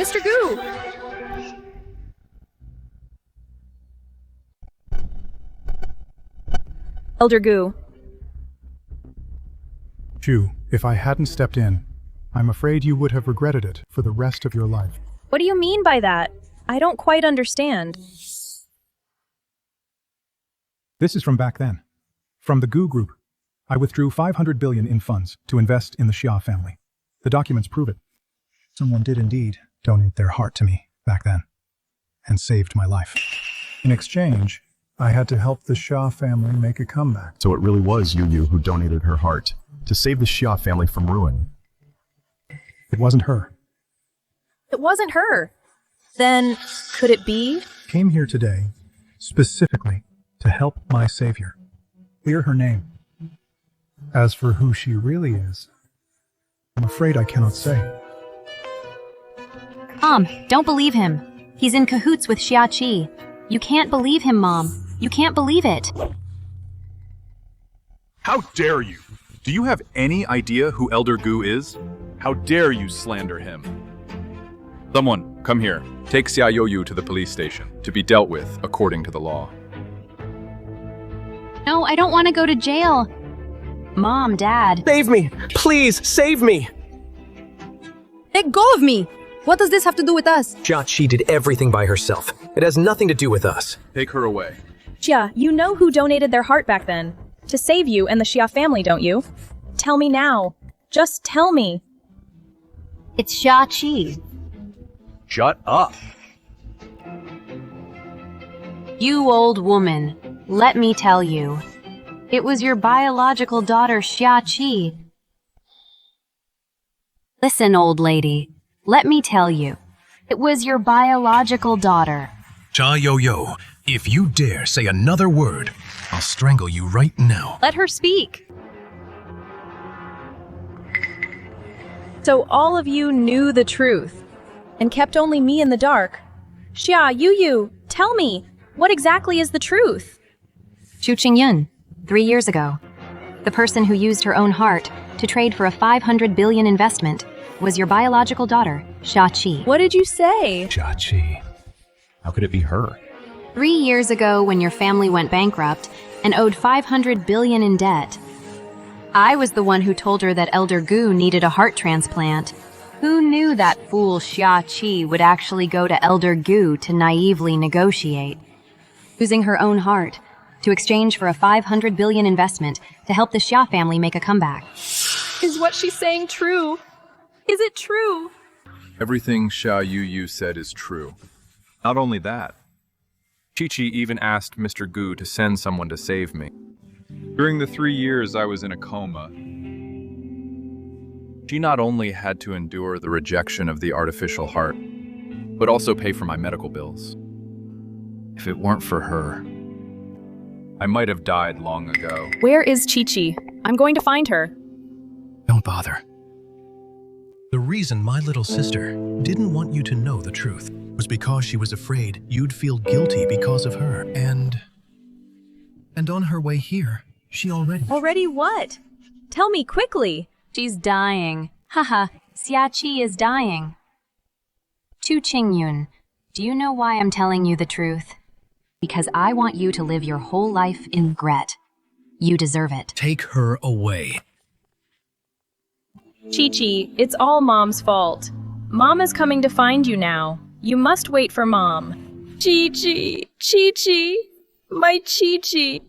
Speaker 1: Mr. Gu! Elder Gu.
Speaker 5: Chu, if I hadn't stepped in, I'm afraid you would have regretted it for the rest of your life.
Speaker 1: What do you mean by that? I don't quite understand.
Speaker 5: This is from back then. From the Gu Group. I withdrew 500 billion in funds to invest in the Xia family. The documents prove it. Someone did indeed donate their heart to me back then and saved my life. In exchange, I had to help the Xia family make a comeback.
Speaker 11: So it really was Yu who donated her heart to save the Xia family from ruin.
Speaker 5: It wasn't her.
Speaker 1: It wasn't her. Then, could it be?
Speaker 5: Came here today, specifically, to help my savior. Clear her name. As for who she really is, I'm afraid I cannot say.
Speaker 16: Mom, don't believe him. He's in cahoots with Xia Qi. You can't believe him, Mom. You can't believe it.
Speaker 13: How dare you? Do you have any idea who Elder Gu is? How dare you slander him? Someone, come here. Take Xia Yoyu to the police station to be dealt with according to the law.
Speaker 16: No, I don't want to go to jail. Mom, Dad.
Speaker 12: Save me! Please, save me!
Speaker 15: Let go of me! What does this have to do with us?
Speaker 12: Xia Qi did everything by herself. It has nothing to do with us.
Speaker 13: Take her away.
Speaker 1: Xia, you know who donated their heart back then. To save you and the Xia family, don't you? Tell me now. Just tell me.
Speaker 16: It's Xia Qi.
Speaker 13: Shut up.
Speaker 16: You old woman, let me tell you. It was your biological daughter, Xia Qi. Listen, old lady, let me tell you. It was your biological daughter.
Speaker 2: Xia Yo, if you dare say another word, I'll strangle you right now.
Speaker 1: Let her speak. So all of you knew the truth and kept only me in the dark. Xia, Yu, tell me, what exactly is the truth?
Speaker 16: Chu Qingyun, 3 years ago. The person who used her own heart to trade for a 500 billion investment was your biological daughter, Xia Qi.
Speaker 1: What did you say?
Speaker 11: Xia Qi. How could it be her?
Speaker 16: 3 years ago when your family went bankrupt and owed 500 billion in debt. I was the one who told her that Elder Gu needed a heart transplant. Who knew that fool Xia Qi would actually go to Elder Gu to naively negotiate? Using her own heart to exchange for a 500 billion investment to help the Xia family make a comeback.
Speaker 1: Is what she's saying true? Is it true?
Speaker 13: Everything Xia Yu said is true. Not only that, Chi-Chi even asked Mr. Gu to send someone to save me. During the 3 years I was in a coma, she not only had to endure the rejection of the artificial heart, but also pay for my medical bills. If it weren't for her, I might have died long ago.
Speaker 1: Where is Chi-Chi? I'm going to find her.
Speaker 2: Don't bother. The reason my little sister didn't want you to know the truth was because she was afraid you'd feel guilty because of her. And on her way here, she already...
Speaker 1: Already what? Tell me quickly.
Speaker 16: She's dying. Haha, Xia Qi is dying. Chu Qingyun, do you know why I'm telling you the truth? Because I want you to live your whole life in regret. You deserve it.
Speaker 2: Take her away.
Speaker 1: Chi-Chi, it's all Mom's fault. Mom is coming to find you now. You must wait for Mom. Chi-Chi, Chi-Chi, my Chi-Chi.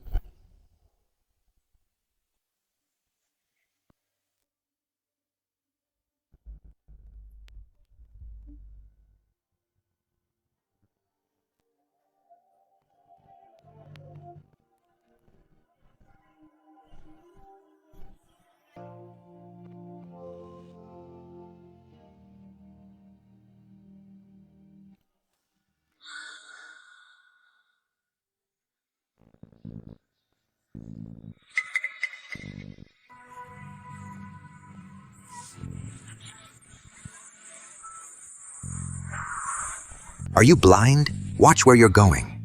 Speaker 17: Are you blind? Watch where you're going.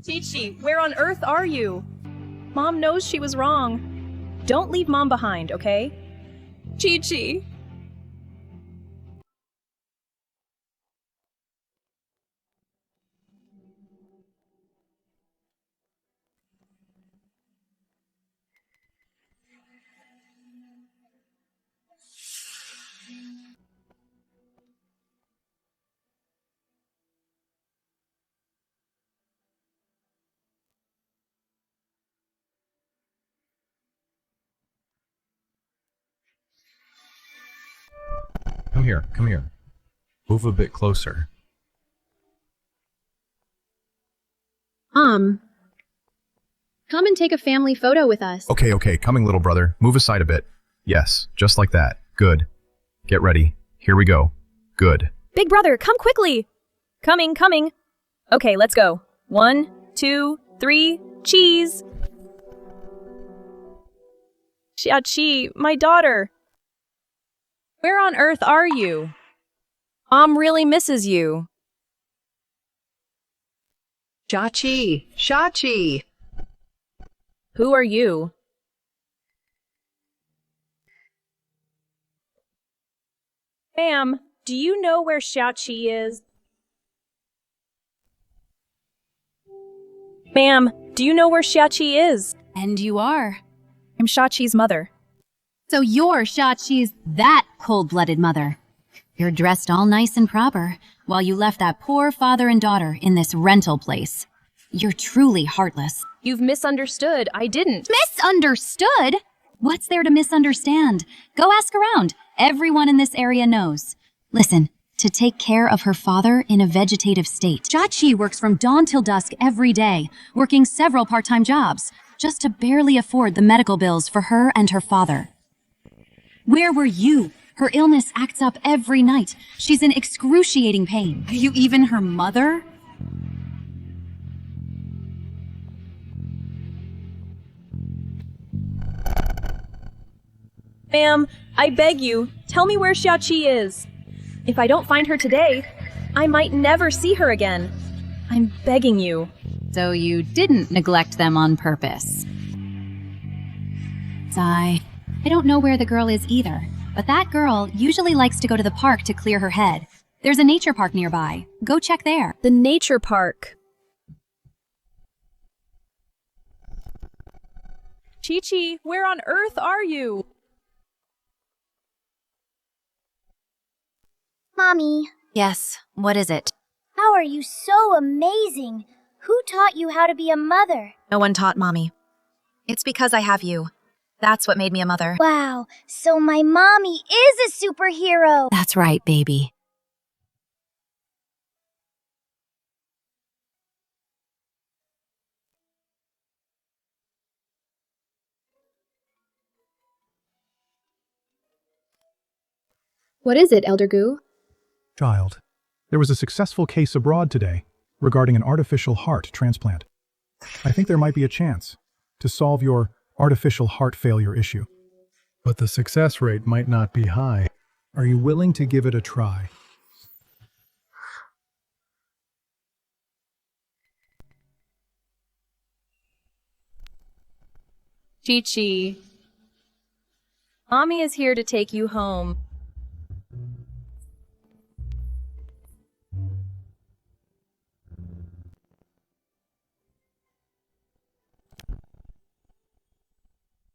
Speaker 1: Chi-Chi, where on earth are you? Mom knows she was wrong. Don't leave Mom behind, okay? Chi-Chi.
Speaker 11: come here, come here. Move a bit closer.
Speaker 9: Come and take a family photo with us.
Speaker 4: Okay, coming, little brother. Move aside a bit. Yes, just like that. Good. Get ready. Here we go. Good.
Speaker 1: Big brother, come quickly! Coming. Okay, let's go. 1, 2, 3, cheese! Xiachi, my daughter! Where on earth are you? Mom really misses you.
Speaker 14: Shachi!
Speaker 1: Who are you? Ma'am, do you know where Xiachi is? Ma'am, do you know where Xiachi is?
Speaker 16: And you are.
Speaker 1: I'm Xiachi's mother.
Speaker 16: So you're Shachi's that cold-blooded mother. You're dressed all nice and proper, while you left that poor father and daughter in this rental place. You're truly heartless.
Speaker 1: You've misunderstood. I didn't.
Speaker 16: Misunderstood? What's there to misunderstand? Go ask around. Everyone in this area knows. Listen, to take care of her father in a vegetative state, Shachi works from dawn till dusk every day, working several part-time jobs, just to barely afford the medical bills for her and her father. Where were you? Her illness acts up every night. She's in excruciating pain. Are you even her mother?
Speaker 1: Ma'am, I beg you, tell me where Xiachi is. If I don't find her today, I might never see her again. I'm begging you.
Speaker 16: So you didn't neglect them on purpose. I don't know where the girl is either, but that girl usually likes to go to the park to clear her head. There's a nature park nearby. Go check there.
Speaker 1: The nature park. Chi-Chi, where on earth are you?
Speaker 20: Mommy,
Speaker 16: Yes, what is it?
Speaker 20: how are you so amazing? Who taught you how to be a mother?
Speaker 6: No one taught Mommy. It's because I have you. That's what made me a mother.
Speaker 20: Wow, so my mommy is a superhero!
Speaker 16: That's right, baby.
Speaker 3: What is it, Elder Gu?
Speaker 5: Child, there was a successful case abroad today regarding an artificial heart transplant. I think there might be a chance to solve your artificial heart failure issue. But the success rate might not be high. Are you willing to give it a try?
Speaker 1: Chi-Chi. Mommy is here to take you home.